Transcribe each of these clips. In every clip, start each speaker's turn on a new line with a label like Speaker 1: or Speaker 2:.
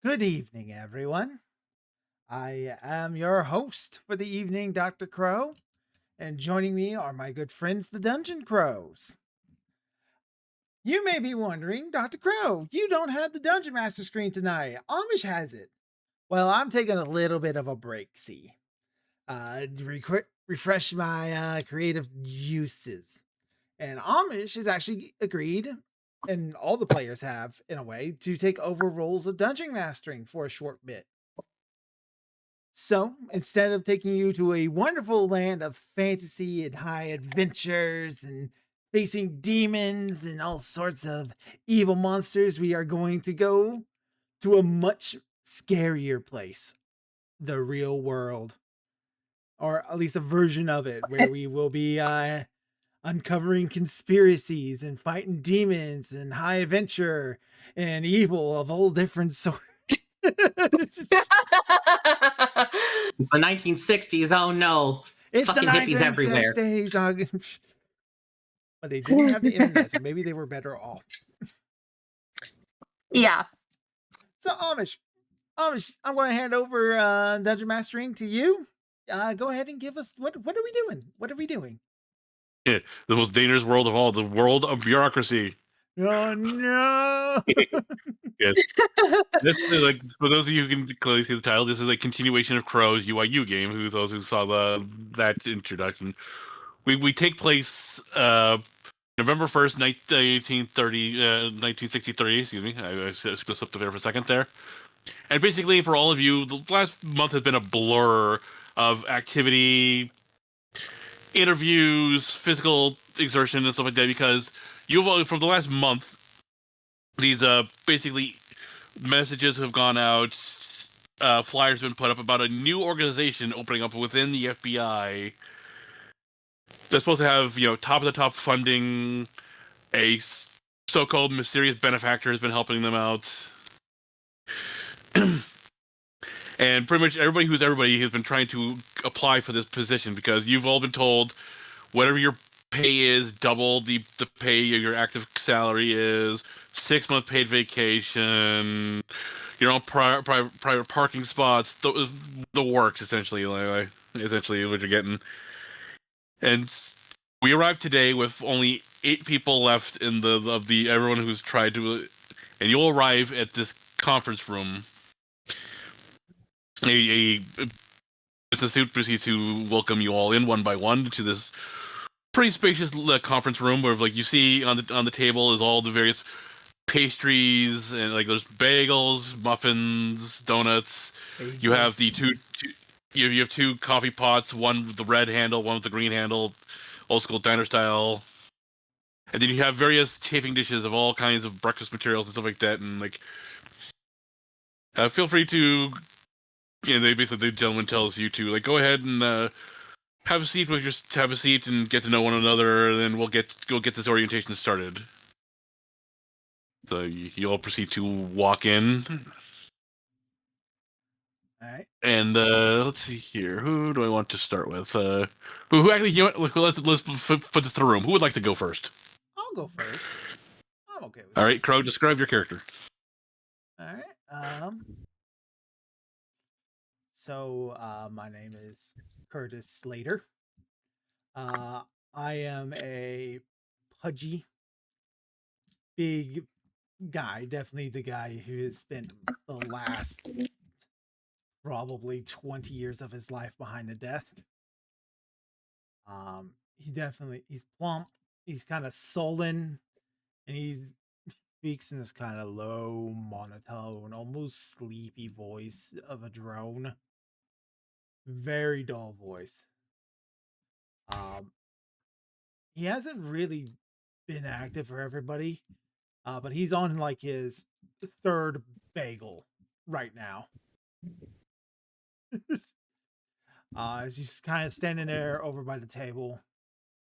Speaker 1: Good evening, everyone. I am your host for the evening, Dr. Crow, and joining me are my good friends, the Dungeon Crows. You may be wondering, Dr. Crow, you don't have the Dungeon Master screen tonight. Amish has it. Well, I'm taking a little bit of a break, see, refresh my creative juices. And Amish has actually agreed, and all the players have, in a way, to take over roles of dungeon mastering for a short bit. So instead of taking you to a wonderful land of fantasy and high adventures and facing demons and all sorts of evil monsters, we are going to go to a much scarier place, the real world, or at least a version of it, where we will be uncovering conspiracies and fighting demons and high adventure and evil of all different sorts.
Speaker 2: It's the 1960s. Oh no.
Speaker 1: It's the
Speaker 2: Fucking hippies everywhere.
Speaker 1: 1960s. But they didn't have the internet, so maybe they were better off.
Speaker 3: Yeah.
Speaker 1: So Amish, I'm going to hand over Dungeon Mastering to you. Go ahead and give us what are we doing? What are we doing?
Speaker 4: Yeah, the most dangerous world of all, the world of bureaucracy.
Speaker 1: Oh no!
Speaker 4: Yes. This is like, for those of you who can clearly see the title, this is a continuation of Crow's UIU game. Who those who saw that introduction? We take place November 1st, 1963. Excuse me, I slipped up there for a second there. And basically, for all of you, the last month has been a blur of activity, interviews, physical exertion, and stuff like that. Because you've from the last month, these basically messages have gone out, flyers have been put up about a new organization opening up within the FBI. They're supposed to have, top of the top funding. A so-called mysterious benefactor has been helping them out. And pretty much everybody who's everybody has been trying to apply for this position, because you've all been told whatever your pay is, double the pay your active salary is, 6-month paid vacation, your own private parking spots, the works, essentially, essentially what you're getting. And we arrived today with only 8 people left in the everyone who's tried to, and you'll arrive at this conference room. A business suit proceeds to welcome you all in one by one to this pretty spacious conference room, where like you see on the table is all the various pastries, and like there's bagels, muffins, donuts. You have the you have 2 coffee pots, one with the red handle, one with the green handle, old school diner style. And then you have various chafing dishes of all kinds of breakfast materials and stuff like that. And like, feel free to, they basically, the gentleman tells you to like go ahead and have a seat and get to know one another, and then we'll get this orientation started. So you all proceed to walk in.
Speaker 1: All right.
Speaker 4: And let's see here. Who do I want to start with? Who actually? Let's put this to the room. Who would like to go first?
Speaker 1: I'll go first. I'm okay with
Speaker 4: All right, Crow. Describe your character.
Speaker 1: All right. So my name is Curtis Slater. I am a pudgy, big guy. Definitely the guy who has spent the last probably 20 years of his life behind a desk. He's plump. He's kind of sullen, and he speaks in this kind of low, monotone, almost sleepy voice of a drone. Very dull voice. He hasn't really been active for everybody, but he's on like his 3rd bagel right now. He's just kind of standing there over by the table,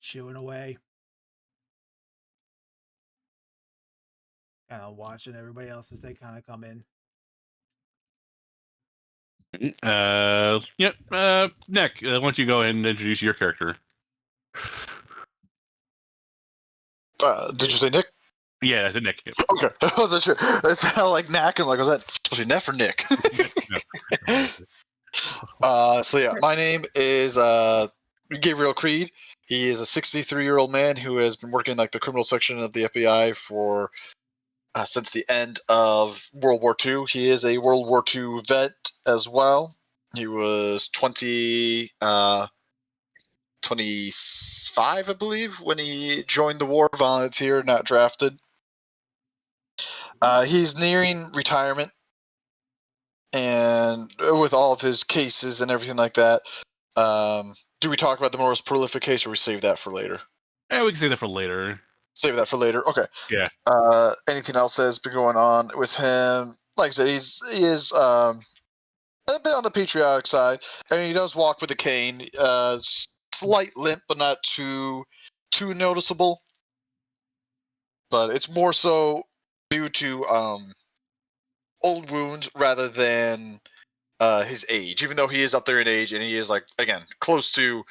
Speaker 1: chewing away, kind of watching everybody else as they kind of come in.
Speaker 4: Yep. Nick, why don't you go ahead and introduce your character?
Speaker 5: Did you say Nick?
Speaker 4: Yeah, that's a Nick. Yep.
Speaker 3: Okay, I wasn't sure. That sounded like Knack. I'm like, was that supposed to be Neff or Nick? So yeah, my name is Gabriel Creed. He is a 63-year-old man who has been working in like the criminal section of the FBI for since the end of World War II. He is a World War II vet as well. He was 25, I believe, when he joined the war, volunteer, not drafted. He's nearing retirement, and with all of his cases and everything like that, do we talk about the most prolific case, or we save that for later?
Speaker 4: Yeah, we can say that for later.
Speaker 3: Save that for later. Okay.
Speaker 4: Yeah.
Speaker 3: Anything else that has been going on with him? Like I said, he is a bit on the patriotic side. I mean, he does walk with a cane. Slight limp, but not too noticeable. But it's more so due to old wounds rather than his age. Even though he is up there in age, and he is like again close to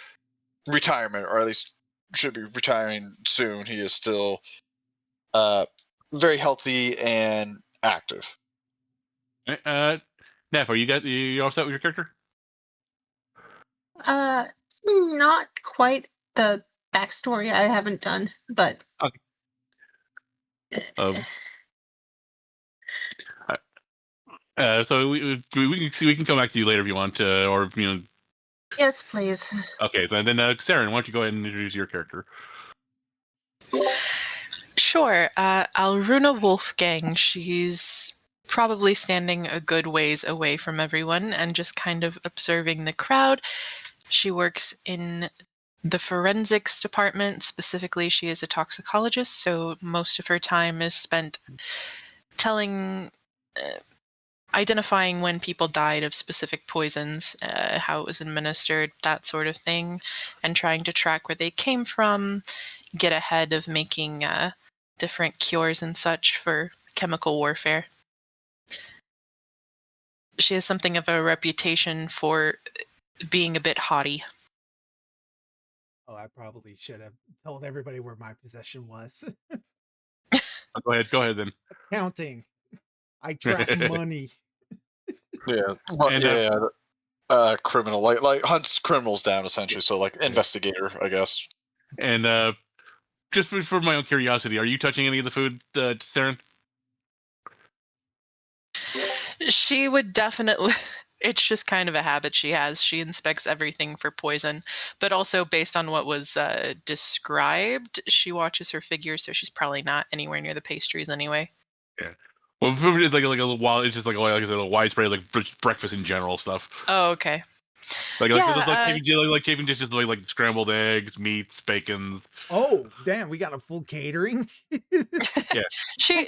Speaker 3: retirement, or at least should be retiring soon, he is still very healthy and active.
Speaker 4: Neff, you all set with your character?
Speaker 5: Not quite the backstory I haven't done, but
Speaker 4: Okay. So we can come back to you later if you want, or
Speaker 5: yes, please.
Speaker 4: Okay, then Saren, why don't you go ahead and introduce your character?
Speaker 6: Sure. Alruna Wolfgang. She's probably standing a good ways away from everyone and just kind of observing the crowd. She works in the forensics department. Specifically, she is a toxicologist, so most of her time is spent identifying when people died of specific poisons, how it was administered, that sort of thing, and trying to track where they came from, get ahead of making different cures and such for chemical warfare. She has something of a reputation for being a bit haughty.
Speaker 1: Oh, I probably should have told everybody where my possession was.
Speaker 4: Go ahead then.
Speaker 1: Accounting. I track money.
Speaker 3: Yeah, well,
Speaker 4: And,
Speaker 3: criminal, like hunts criminals down essentially. So like investigator, I guess.
Speaker 4: And just for my own curiosity, are you touching any of the food, Saren?
Speaker 6: She would definitely... It's just kind of a habit she has. She inspects everything for poison, but also based on what was described, she watches her figures, so she's probably not anywhere near the pastries anyway.
Speaker 4: Yeah. Well, food is like a while. It's just like I said, a widespread like breakfast in general stuff.
Speaker 6: Oh, okay.
Speaker 4: Like caving dishes like scrambled eggs, meats, bacon.
Speaker 1: Oh, damn! We got a full catering.
Speaker 4: Yeah.
Speaker 6: She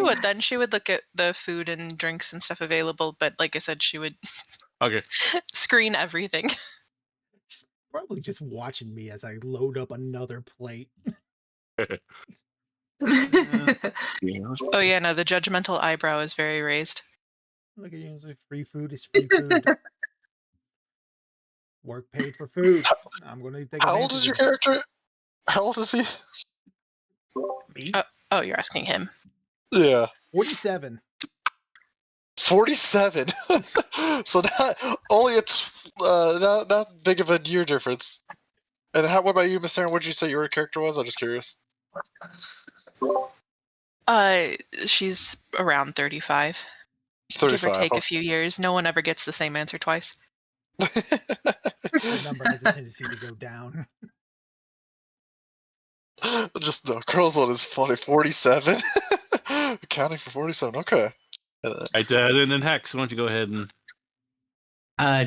Speaker 6: would then. She would look at the food and drinks and stuff available, but like I said, she would
Speaker 4: Okay.
Speaker 6: screen everything.
Speaker 1: She's probably just watching me as I load up another plate.
Speaker 6: Oh yeah, no, the judgmental eyebrow is very raised.
Speaker 1: Look at you, free food is free food. Work paid for food. I'm going to take.
Speaker 3: How old is your character? How old is he?
Speaker 1: Me?
Speaker 6: Oh, you're asking him.
Speaker 3: Yeah.
Speaker 1: 47.
Speaker 3: 47. So not only it's not big of a year difference. And what about you, Miss Aaron? What did you say your character was? I'm just curious.
Speaker 6: She's around 35.
Speaker 3: 35.
Speaker 6: Give or take a few years. No one ever gets the same answer twice.
Speaker 1: The number has a tendency to go down.
Speaker 3: Just the girls one is funny. 47. Accounting for 47. Okay.
Speaker 4: Right, then Hex, why don't you go ahead and...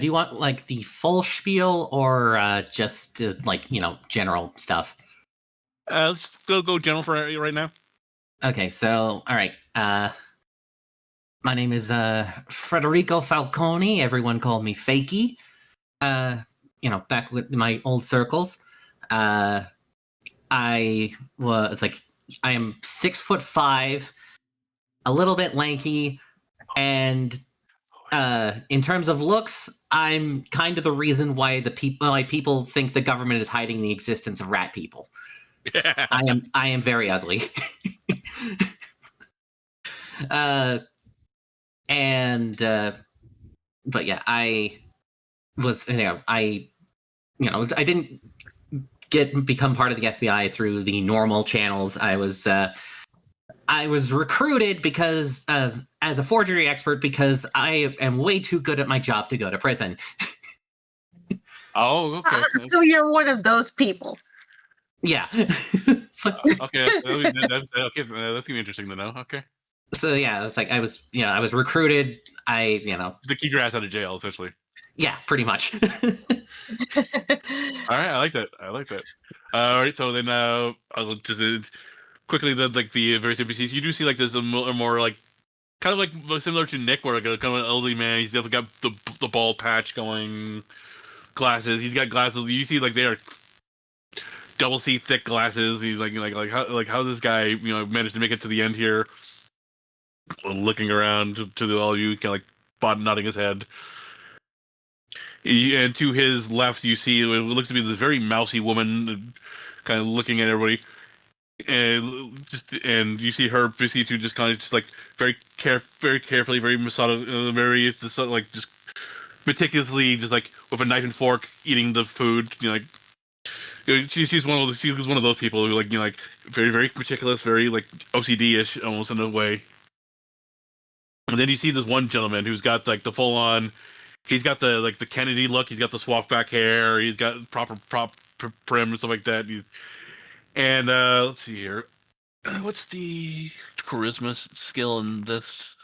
Speaker 2: Do you want like the full spiel or just like general stuff?
Speaker 4: Let's go general for right now.
Speaker 2: Okay, so all right. My name is Federico Falcone. Everyone called me Fakey. Back with my old circles. I am 6'5", a little bit lanky, and in terms of looks, I'm kind of the reason why people think the government is hiding the existence of rat people.
Speaker 4: Yeah.
Speaker 2: I am very ugly. And but yeah, I was I didn't become part of the FBI through the normal channels. I was recruited because as a forgery expert because I am way too good at my job to go to prison.
Speaker 4: Oh, okay.
Speaker 5: So you're one of those people.
Speaker 2: Yeah.
Speaker 4: Okay. Okay. That's interesting to know. Okay.
Speaker 2: So yeah, it's like I was recruited.
Speaker 4: To keep your ass out of jail, essentially.
Speaker 2: Yeah, pretty much.
Speaker 4: All right, I like that. All right, so then I'll just quickly the various NPCs. You do see like there's a more like kind of like similar to Nick, where like a kind of an elderly man. He's definitely got the bald patch going, glasses. He's got glasses. You see like they are double C thick glasses. He's like how this guy managed to make it to the end here. Looking around to all you, kind of like nodding his head. And to his left, you see it looks to be this very mousy woman, kind of looking at everybody, and you see her busy to just kind of just like very carefully, very very just meticulously, just like with a knife and fork, eating the food. She's one of those people who like very very meticulous, very like OCD-ish almost in a way. And then you see this one gentleman who's got like the full on. He's got the Kennedy look. He's got the swapped back hair. He's got proper prim and stuff like that. And let's see here. What's the charisma skill in this?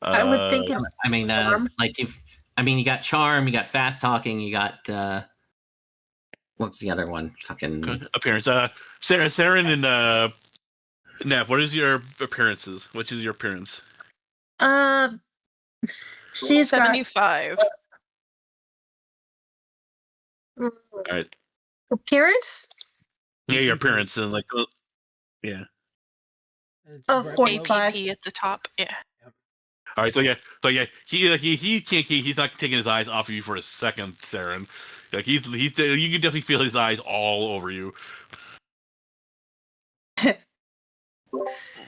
Speaker 5: I would think it's
Speaker 2: I mean, you got charm, you got fast talking, you got what's the other one? Fucking
Speaker 4: appearance. Saren and Nev, what is your appearances? Which is your appearance?
Speaker 5: She's
Speaker 6: 75.
Speaker 5: All
Speaker 4: right.
Speaker 5: Appearance?
Speaker 4: Yeah, your appearance and yeah.
Speaker 5: Of 45
Speaker 6: APP at the top. Yeah.
Speaker 4: All right, so yeah, he can't keep. He's not taking his eyes off of you for a second, Saren. Like he's you can definitely feel his eyes all over you.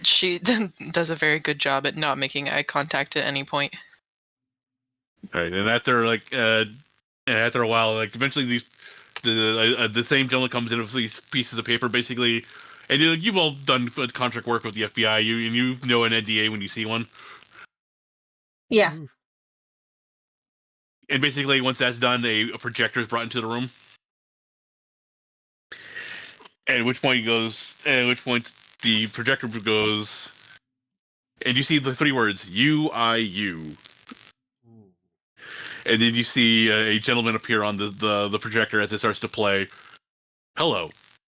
Speaker 6: She does a very good job at not making eye contact at any point.
Speaker 4: All right, and after after a while, like eventually the same gentleman comes in with these pieces of paper, basically, and you've all done contract work with the FBI. You know an NDA when you see one.
Speaker 5: Yeah.
Speaker 4: And basically, once that's done, a projector is brought into the room. At which point the projector goes, and you see the three words UIU. And then you see a gentleman appear on the projector as it starts to play. Hello,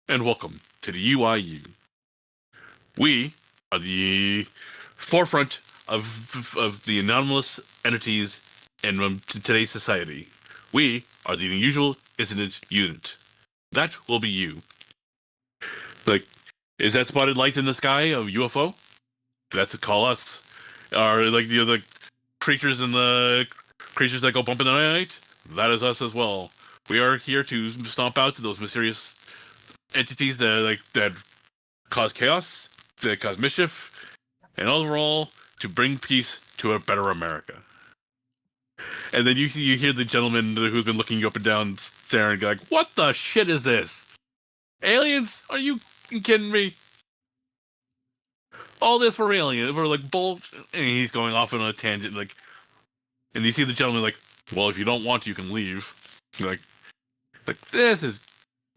Speaker 4: and welcome to the UIU. We are the forefront of the anomalous entities in today's society. We are the unusual incident unit. That will be you. Like, is that spotted light in the sky of UFO? That's to call us. Are like the creatures that go bump in the night? That is us as well. We are here to stomp out to those mysterious entities that cause chaos, that cause mischief, and overall to bring peace to a better America. And then you hear the gentleman who's been looking you up and down, Sarah, and go like, "What the shit is this? Aliens? Are you kidding me? All this for aliens? We're like bull." And he's going off on a tangent, and you see the gentleman like, "Well, if you don't want to, you can leave." You're like this is,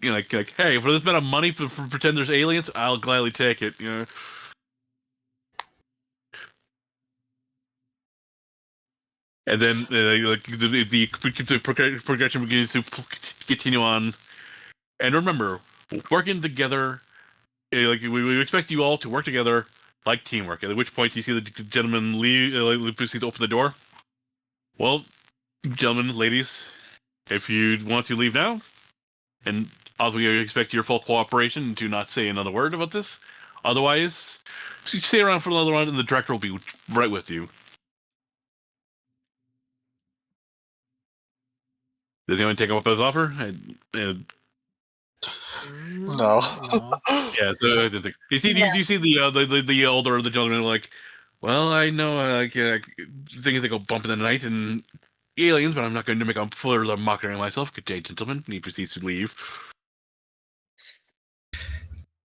Speaker 4: like, hey, for this amount of money for pretend there's aliens, I'll gladly take it. And then the progression begins to continue on. And remember, working together, we expect you all to work together like teamwork. At which point you see the gentleman proceed to open the door. Well, gentlemen, ladies, if you want to leave now, and also we expect your full cooperation to not say another word about this. Otherwise, stay around for another round, and the director will be right with you. Does anyone take up his offer?
Speaker 3: No.
Speaker 1: No.
Speaker 4: Yeah, so you see,
Speaker 5: Yeah.
Speaker 4: you see the older of the gentlemen are like, well, I know things that go bump in the night and aliens, but I'm not going to make a further mockery of myself. Good day, gentlemen. And he proceeds to leave.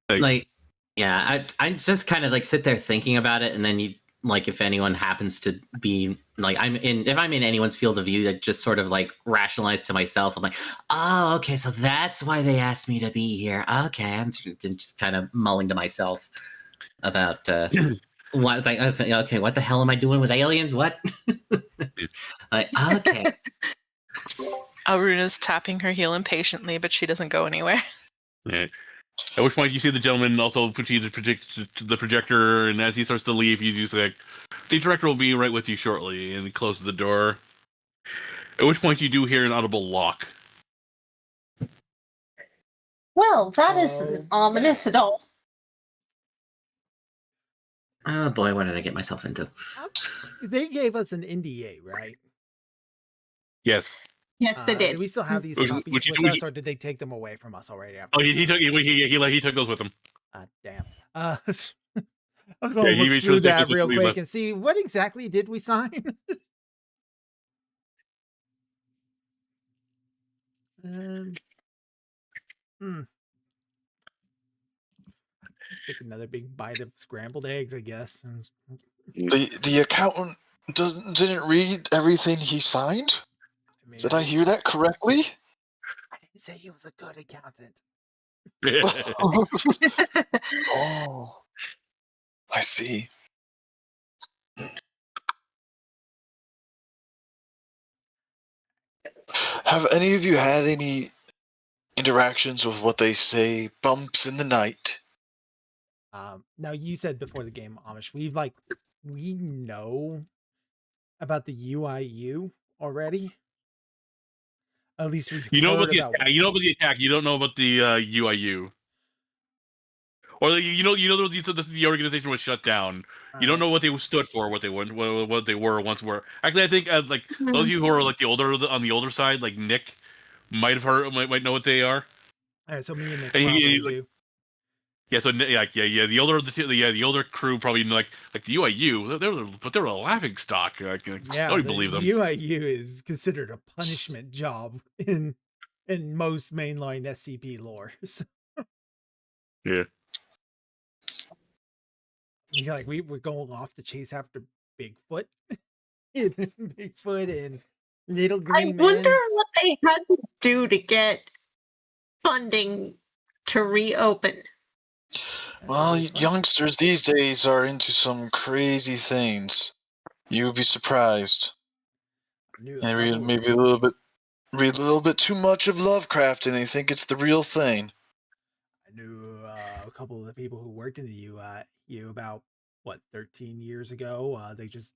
Speaker 2: Like, yeah, I just kind of like sit there thinking about it, and then you like if anyone happens to be like if I'm in anyone's field of view, that just sort of like rationalize to myself. I'm like, oh, okay, so that's why they asked me to be here. Okay, I'm just kind of mulling to myself about what it's like. Okay, what the hell am I doing with aliens? What? Like, okay.
Speaker 6: Alruna's tapping her heel impatiently, but she doesn't go anywhere.
Speaker 4: Yeah. At which point you see the gentleman also proceed to project the projector, and as he starts to leave, you just like, the director will be right with you shortly, and he closes the door. At which point you do hear an audible lock.
Speaker 5: Well, that isn't ominous at all.
Speaker 2: Oh boy, what did I get myself into?
Speaker 1: They gave us an NDA, right?
Speaker 4: Yes.
Speaker 5: Yes, they did.
Speaker 1: Do we still have these
Speaker 4: Would-
Speaker 1: copies
Speaker 4: would you-
Speaker 1: with
Speaker 4: would
Speaker 1: us,
Speaker 4: you-
Speaker 1: or did they take them away from us already?
Speaker 4: Oh, he took those with him.
Speaker 1: Damn. I was going
Speaker 4: Yeah,
Speaker 1: to
Speaker 4: he
Speaker 1: look
Speaker 4: made sure
Speaker 1: through
Speaker 4: to take
Speaker 1: that
Speaker 4: those
Speaker 1: real
Speaker 4: with
Speaker 1: quick
Speaker 4: him.
Speaker 1: and see what exactly did we sign. Hmm. Take another big bite of scrambled eggs, I guess.
Speaker 3: The accountant didn't read everything he signed?
Speaker 1: I mean,
Speaker 3: Did I hear that correctly?
Speaker 1: I didn't say he was a good accountant.
Speaker 3: Oh, I see. Have any of you had any interactions with what they say bumps in the night?
Speaker 1: Now you said before the game, Amish, we know about the UIU already. At least we've
Speaker 4: You know about
Speaker 1: heard
Speaker 4: the
Speaker 1: about.
Speaker 4: attack. You know about the attack. You don't know about the UIU. Or you know the organization was shut down. You don't know what they stood for, what they were once were. Actually, I think like those of you who are like on the older side, like Nick, might have heard, might know what they are.
Speaker 1: All right, so me and Nick
Speaker 4: And
Speaker 1: probably
Speaker 4: like,
Speaker 1: do.
Speaker 4: yeah, so yeah, the older of the two, the older crew probably know, like the UIU, they were a laughing stock.
Speaker 1: Yeah,
Speaker 4: nobody
Speaker 1: the
Speaker 4: believe them.
Speaker 1: UIU is considered a punishment job in most mainline SCP lore. So,
Speaker 4: Yeah.
Speaker 1: yeah, like we were going off to chase after Bigfoot, Bigfoot and Little
Speaker 5: I
Speaker 1: Green
Speaker 5: wonder
Speaker 1: Man.
Speaker 5: what they had to do to get funding to reopen.
Speaker 1: That's a
Speaker 3: Well,
Speaker 1: good question.
Speaker 3: youngsters these days are into some crazy things. You would be surprised.
Speaker 1: I knew a
Speaker 3: They read
Speaker 1: couple of
Speaker 3: maybe
Speaker 1: people.
Speaker 3: read a little bit too much of Lovecraft, and they think it's the real thing.
Speaker 1: I knew a couple of the people who worked in the UIU about 13 years ago. They just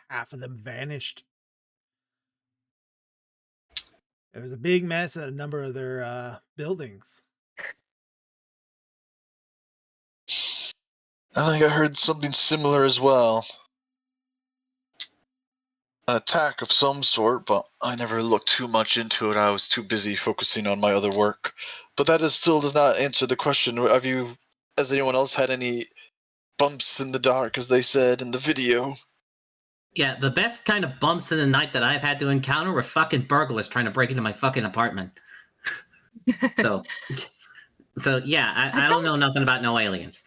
Speaker 1: half of them vanished. It was a big mess at a number of their buildings.
Speaker 3: I think I heard something similar as well. An attack of some sort, but I never looked too much into it. I was too busy focusing on my other work. But still does not answer the question. Has anyone else had any bumps in the dark, as they said in the video?
Speaker 2: Yeah, the best kind of bumps in the night that I've had to encounter were fucking burglars trying to break into my fucking apartment. So yeah, I don't know nothing about no aliens.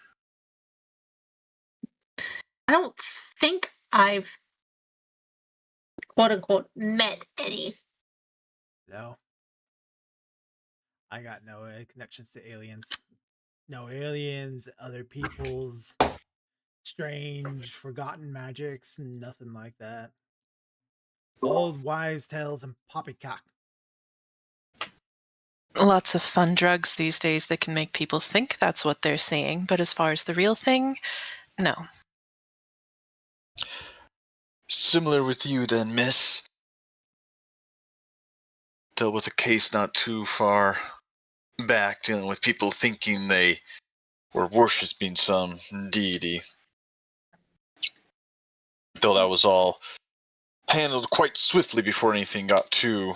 Speaker 5: I don't think I've quote unquote met any.
Speaker 1: No. I got no connections to aliens. No aliens, other people's strange, forgotten magics, nothing like that. Old wives' tales and poppycock.
Speaker 6: Lots of fun drugs these days that can make people think that's what they're seeing, but as far as the real thing, no.
Speaker 3: Similar with you then, miss. Dealt with a case not too far back, dealing with people thinking they were worshipping some deity. Though that was all handled quite swiftly before anything got too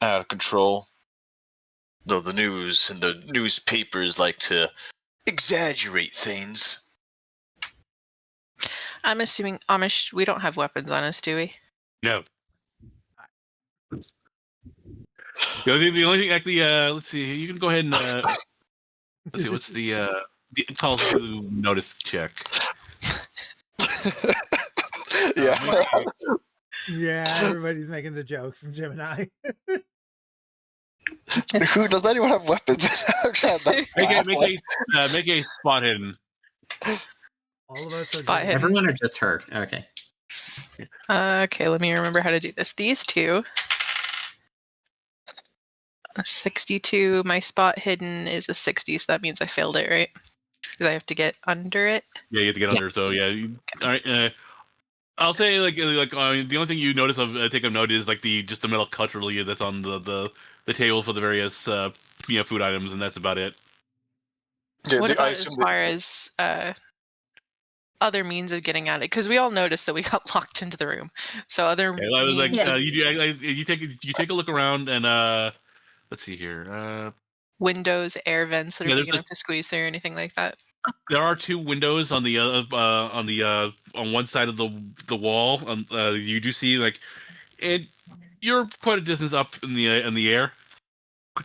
Speaker 3: out of control. though the news and the newspapers like to exaggerate things.
Speaker 6: I'm assuming Amish. We don't have weapons on us, do we?
Speaker 4: No. The only thing, actually, let's see. You can go ahead and let's see. What's the Cthulhu notice check?
Speaker 3: Yeah.
Speaker 1: Yeah, everybody's making the jokes, Gemini.
Speaker 3: Who does anyone have weapons? I'm trying not to
Speaker 4: Make a spot hidden.
Speaker 1: All of us are
Speaker 6: Spot
Speaker 1: jokes.
Speaker 6: hidden.
Speaker 2: Everyone or just her? Okay.
Speaker 6: Okay, let me remember how to do this. These two. A 62. My spot hidden is a 60, so that means I failed it, right? Because I have to get under it.
Speaker 4: Yeah, you have to get under. So yeah. All right. I'll say the only thing you notice of take of note is like the metal cutlery that's on the table for the various food items, and that's about it.
Speaker 3: Yeah,
Speaker 6: What
Speaker 3: I
Speaker 6: about
Speaker 3: assume
Speaker 6: as
Speaker 3: that-
Speaker 6: far as other means of getting at it? Because we all noticed that we got locked into the room. So other
Speaker 4: Okay, I was like,
Speaker 6: means,
Speaker 4: you take a look around and let's see here.
Speaker 6: windows, air vents that are
Speaker 4: Yeah,
Speaker 6: big
Speaker 4: there's
Speaker 6: enough to squeeze through, or anything like that.
Speaker 4: There are two windows on the on one side of the wall. You do see you're quite a distance up in the air,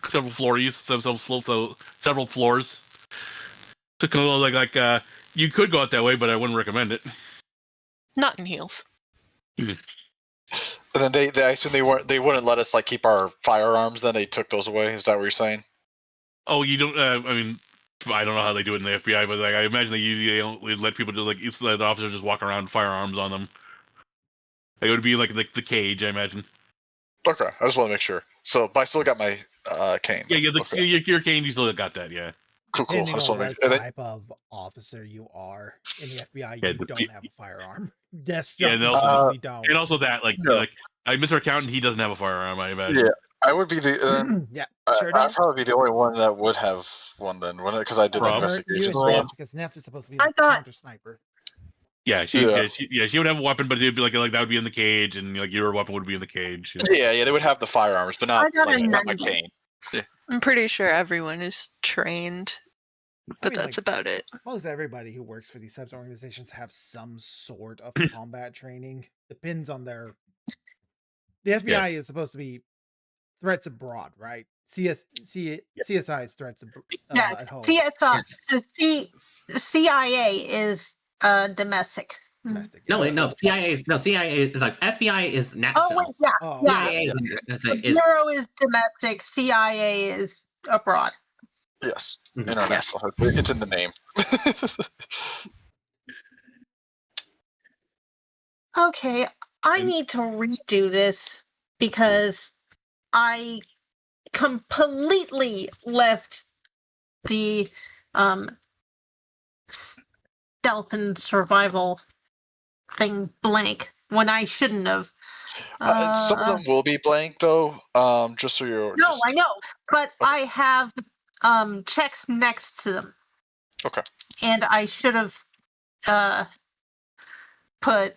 Speaker 4: several floors, several floors. So kind of like you could go out that way, but I wouldn't recommend it.
Speaker 6: Not in heels.
Speaker 3: And then they I assume they wouldn't let us like keep our firearms. Then they took those away. Is that what you're saying?
Speaker 4: Oh, you don't. I mean, I don't know how they do it in the FBI, but I imagine they don't let people let the officers just walk around with firearms on them. It would be like the cage, I imagine.
Speaker 3: Okay, I just want to make sure. So, but I still got my cane.
Speaker 4: Yeah,
Speaker 3: Okay.
Speaker 4: your cane, you still got that, yeah.
Speaker 3: Cool. I
Speaker 1: Depending
Speaker 3: just
Speaker 1: on
Speaker 3: want to
Speaker 1: what
Speaker 3: make.
Speaker 1: type of officer you are in the FBI,
Speaker 4: Yeah,
Speaker 1: you don't have a firearm. Desk
Speaker 4: Yeah,
Speaker 1: jump,
Speaker 4: and
Speaker 1: you
Speaker 4: also-
Speaker 1: usually don't.
Speaker 4: And also that,
Speaker 3: No.
Speaker 4: Mr. Accountant, he doesn't have a firearm, I imagine.
Speaker 3: Yeah, I would be the.
Speaker 1: Yeah,
Speaker 3: I'd
Speaker 1: sure don't.
Speaker 3: probably be the only one that would have one then, wouldn't it? Because I did the
Speaker 4: Prob.
Speaker 1: You
Speaker 3: investigation
Speaker 1: and
Speaker 3: stuff.
Speaker 1: Neff, because Neff is supposed to be
Speaker 5: I
Speaker 1: the
Speaker 5: got-
Speaker 1: counter sniper.
Speaker 4: Yeah, she
Speaker 3: Yeah.
Speaker 4: would have a weapon, but it'd be like that would be in the cage, and your weapon would be in the cage.
Speaker 3: Yeah, they would have the firearms, but
Speaker 5: I
Speaker 3: not
Speaker 5: got
Speaker 3: like
Speaker 5: a
Speaker 3: not my
Speaker 5: 90.
Speaker 3: cane.
Speaker 6: I'm pretty sure everyone is trained, but
Speaker 1: mean,
Speaker 6: that's
Speaker 1: like-
Speaker 6: about it.
Speaker 1: Most everybody who works for these types of organizations have some sort of combat training. Depends on their. The FBI is supposed to be threats abroad, right? CSI is threats
Speaker 5: Yeah,
Speaker 1: at home.
Speaker 5: CSI, the CIA is domestic.
Speaker 1: Domestic.
Speaker 2: No, wait, no. CIA is like FBI is national.
Speaker 5: Oh wait, yeah,
Speaker 1: Oh,
Speaker 5: yeah.
Speaker 2: CIA
Speaker 5: The Bureau is domestic. CIA is abroad.
Speaker 3: Yes,
Speaker 2: Mhm.
Speaker 3: international. It's in the name.
Speaker 5: Okay, I need to redo this because I completely left the stealth and survival thing blank when I shouldn't have.
Speaker 3: Some of them will be blank though. Just so you're.
Speaker 5: No, I know, but I have checks next to them.
Speaker 3: Okay.
Speaker 5: And I should have put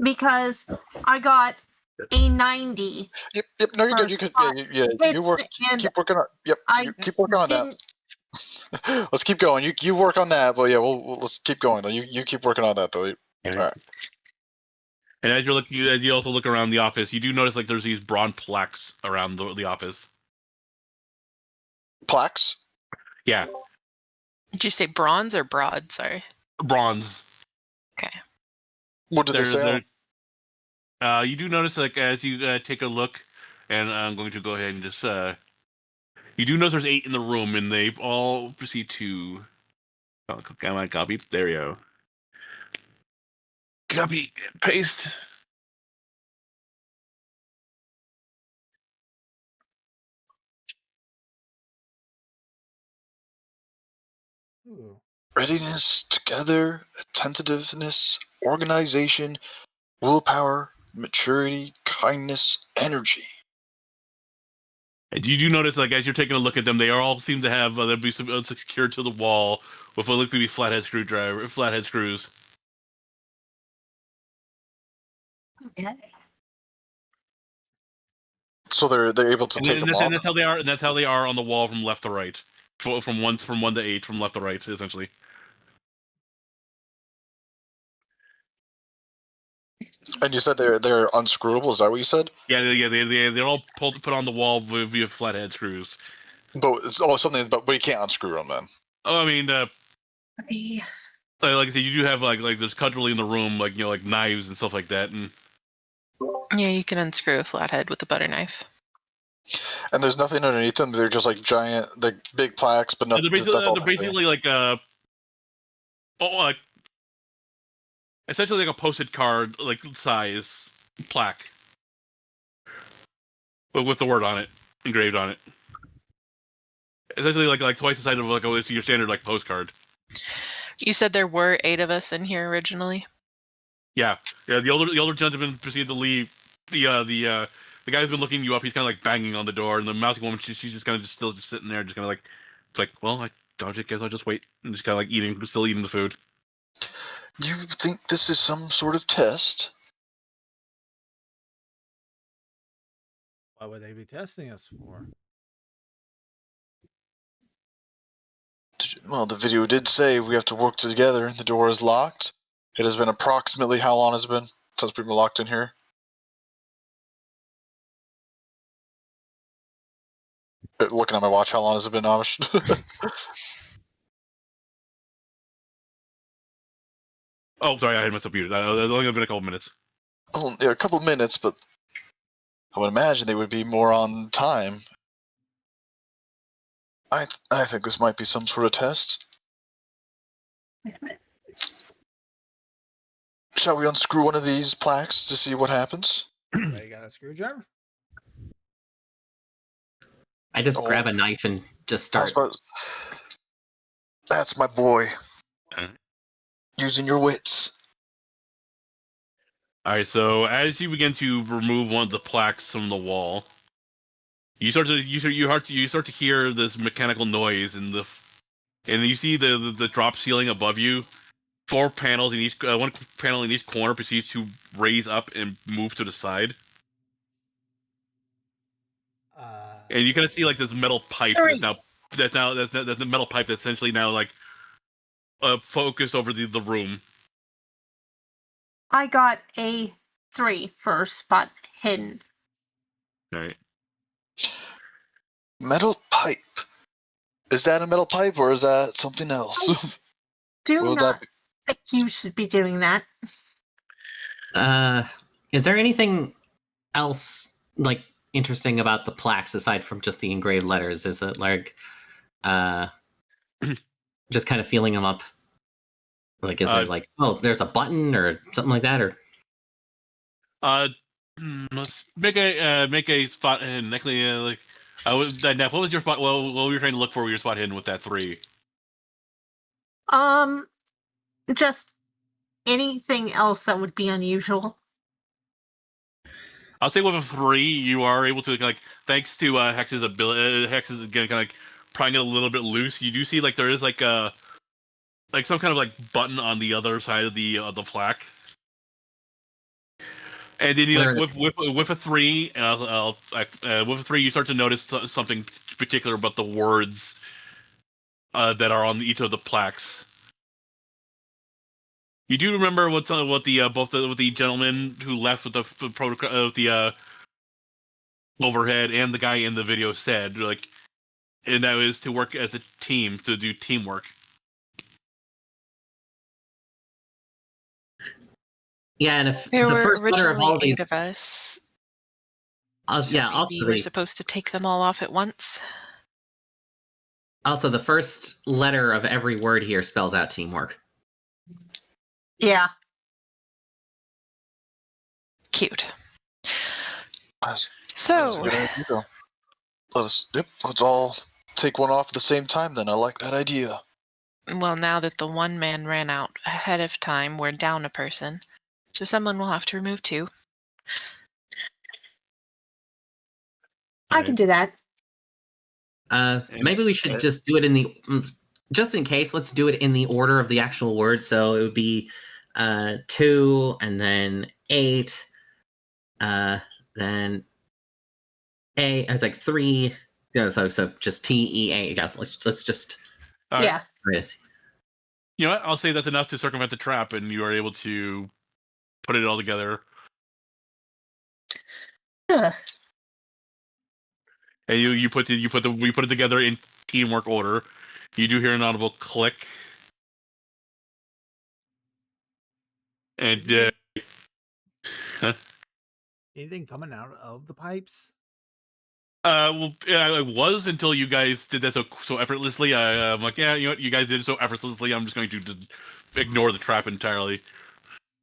Speaker 5: because I got a 90.
Speaker 3: Yep. No, you're good. You could. Yeah. You work.
Speaker 5: And
Speaker 3: Keep working on. Yep.
Speaker 5: I
Speaker 3: keep working on that.
Speaker 5: didn't.
Speaker 3: Let's keep going. You work on that, but yeah, let's keep going though. You keep working on that though. All right.
Speaker 4: And as you also look around the office, you do notice there's these bronze plaques around the office.
Speaker 3: Plaques.
Speaker 4: Yeah,
Speaker 6: Did you say bronze or broad? Sorry.
Speaker 4: bronze.
Speaker 6: Okay.
Speaker 3: What did they say?
Speaker 4: You do notice as you take a look, and I'm going to go ahead and just you do notice there's 8 in the room, and they all proceed to. Oh, come on, copy. There you go. Copy, paste.
Speaker 1: Ooh.
Speaker 3: Readiness, together, attentiveness, organization, willpower, maturity, kindness, energy.
Speaker 4: And you do notice, as you're taking a look at them, they all seem to have they'll be secured to the wall with what look to be flathead screws.
Speaker 5: Okay.
Speaker 3: So they're able to
Speaker 4: And,
Speaker 3: take
Speaker 4: then,
Speaker 3: them off.
Speaker 4: and that's how they are. And that's how they are on the wall from left to right, from 1 to 8, from left to right, essentially.
Speaker 3: And you said they're unscrewable. Is that what you said?
Speaker 4: Yeah, they're all put on the wall via flathead screws.
Speaker 3: But something. But you can't unscrew them then.
Speaker 4: Oh, I mean,
Speaker 5: Yeah.
Speaker 4: like I said, you do have like there's cutlery in the room, like like knives and stuff like that, and
Speaker 6: Yeah, you can unscrew a flathead with a butter knife.
Speaker 3: And there's nothing underneath them. They're just like giant, like big plaques, but nothing.
Speaker 4: they're basically like like essentially like a posted card, like size plaque, but with the word on it engraved on it. Essentially, like twice the size of like your standard like postcard.
Speaker 6: You said there were 8 of us in here originally.
Speaker 4: Yeah. The older gentleman proceeded to leave. The guy's been looking you up. He's kind of like banging on the door, and the mousy woman she's just kind of still sitting there, just kind of like well, I guess I'll just wait, and just kind of like still eating the food.
Speaker 3: You think this is some sort of test?
Speaker 1: What would they be testing us for?
Speaker 3: Well, the video did say we have to work together. The door is locked. It has been approximately how long has it been since we've been locked in here? Looking at my watch, how long has it been, Amish?
Speaker 4: Oh, sorry, I had myself muted. It's only been a couple minutes.
Speaker 3: Oh, yeah, a couple of minutes, but I would imagine they would be more on time. I think this might be some sort of test. Shall we unscrew one of these plaques to see what happens?
Speaker 1: They got a screwdriver?
Speaker 2: I just grab a knife and just start.
Speaker 3: That's my boy.
Speaker 4: Alright.
Speaker 3: Using your wits.
Speaker 4: All right, so as you begin to remove one of the plaques from the wall, you start to hear this mechanical noise and you see the drop ceiling above you. 4 panels in each, 1 panel in each corner proceeds to raise up and move to the side, and you kind of see like this metal pipe that's the metal pipe that's essentially now like focused over the room.
Speaker 5: I got a 3 for spot hidden.
Speaker 4: All right.
Speaker 3: Metal pipe. Is that a metal pipe or is that something else?
Speaker 5: Do not think you should be doing that.
Speaker 2: Is there anything else like interesting about the plaques aside from just the engraved letters? Is it like just kind of feeling them up? Like, is there like, oh, there's a button or something like that, or?
Speaker 4: Let's make a spot hidden. Actually, like, what was your spot? Well, what were you trying to look for? Your spot hidden with that 3.
Speaker 5: Just anything else that would be unusual.
Speaker 4: I'll say with a 3, you are able to like, thanks to Hex's ability. Hex is again kind of like prying it a little bit loose. You do see like there is like some kind of like button on the other side of the plaque. And then you like with a 3, with a 3, you start to notice something particular about the words that are on each of the plaques. You do remember what the gentleman who left with the protocol of the overhead and the guy in the video said, like, and that was to work as a team, to do teamwork.
Speaker 2: Yeah, and if
Speaker 6: There
Speaker 2: the
Speaker 6: were
Speaker 2: first letter of
Speaker 6: originally
Speaker 2: all these,
Speaker 6: 8 of us.
Speaker 2: yeah,
Speaker 6: Maybe
Speaker 2: also
Speaker 6: we're supposed to take them all off at once.
Speaker 2: Also, the first letter of every word here spells out teamwork.
Speaker 5: Yeah.
Speaker 6: Cute.
Speaker 3: That's
Speaker 6: So,
Speaker 3: a good idea. Let's all take one off at the same time then. I like that idea.
Speaker 6: well, now that the one man ran out ahead of time, we're down a person. So someone will have to remove 2.
Speaker 5: I can do that.
Speaker 2: Maybe we should just do it just in case, let's do it in the order of the actual word. So it would be 2 and then 8, then A. It's like 3. So just TEA. Yeah, let's just.
Speaker 4: All right.
Speaker 5: Yeah.
Speaker 2: Yes.
Speaker 4: You know what? I'll say that's enough to circumvent the trap, and you are able to put it all together.
Speaker 5: Ugh.
Speaker 4: And you put it together in teamwork order. You do hear an audible click, and
Speaker 1: Anything coming out of the pipes?
Speaker 4: well, yeah, it was until you guys did that so effortlessly. I'm like, yeah, you know what? You guys did it so effortlessly. I'm just going to ignore the trap entirely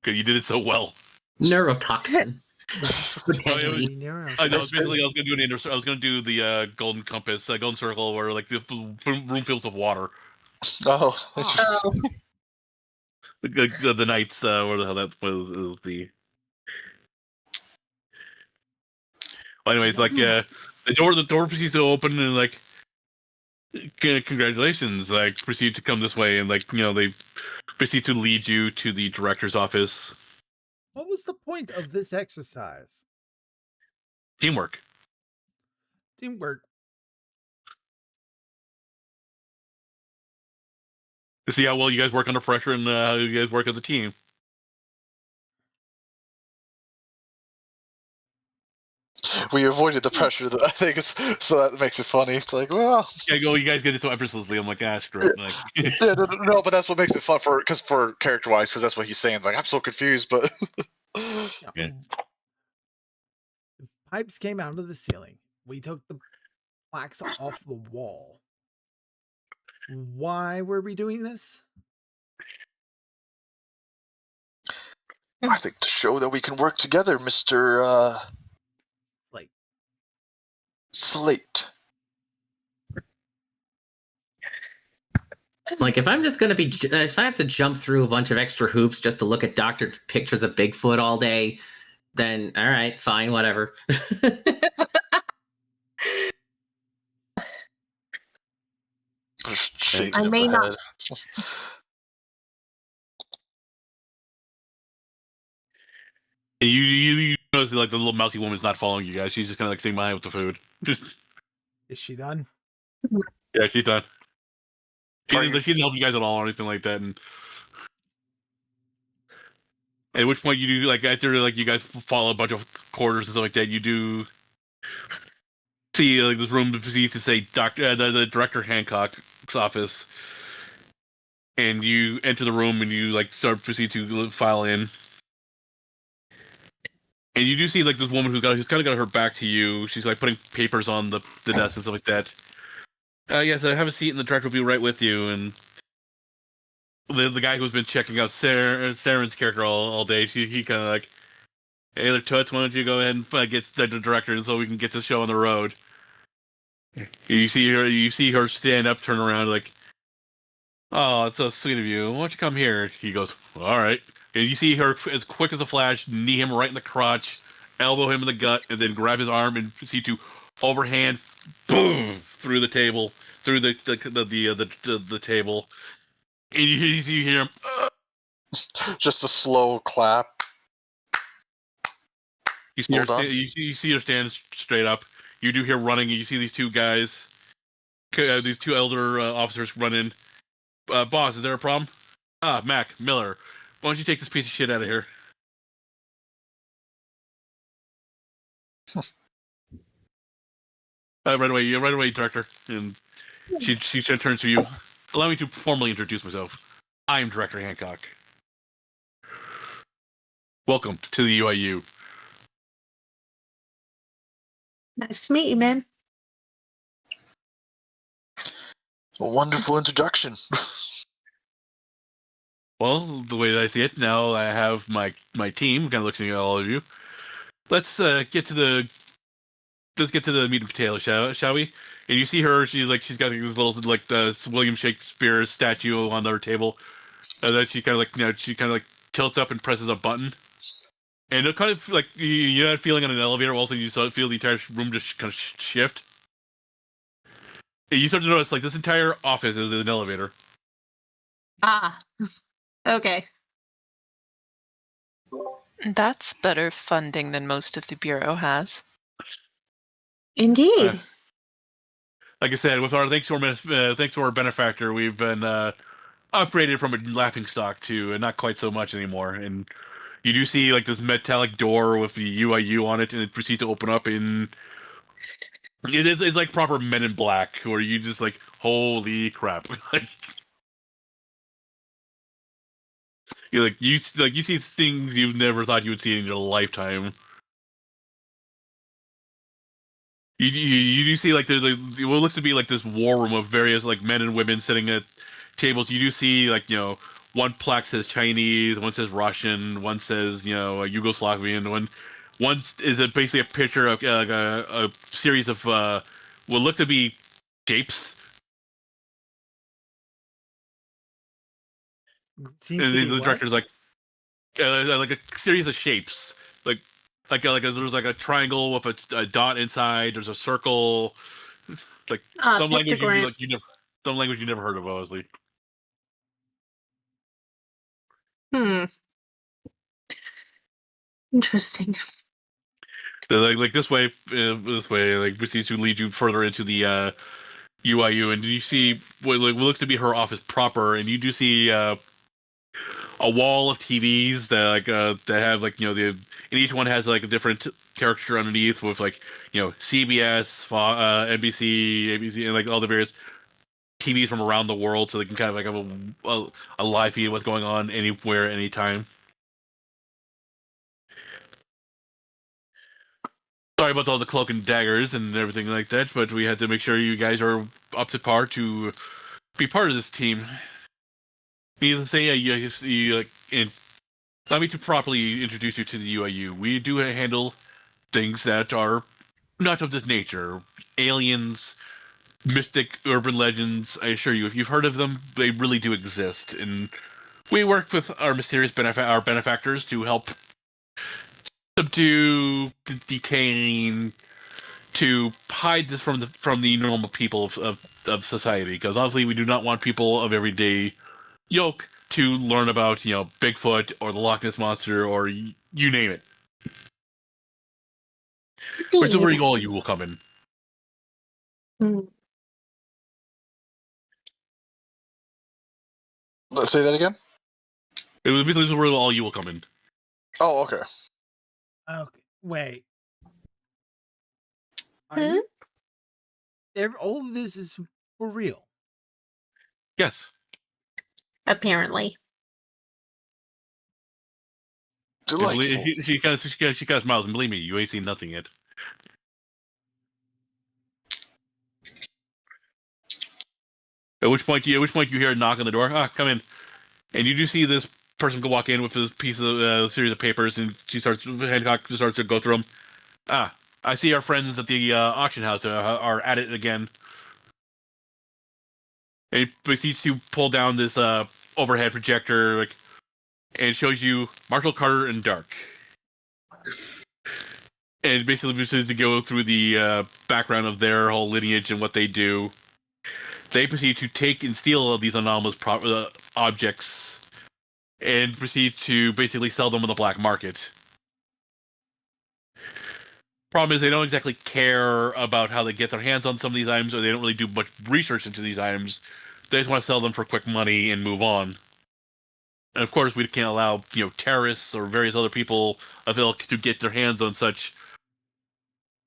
Speaker 4: because you did it so well.
Speaker 2: Neurotoxin.
Speaker 1: Potentially
Speaker 4: I know. Basically, I was going to do I was going to do the golden compass, golden circle, where like the room fills with water.
Speaker 3: Oh,
Speaker 5: Oh.
Speaker 4: The nights, where the hell that was the. Well, anyways, like the door proceeds to open, and like, congratulations, like proceed to come this way, and like they proceed to lead you to the director's office.
Speaker 1: What was the point of this exercise?
Speaker 4: Teamwork.
Speaker 1: Teamwork.
Speaker 4: To see how well you guys work under pressure and how you guys work as a team.
Speaker 3: we avoided the pressure that I think is, so that makes it funny. It's like, well,
Speaker 4: Yeah, you guys get it so effortlessly. I'm like, screw it. Like,
Speaker 3: yeah, no, but that's what makes it fun for character wise, because that's what he's saying. It's like, I'm so confused, but
Speaker 4: Yeah.
Speaker 1: The pipes came out of the ceiling. We took the plaques off the wall. Why were we doing this?
Speaker 3: I think to show that we can work together, Mister
Speaker 1: Like,
Speaker 3: Slate.
Speaker 2: Like, if I'm just going to be, if I have to jump through a bunch of extra hoops just to look at doctored pictures of Bigfoot all day, then all right, fine, whatever.
Speaker 3: Just shaking
Speaker 5: I
Speaker 3: of
Speaker 5: may
Speaker 3: the
Speaker 5: not-
Speaker 3: head.
Speaker 4: you notice like the little mousy woman's not following you guys. She's just kind of like staying behind with the food.
Speaker 1: is she done?
Speaker 4: Yeah, she's done. She
Speaker 3: Are you-
Speaker 4: didn't help you guys at all or anything like that. And at which point you do like after like you guys follow a bunch of corridors and stuff like that, you do see like this room proceeds to say Doctor the Director Hancock's office, and you enter the room and you like proceed to file in, and you do see like this woman who's kind of got her back to you. She's like putting papers on the desk and stuff like that. Yes, have a seat, and the director will be right with you. And the guy who's been checking out Saren's character all day, he kind of like, hey there, Toots, why don't you go ahead and get the director so we can get this show on the road. You see her stand up, turn around, like, oh, it's so sweet of you. Why don't you come here? He goes, all right. And you see her, as quick as a flash, knee him right in the crotch, elbow him in the gut, and then grab his arm and proceed to overhand, boom, through the table, through the table. And you hear him.
Speaker 3: Just a slow clap.
Speaker 4: You see,
Speaker 3: Hold on.
Speaker 4: you see her stand straight up. You do hear running, and you see these two guys, these two elder officers run in. Boss, is there a problem? Mac, Miller, why don't you take this piece of shit out of here? Right away, director. And she turns to you. Allow me to formally introduce myself. I am Director Hancock. Welcome to the UIU.
Speaker 5: Nice to meet you, man.
Speaker 3: A wonderful introduction.
Speaker 4: Well, the way that I see it, now I have my team kind of looking at all of you. Let's get to the meat and potatoes, shall we? And you see her. She's got this little like the William Shakespeare statue on her table. And then she kind of like tilts up and presses a button. And it kind of like you're not feeling on an elevator. Also, you feel the entire room just kind of shift. And you start to notice like this entire office is an elevator.
Speaker 5: Ah. Okay.
Speaker 6: That's better funding than most of the Bureau has.
Speaker 5: Indeed.
Speaker 4: Like I said, with our thanks to our benefactor, we've been upgraded from a laughing stock to not quite so much anymore. And you do see like this metallic door with the UIU on it, and it proceeds to open up. And it's like proper Men in Black, where you just like, holy crap! you see things you've never thought you would see in your lifetime. You do see like what looks to be like this war room of various like men and women sitting at tables. You do see like one plaque says Chinese, one says Russian, one says Yugoslavian, one is basically a picture of a series of what look to be shapes.
Speaker 1: Seems
Speaker 4: And
Speaker 1: to be
Speaker 4: the
Speaker 1: what?
Speaker 4: director's like a series of shapes, there's like a triangle with a dot inside. There's a circle. Like some language
Speaker 5: Pictogram.
Speaker 4: some language you never heard of, honestly.
Speaker 5: Interesting.
Speaker 4: So, like this way, like which needs to lead you further into the UIU, and you see what looks to be her office proper, and you do see a wall of TVs that have and each one has like a different caricature underneath with CBS, NBC, ABC, and like all the various TVs from around the world, so they can kind of like have a live feed of what's going on anywhere, anytime. Sorry about all the cloak and daggers and everything like that, but we had to make sure you guys are up to par to be part of this team. Needless to say, allow me to properly introduce you to the UIU. We do handle things that are not of this nature. Aliens, mystic urban legends. I assure you, if you've heard of them, they really do exist. And we work with our mysterious our benefactors to help subdue, detain, to hide this from the normal people of society. Because honestly, we do not want people of everyday yoke to learn about Bigfoot or the Loch Ness monster or you name it. Which is where all you will come in.
Speaker 3: Let's say that again.
Speaker 4: It was basically where all you will come in.
Speaker 3: Oh, okay.
Speaker 1: Okay, wait. Are you, all of this is for real?
Speaker 4: Yes.
Speaker 5: Apparently.
Speaker 3: Delightful.
Speaker 4: She kind of smiles, and believe me, you ain't seen nothing yet. At which point you hear a knock on the door. Come in, and you do see this person go walk in with this piece of series of papers, and Hancock starts to go through them. I see our friends at the auction house are at it again. And he proceeds to pull down this overhead projector, and it shows you Marshall Carter in dark. And basically proceeds to go through the background of their whole lineage and what they do. They proceed to take and steal these anomalous objects and proceed to basically sell them on the black market. Problem is, they don't exactly care about how they get their hands on some of these items, or they don't really do much research into these items. They just want to sell them for quick money and move on. And of course, we can't allow terrorists or various other people of ilk to get their hands on such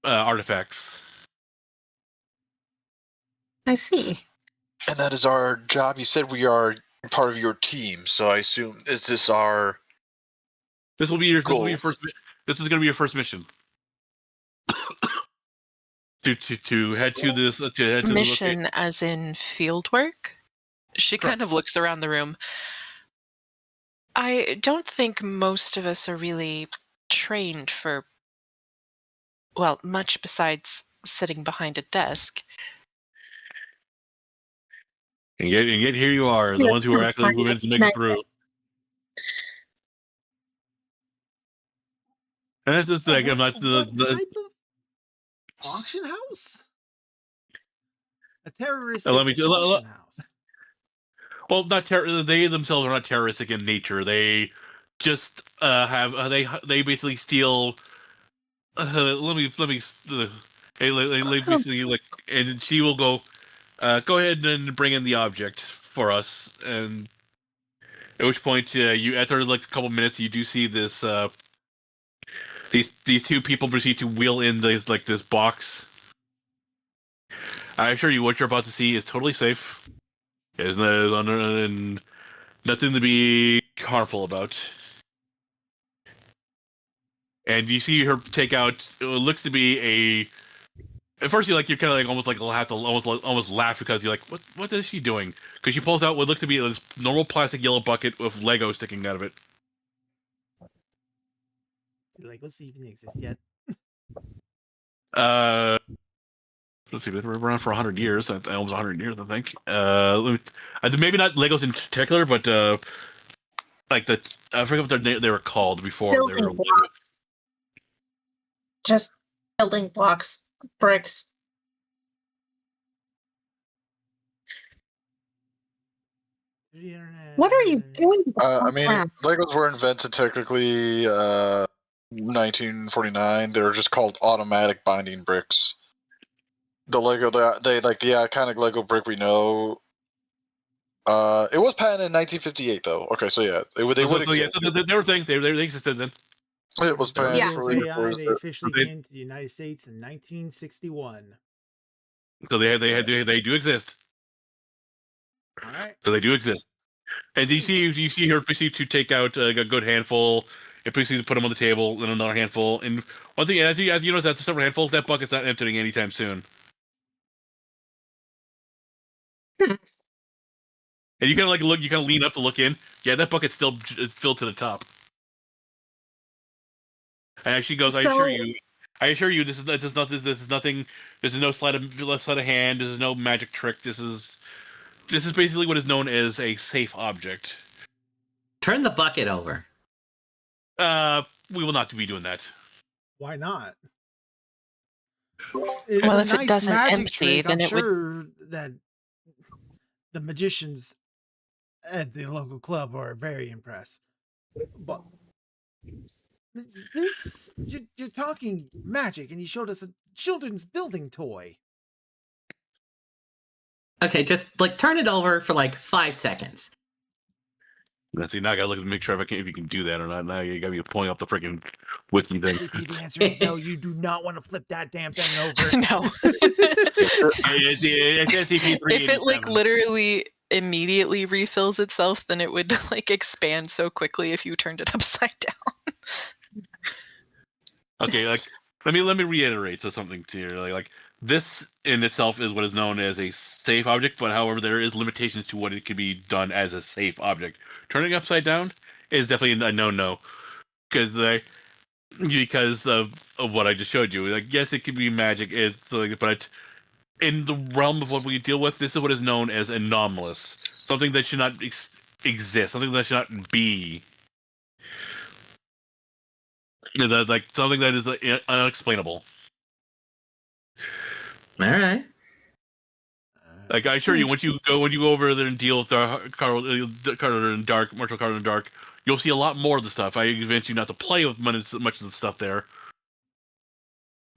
Speaker 4: artifacts.
Speaker 5: I see.
Speaker 3: And that is our job. You said we are part of your team, so I assume is this our?
Speaker 4: This will be your
Speaker 3: goal?
Speaker 4: first. This is going to be your first mission. to head to this
Speaker 6: mission, as in field work. She
Speaker 4: Correct.
Speaker 6: kind of looks around the room. I don't think most of us are really trained for, well, much besides sitting behind a desk.
Speaker 4: And yet here you are, the ones who are actually moving to make it through. And that's just like, I'm not
Speaker 1: What type of auction house? A terroristic auction house.
Speaker 4: Well, they themselves are not terroristic in nature. They just have they basically steal. Let me Basically, and she will go. Go ahead and bring in the object for us, and at which point, you after a couple minutes, you do see this. These two people proceed to wheel in this box. I assure you, what you're about to see is totally safe. There's nothing to be harmful about. And you see her take out what looks to be a. At first, you're kind of almost have to almost laugh because you're like, what is she doing? Because she pulls out what looks to be this normal plastic yellow bucket with Lego sticking out of it.
Speaker 1: Legos even exist yet?
Speaker 4: Let's see, they've been around for 100 years. Almost 100 years, I think. Maybe not Legos in particular, but I forget what they were called before.
Speaker 5: Building blocks. Just building blocks, bricks. What are you doing?
Speaker 3: I mean, Legos were invented technically 1949. They were just called automatic binding bricks. The Lego, they like the iconic Lego brick we know. It was patented in 1958, though. Okay, so yeah, they would exist.
Speaker 4: So they were saying they existed then.
Speaker 3: It was patented for
Speaker 1: AI, they officially came to the United States in 1961.
Speaker 4: So they do exist.
Speaker 1: All right.
Speaker 4: So they do exist. And you see her proceed to take out a good handful and proceed to put them on the table, and another handful. And one thing, as you notice, that's several handfuls. That bucket's not emptying anytime soon. And you kind of look. You kind of lean up to look in. Yeah, that bucket's still filled to the top. And she goes, I assure you, this is nothing. This is no sleight of hand. This is no magic trick. This is basically what is known as a safe object.
Speaker 2: Turn the bucket over.
Speaker 4: We will not be doing that.
Speaker 1: Why not?
Speaker 6: Well, if it doesn't empty, then
Speaker 1: I'm
Speaker 6: it would.
Speaker 1: sure that the magicians at the local club are very impressed. But this, you're talking magic, and you showed us a children's building toy.
Speaker 2: Okay, just turn it over for 5 seconds.
Speaker 4: Now, see, now I gotta look to make sure if you can do that or not. Now you gotta be pulling up the freaking wiki thing.
Speaker 1: The answer is no. You do not want to flip that damn thing over.
Speaker 6: No. If it literally immediately refills itself, then it would expand so quickly if you turned it upside down.
Speaker 4: Okay, let me reiterate something to you. This in itself is what is known as a safe object, but however, there is limitations to what it can be done as a safe object. Turning it upside down is definitely a no-no, because of what I just showed you. Yes, it can be magic, but in the realm of what we deal with, this is what is known as anomalous, something that should not exist, something that should not be. Something that is unexplainable.
Speaker 2: All right.
Speaker 4: I assure you, when you go over there and deal with Carter and Dark, Marshall Carter and Dark, you'll see a lot more of the stuff. I convince you not to play with much of the stuff there.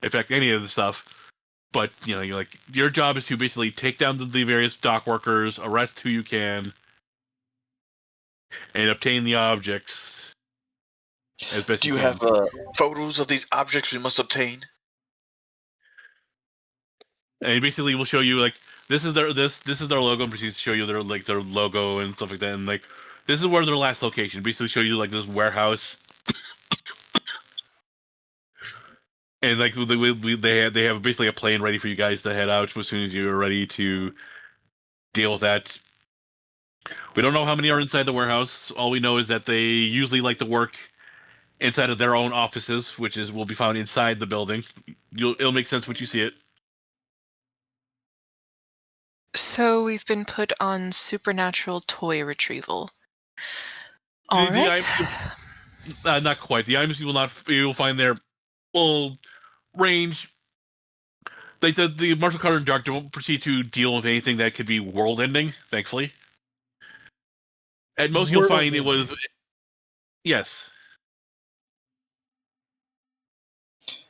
Speaker 4: In fact, any of the stuff. But your job is to basically take down the various dock workers, arrest who you can, and obtain the objects as best.
Speaker 3: Do you have photos of these objects we must obtain?
Speaker 4: And basically, we'll show you this is their logo, and proceeds to show you their logo and stuff like that. And this is where their last location. Basically, show you this warehouse, and they have basically a plane ready for you guys to head out as soon as you're ready to deal with that. We don't know how many are inside the warehouse. All we know is that they usually like to work inside of their own offices, which will be found inside the building. It'll make sense once you see it.
Speaker 6: So we've been put on supernatural toy retrieval. All right.
Speaker 4: Not quite. The items you will find there will range. The Marshall Carter and Dark don't proceed to deal with anything that could be world ending, thankfully. At most, you'll find it was. Yes.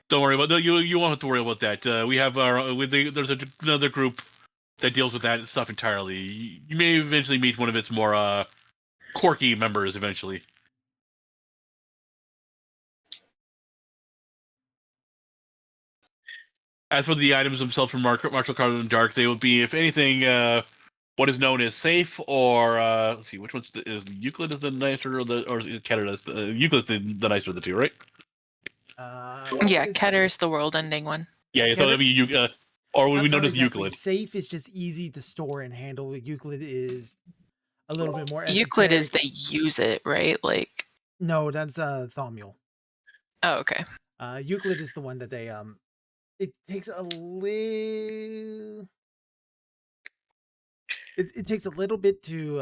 Speaker 4: Don't worry about you won't have to worry about that. We have there's another group that deals with that stuff entirely. You may eventually meet one of its more quirky members eventually. As for the items themselves from Martial Card in the Dark, they will be, if anything, what is known as safe, or let's see, which one's is Euclid is the nicer, or Canada is Euclid's the nicer of the two, right?
Speaker 6: Yeah, Ketter's the world-ending one.
Speaker 4: Yeah, so it'll be or what we know
Speaker 1: not
Speaker 4: as
Speaker 1: exactly.
Speaker 4: Euclid.
Speaker 1: Safe is just easy to store and handle. Euclid is a little bit more esoteric.
Speaker 6: Euclid is they use it, right? Like,
Speaker 1: no, that's Thaumiel.
Speaker 6: oh, okay.
Speaker 1: Euclid is the one that they it takes a little. It takes a little bit to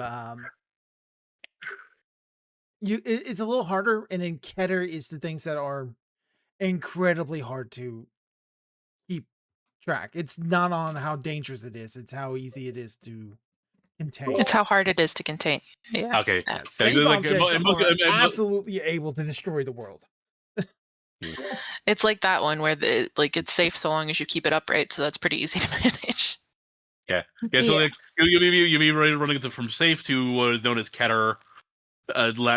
Speaker 1: it's a little harder, and then Keter is the things that are incredibly hard to keep track. It's not on how dangerous it is; it's how easy it is to contain.
Speaker 6: It's how hard it is to contain. Yeah.
Speaker 4: Okay.
Speaker 1: Yeah, safe objects are
Speaker 4: and
Speaker 1: absolutely able to destroy the world.
Speaker 6: It's like that one where it's safe so long as you keep it upright, so that's pretty easy to manage.
Speaker 4: Yeah. So like you be running from safe to what is known as Keter,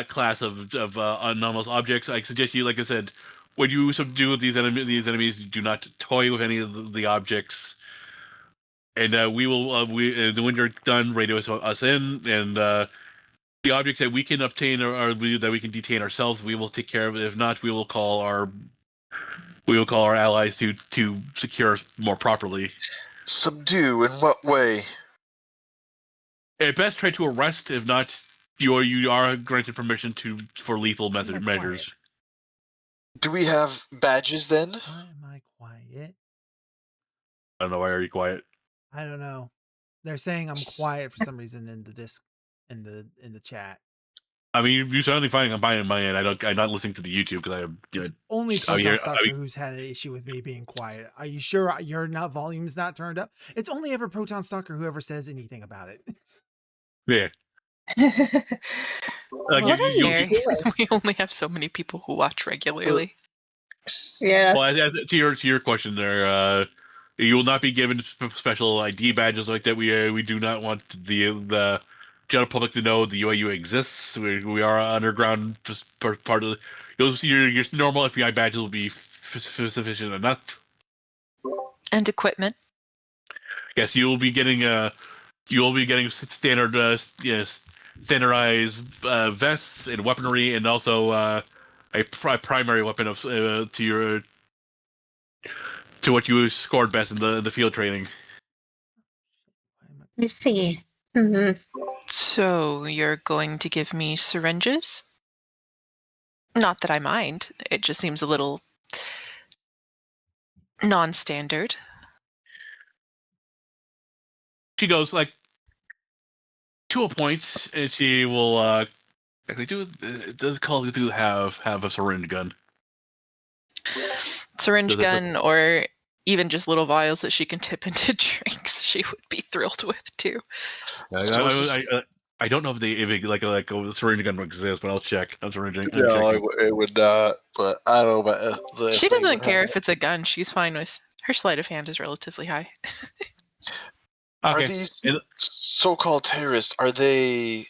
Speaker 4: class of anomalous objects. I suggest you, like I said, when you subdue these enemies, do not toy with any of the objects. And we will when you're done, radio us in, and the objects that we can obtain or that we can detain ourselves, we will take care of it. If not, we will call our allies to secure us more properly.
Speaker 3: Subdue in what way?
Speaker 4: At best, try to arrest. If not, you are granted permission for lethal measures.
Speaker 3: Do we have badges then?
Speaker 1: Why am I quiet?
Speaker 4: I don't know. Why are you quiet?
Speaker 1: I don't know. They're saying I'm quiet for some reason in the disc in the chat.
Speaker 4: I mean, you sound fine. I'm buying my end. I'm not listening to the YouTube because I am.
Speaker 1: It's only Proton Stalker who's had an issue with me being quiet. Are you sure your volume's not turned up? It's only ever Proton Stalker who ever says anything about it.
Speaker 4: Yeah.
Speaker 6: We only have so many people who watch regularly.
Speaker 5: Yeah.
Speaker 4: Well, as to your question there, you will not be given special ID badges like that. We do not want the general public to know the UAU exists. We are underground, just part of. You'll see your normal FBI badges will be sufficient enough.
Speaker 6: And equipment.
Speaker 4: Yes, you will be getting standardized vests and weaponry, and also a primary weapon of to what you scored best in the field training.
Speaker 5: Let me see. Mm-hmm.
Speaker 6: So you're going to give me syringes? Not that I mind. It just seems a little non-standard.
Speaker 4: She goes like to a point, and she will actually does Call of Cthulhu have a syringe gun?
Speaker 6: Syringe gun, or even just little vials that she can tip into drinks, she would be thrilled with too.
Speaker 4: I don't know if a syringe gun exists, but I'll check. I'm syringing.
Speaker 3: It would not. But I don't know about.
Speaker 6: She doesn't care if it's a gun. She's fine with her sleight of hand is relatively high.
Speaker 3: Okay. Are these so-called terrorists? Are they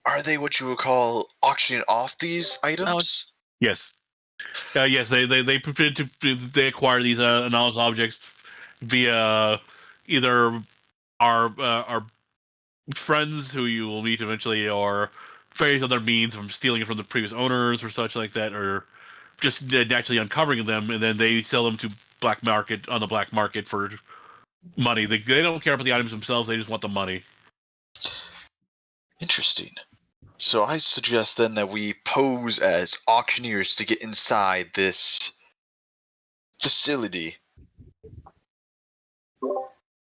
Speaker 3: what you would call auctioning off these items?
Speaker 4: Yes. Yes, they acquire these anomalous objects via either our friends who you will meet eventually, or various other means from stealing it from the previous owners or such like that, or just naturally uncovering them, and then they sell them to on the black market for money. They don't care about the items themselves; they just want the money.
Speaker 3: Interesting. So I suggest then that we pose as auctioneers to get inside this facility.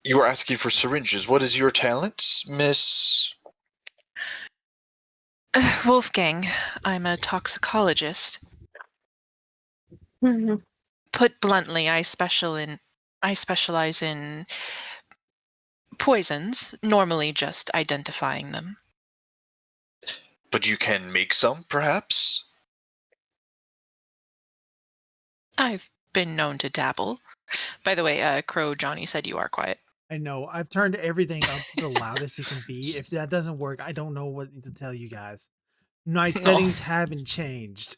Speaker 3: You are asking for syringes. What is your talent, Miss?
Speaker 6: Wolfgang, I'm a toxicologist.
Speaker 5: Mm-hmm.
Speaker 6: Put bluntly, I specialize in poisons, normally just identifying them.
Speaker 3: But you can make some, perhaps?
Speaker 6: I've been known to dabble. By the way, Crow Johnny said you are quiet.
Speaker 1: I know. I've turned everything up the loudest it can be. If that doesn't work, I don't know what to tell you guys. My settings haven't changed.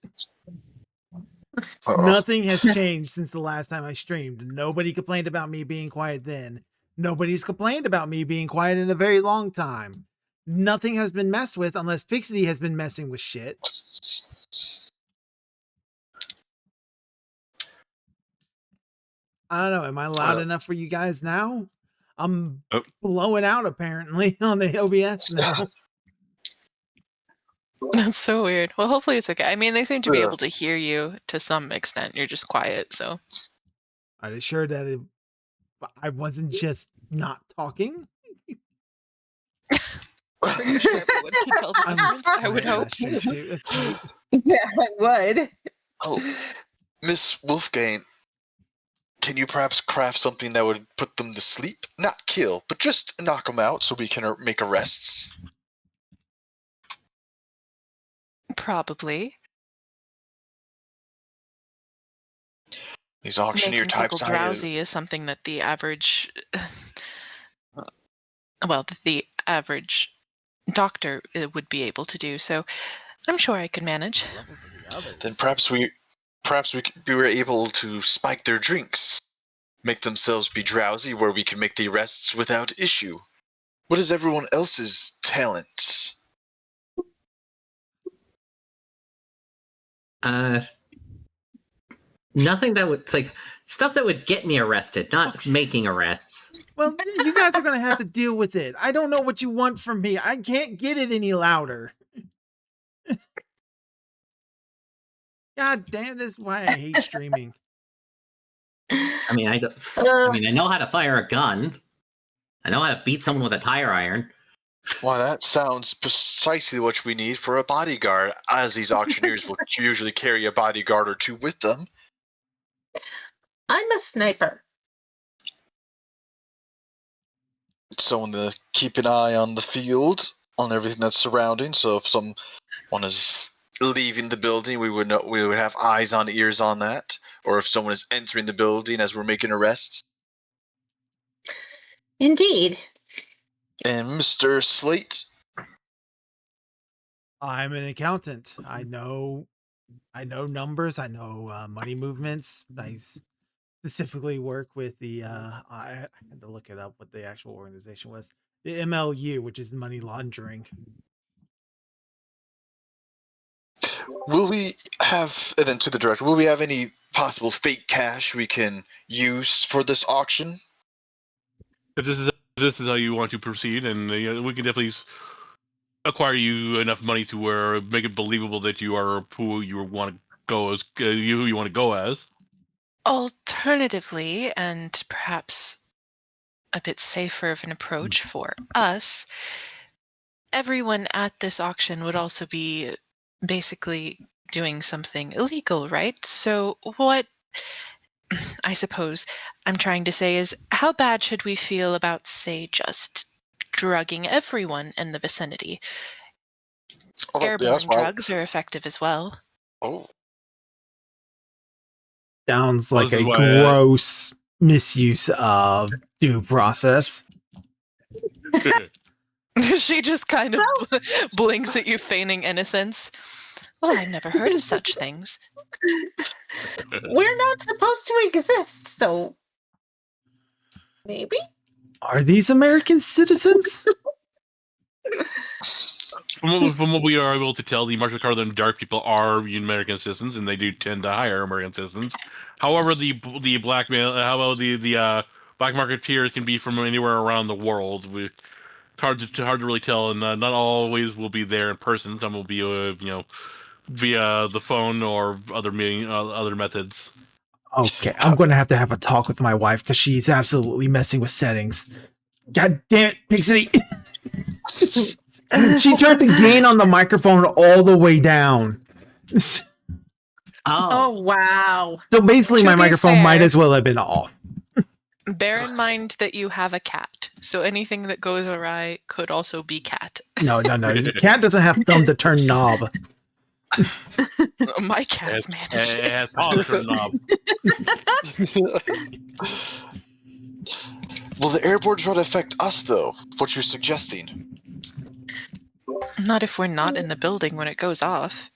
Speaker 3: Uh-oh.
Speaker 1: Nothing has changed since the last time I streamed. Nobody complained about me being quiet then. Nobody's complained about me being quiet in a very long time. Nothing has been messed with unless Pixie has been messing with shit. I don't know. Am I loud enough for you guys now? I'm blowing out apparently on the OBS now.
Speaker 6: That's so weird. Well, hopefully it's okay. I mean, they seem to be able to hear you to some extent. You're just quiet, so.
Speaker 1: Are they sure that I wasn't just not talking?
Speaker 6: Pretty sure everyone can tell the difference, I would hope.
Speaker 1: That's true too. Okay.
Speaker 5: Yeah, I would.
Speaker 3: Oh, Miss Wolfgang, can you perhaps craft something that would put them to sleep? Not kill, but just knock them out so we can make arrests.
Speaker 6: Probably.
Speaker 3: These auctioneer
Speaker 6: Making people
Speaker 3: types.
Speaker 6: drowsy is something that the average, well, the average doctor would be able to do. So, I'm sure I could manage.
Speaker 3: Then perhaps we were able to spike their drinks, make themselves be drowsy, where we can make the arrests without issue. What is everyone else's talent?
Speaker 2: Nothing that would stuff that would get me arrested, not making arrests.
Speaker 1: Well, you guys are gonna have to deal with it. I don't know what you want from me. I can't get it any louder. God damn, this is why I hate streaming.
Speaker 2: I mean, I know how to fire a gun. I know how to beat someone with a tire iron.
Speaker 3: Well, that sounds precisely what we need for a bodyguard, as these auctioneers will usually carry a bodyguard or two with them.
Speaker 5: I'm a sniper.
Speaker 3: Someone to keep an eye on the field, on everything that's surrounding, so if someone is leaving the building, we would have eyes on ears on that, or if someone is entering the building as we're making arrests.
Speaker 5: Indeed.
Speaker 3: And Mr. Slate?
Speaker 1: I'm an accountant. I know numbers. I know money movements. I specifically work with the I had to look it up what the actual organization was. The MLU, which is money laundering.
Speaker 3: Will we have, and then to the director, will we have any possible fake cash we can use for this auction?
Speaker 4: If this is how you want to proceed, and we can definitely acquire you enough money to where make it believable that you are who you want to go as, who you want to go as.
Speaker 6: Alternatively, and perhaps a bit safer of an approach for us, everyone at this auction would also be basically doing something illegal, right? So what I suppose I'm trying to say is, how bad should we feel about, say, just drugging everyone in the vicinity? Airborne drugs are effective as well.
Speaker 3: Oh.
Speaker 1: Sounds like a gross misuse of due process.
Speaker 6: She just kind of blinks at you, feigning innocence. Well, I've never heard of such things.
Speaker 5: We're not supposed to exist, so maybe?
Speaker 1: Are these American citizens?
Speaker 4: From what we are able to tell, the Marshall Carlin Dark people are American citizens, and they do tend to hire American citizens. However, the blackmail, the black marketeers can be from anywhere around the world. It's hard to really tell, and not always will be there in person. Some will be via the phone or other methods.
Speaker 1: Okay, I'm going to have a talk with my wife because she's absolutely messing with settings. God damn it, Pixie! She turned the gain on the microphone all the way down.
Speaker 5: Oh wow.
Speaker 1: So basically, my microphone might as well have been off.
Speaker 6: Bear in mind that you have a cat, so anything that goes awry could also be cat.
Speaker 1: No. The cat doesn't have thumb to turn knob.
Speaker 6: My cat's
Speaker 4: It
Speaker 6: managed.
Speaker 4: has paws for a knob.
Speaker 3: Will the airborne drug affect us, though? What you're suggesting?
Speaker 6: Not if we're not in the building when it goes off.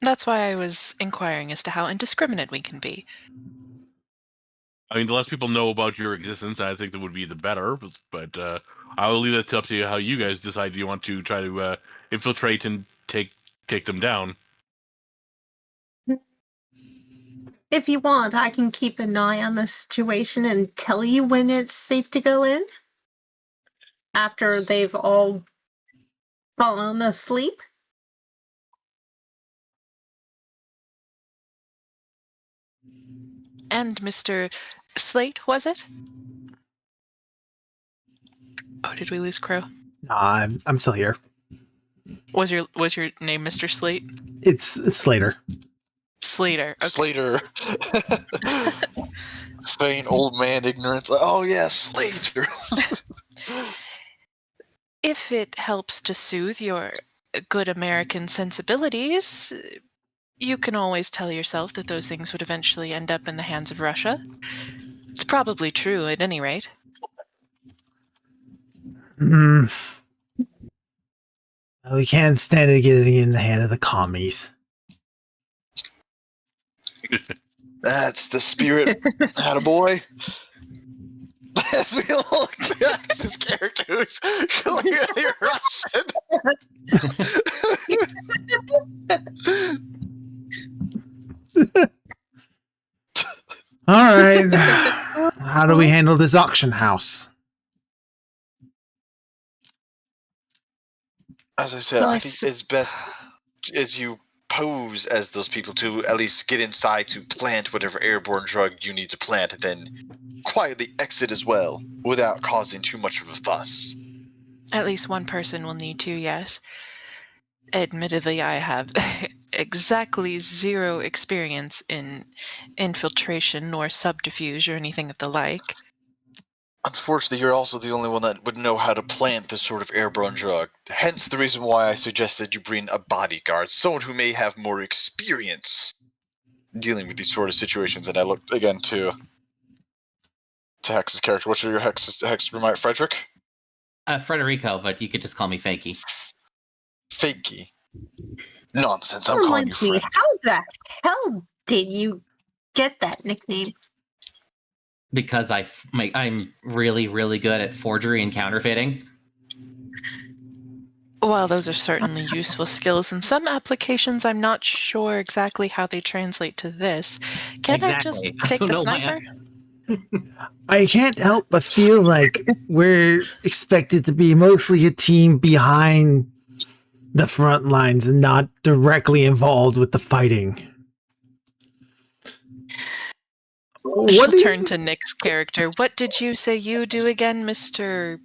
Speaker 6: That's why I was inquiring as to how indiscriminate we can be.
Speaker 4: I mean, the less people know about your existence, I think that would be the better. But I will leave it up to you how you guys decide you want to try to infiltrate and take them down.
Speaker 5: If you want, I can keep an eye on the situation and tell you when it's safe to go in. After they've all fallen asleep.
Speaker 6: And Mr. Slate, was it? Oh, did we lose Crow?
Speaker 1: Nah, I'm still here.
Speaker 6: Was your name Mr. Slate?
Speaker 1: It's Slater.
Speaker 6: Slater. Okay.
Speaker 3: Slater. Feign old man ignorance. Oh, yeah, Slater.
Speaker 6: If it helps to soothe your good American sensibilities, you can always tell yourself that those things would eventually end up in the hands of Russia. It's probably true at any rate.
Speaker 1: We can't stand it getting in the hand of the commies.
Speaker 3: That's the spirit. Attaboy. As we look back at this character who's clearly Russian.
Speaker 1: All right. How do we handle this auction house?
Speaker 3: As I said,
Speaker 6: Well,
Speaker 3: I think it's best as you pose as those people to at least get inside to plant whatever airborne drug you need to plant, and then quietly exit as well without causing too much of a fuss.
Speaker 6: At least one person will need to, yes. Admittedly, I have exactly zero experience in infiltration nor subterfuge or anything of the like.
Speaker 3: Unfortunately, you're also the only one that would know how to plant this sort of airborne drug. Hence the reason why I suggested you bring a bodyguard, someone who may have more experience dealing with these sort of situations. And I looked again to Hex's character. What's your Hex remind Frederick?
Speaker 2: Frederico, but you could just call me Fakey.
Speaker 3: Fakey. Nonsense. I'm calling you friend.
Speaker 5: How the hell did you get that nickname?
Speaker 2: Because I'm really, really good at forgery and counterfeiting.
Speaker 6: While those are certainly useful skills in some applications, I'm not sure exactly how they translate to this. Can't I just
Speaker 2: Exactly. I
Speaker 6: take
Speaker 2: don't
Speaker 6: the
Speaker 2: know why
Speaker 6: sniper?
Speaker 1: I can't help but feel like we're expected to be mostly a team behind the front lines and not directly involved with the fighting.
Speaker 6: She'll
Speaker 1: do you-
Speaker 6: turn to Nick's character. What did you say you do again, Mr.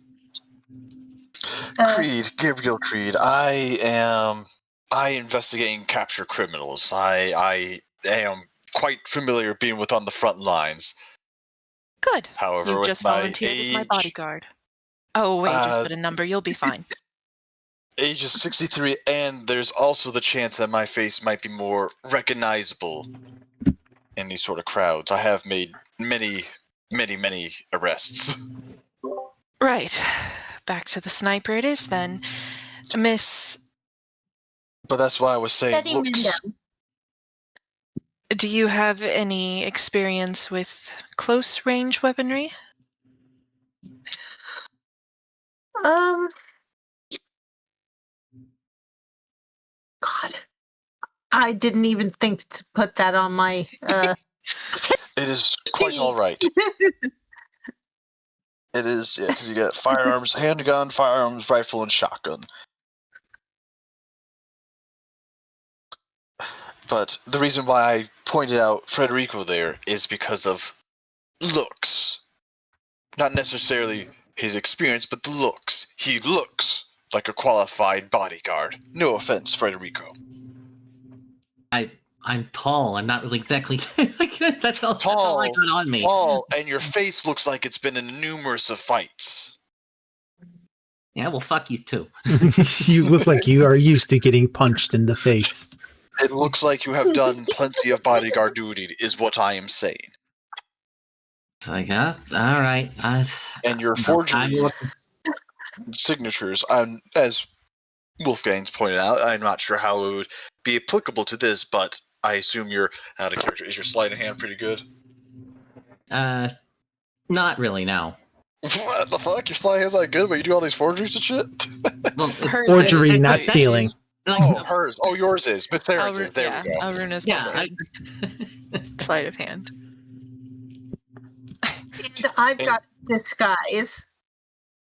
Speaker 3: Creed, Gabriel Creed. I investigate and capture criminals. I am quite familiar being on the front lines.
Speaker 6: Good.
Speaker 3: However,
Speaker 6: You've
Speaker 3: with
Speaker 6: just
Speaker 3: my
Speaker 6: volunteered as my
Speaker 3: age-
Speaker 6: bodyguard. Oh, wait, just put a number. You'll be fine.
Speaker 3: Age is 63, and there's also the chance that my face might be more recognizable in these sort of crowds. I have made many arrests.
Speaker 6: Right. Back to the sniper it is then. Miss,
Speaker 3: But that's why I was saying
Speaker 5: Betty
Speaker 3: looks.
Speaker 5: Mendel.
Speaker 6: do you have any experience with close range weaponry?
Speaker 5: God. I didn't even think to put that on my
Speaker 3: It is quite all right. It is, yeah, because you get firearms, handgun, firearms, rifle, and shotgun. But the reason why I pointed out Frederico there is because of looks. Not necessarily his experience, but the looks. He looks like a qualified bodyguard. No offense, Frederico.
Speaker 2: I'm tall. I'm not really exactly like that's all I got on me.
Speaker 3: Tall, and your face looks like it's been in numerous of fights.
Speaker 2: Yeah, well, fuck you too.
Speaker 1: You look like you are used to getting punched in the face.
Speaker 3: It looks like you have done plenty of bodyguard duty, is what I am saying.
Speaker 2: It's like, all right.
Speaker 3: And your forgeries, signatures, as Wolfgang's pointed out, I'm not sure how it would be applicable to this, but I assume you're out of character. Is your sleight of hand pretty good?
Speaker 2: Not really, no.
Speaker 3: What the fuck? Your sleight of hand's not good, but you do all these forgeries and shit?
Speaker 2: Well, it's
Speaker 6: Hers
Speaker 1: Forgery,
Speaker 6: is,
Speaker 1: not
Speaker 6: but
Speaker 1: stealing.
Speaker 2: like,
Speaker 3: Oh, hers. Oh, yours is. But Theron's is. There
Speaker 6: yeah,
Speaker 3: we go.
Speaker 6: Alruna's
Speaker 2: yeah,
Speaker 6: not good. Sleight of hand.
Speaker 5: And I've got disguise.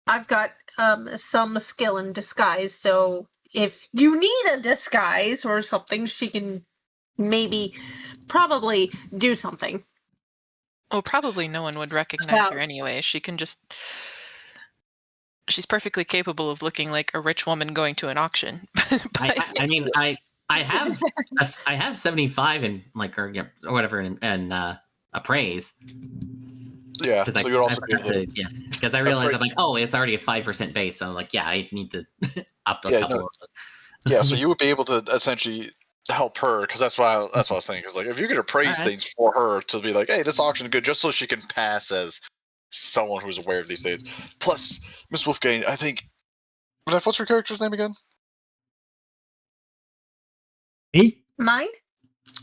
Speaker 5: I've got some skill in disguise, so if you need a disguise or something, she can probably do something.
Speaker 6: Well, probably no one would recognize
Speaker 5: Well-
Speaker 6: her anyway. She's perfectly capable of looking like a rich woman going to an auction.
Speaker 2: I mean, I have 75 in like or whatever in appraise.
Speaker 3: Yeah,
Speaker 2: Because
Speaker 3: so you'd also be able to...
Speaker 2: because I realized I'm like, oh, it's already a 5% base, so I'm like, yeah, I need to up a couple of those.
Speaker 3: Yeah, so you would be able to essentially help her, because that's what I was thinking. Because like, if you could appraise
Speaker 2: Alright.
Speaker 3: things for her to be like, hey, this auction's good, just so she can pass as someone who's aware of these things. Plus, Miss Wolfgang, I think, what's her character's name again?
Speaker 1: Me?
Speaker 5: Mine?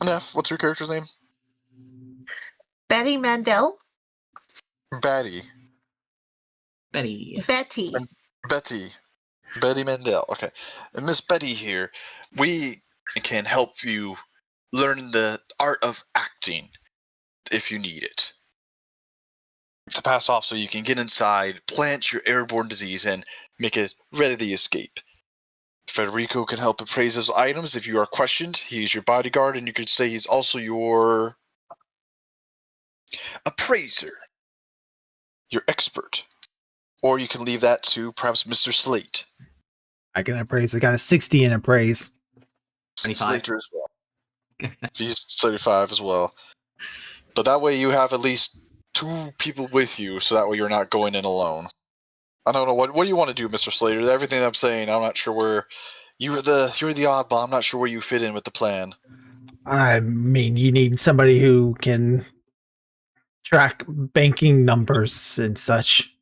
Speaker 3: Neff, what's her character's name?
Speaker 5: Betty Mandel?
Speaker 3: Batty.
Speaker 2: Betty.
Speaker 5: Betty.
Speaker 3: Betty Mandel. Okay. And Miss Betty here, we can help you learn the art of acting if you need it. To pass off so you can get inside, plant your airborne disease, and make it ready to escape. Federico can help appraise those items if you are questioned. He's your bodyguard, and you could say he's also your appraiser. Your expert. Or you can leave that to perhaps Mr. Slate.
Speaker 1: I can appraise. I got a 60 in appraise.
Speaker 2: 25.
Speaker 3: Slater as well. He's 35 as well. But that way you have at least 2 people with you, so that way you're not going in alone. I don't know, what do you want to do, Mr. Slater? Everything I'm saying, I'm not sure where... You're the oddball, I'm not sure where you fit in with the plan.
Speaker 1: I mean, you need somebody who can track banking numbers and such.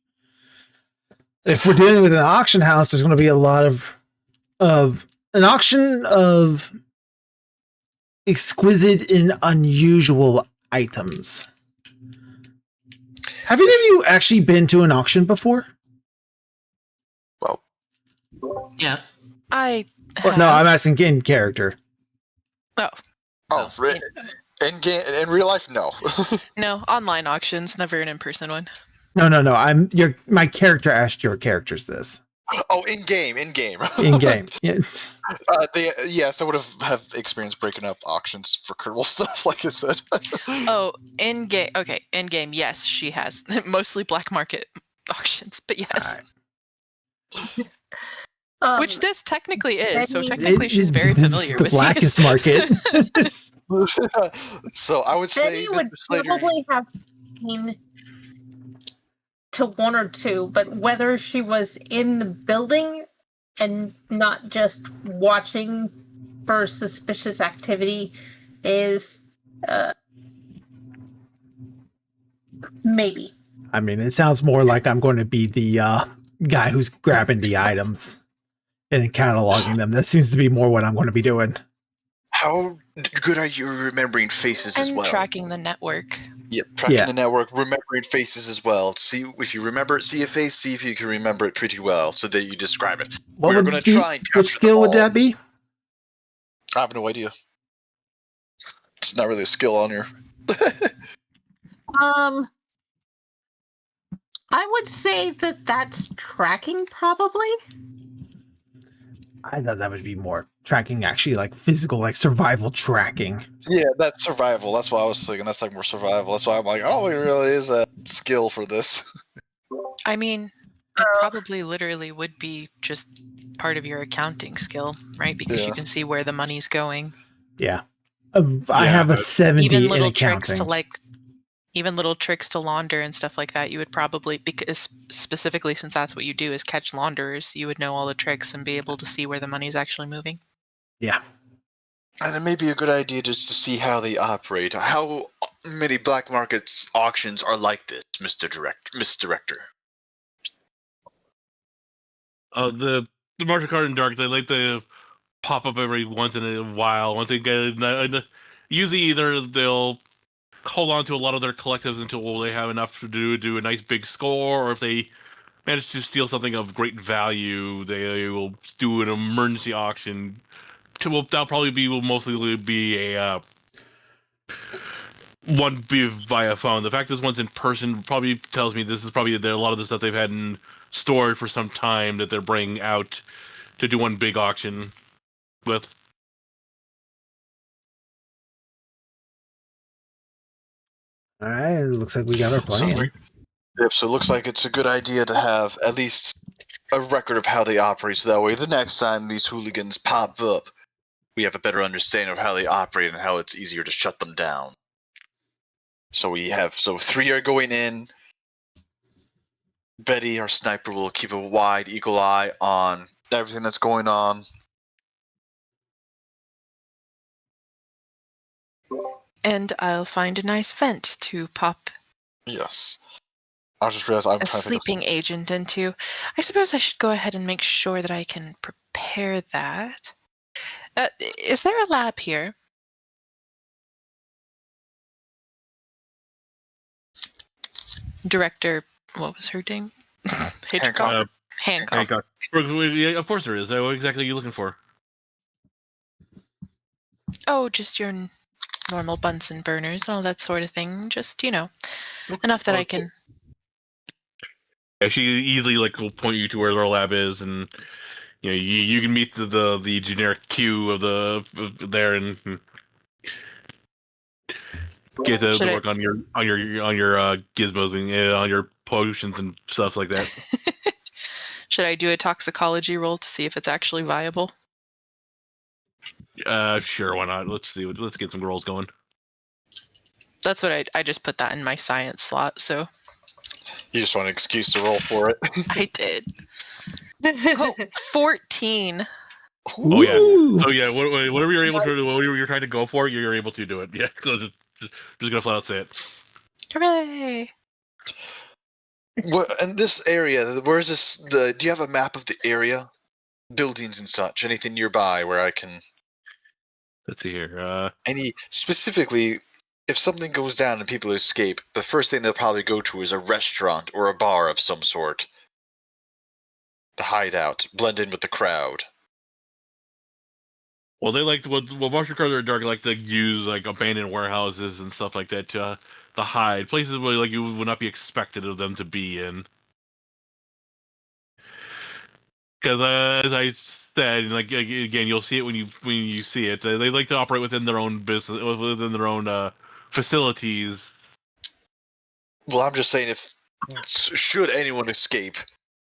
Speaker 1: If we're dealing with an auction house, there's going to be a lot of an auction of exquisite and unusual items. Have any of you actually been to an auction before?
Speaker 3: Well,
Speaker 2: Yeah.
Speaker 6: I
Speaker 1: Or, no, I'm asking in character.
Speaker 3: in real life, no.
Speaker 6: no online auctions, never an in-person one.
Speaker 1: No. My character asked your characters this.
Speaker 3: Oh, in game.
Speaker 1: In game. Yes.
Speaker 3: Yes, I would have experienced breaking up auctions for Kerbal stuff, like I said.
Speaker 6: Oh, in game. Okay, in game. Yes, she has mostly black market auctions, but yes, which this technically is. So technically, she's very familiar
Speaker 1: the
Speaker 6: with
Speaker 1: blackest
Speaker 6: these.
Speaker 1: market.
Speaker 3: So I would say
Speaker 5: Betty would
Speaker 3: Mr. Slater,
Speaker 5: probably have been to 1 or 2, but whether she was in the building and not just watching for suspicious activity is maybe.
Speaker 1: I mean, it sounds more like I'm going to be the guy who's grabbing the items and cataloging them. That seems to be more what I'm going to be doing.
Speaker 3: how good are you remembering faces as
Speaker 6: And
Speaker 3: well?
Speaker 6: tracking the network.
Speaker 3: Yep, tracking the network, remembering faces as well. See if you remember, see a face, see if you can remember it pretty well, so that you describe it.
Speaker 1: What
Speaker 3: We're
Speaker 1: would
Speaker 3: going to
Speaker 1: be-
Speaker 3: try and capture
Speaker 1: Which skill
Speaker 3: them
Speaker 1: would
Speaker 3: all.
Speaker 1: that be?
Speaker 3: I have no idea. It's not really a skill on here.
Speaker 5: I would say that that's tracking probably.
Speaker 1: I thought that would be more tracking, actually, like physical, like survival tracking.
Speaker 3: Yeah, that's survival. That's what I was thinking. That's like more survival. That's why I'm like, I don't think it really is a skill for this.
Speaker 6: I mean, it probably literally would be just part of your accounting skill, right? Because
Speaker 3: Yeah.
Speaker 6: you can see where the money's going.
Speaker 1: Yeah. I have a 70
Speaker 6: Even
Speaker 1: in
Speaker 6: little tricks
Speaker 1: accounting.
Speaker 6: to like even little tricks to launder and stuff like that, you would probably, because specifically since that's what you do is catch launderers, you would know all the tricks and be able to see where the money's actually moving.
Speaker 1: Yeah.
Speaker 3: And it may be a good idea just to see how they operate. How many black market auctions are like this, Miss Director?
Speaker 4: The martial card in dark, they like to pop up every once in a while. Once they get, usually either they'll hold on to a lot of their collectives until they have enough to do a nice big score, or if they manage to steal something of great value, they will do an emergency auction. That'll probably will mostly be a one be via phone. The fact this one's in person probably tells me this is probably a lot of the stuff they've had in storage for some time that they're bringing out to do one big auction with.
Speaker 1: All right. It looks like we got our plan.
Speaker 3: So it looks like it's a good idea to have at least a record of how they operate, so that way the next time these hooligans pop up, we have a better understanding of how they operate and how it's easier to shut them down. So 3 are going in. Betty, our sniper, will keep a wide eagle eye on everything that's going on.
Speaker 6: And I'll find a nice vent to pop
Speaker 3: Yes. I just realized I'm
Speaker 6: a
Speaker 3: trying to think
Speaker 6: sleeping agent into. I suppose I should go ahead and make sure that I can prepare that. Is there a lab here? Director, what was her name? Hitchcock? Hancock.
Speaker 4: Yeah, of course there is. What exactly are you looking for?
Speaker 6: Oh, just your normal Bunsen burners and all that sort of thing. Just, enough that I can...
Speaker 4: Yeah, she easily will point you to where their lab is, and you can meet the generic queue of there and get to work on your gizmos and on your potions and stuff like that.
Speaker 6: Should I do a toxicology roll to see if it's actually viable?
Speaker 4: Sure, why not? Let's see. Let's get some rolls going.
Speaker 6: That's what I just put that in my science slot, so.
Speaker 3: you just want an excuse to roll for it.
Speaker 6: I did. Oh, 14.
Speaker 4: Oh yeah.
Speaker 1: Ooh.
Speaker 4: So yeah, whatever you're able to, whatever you're trying to go for, you're able to do it. Yeah. So just gonna flat out say it.
Speaker 6: Hooray!
Speaker 3: What in this area? Where is this? Do you have a map of the area, buildings and such? Anything nearby where I can?
Speaker 4: Let's see here.
Speaker 3: Any specifically, if something goes down and people escape, the first thing they'll probably go to is a restaurant or a bar of some sort. To hide out, blend in with the crowd.
Speaker 4: Well, they like Martial Cards Dark like to use abandoned warehouses and stuff like that to hide places where you would not be expected of them to be in. Because as I said, again, you'll see it when you see it. They like to operate within their own business, within their own facilities.
Speaker 3: Well, I'm just saying, should anyone escape,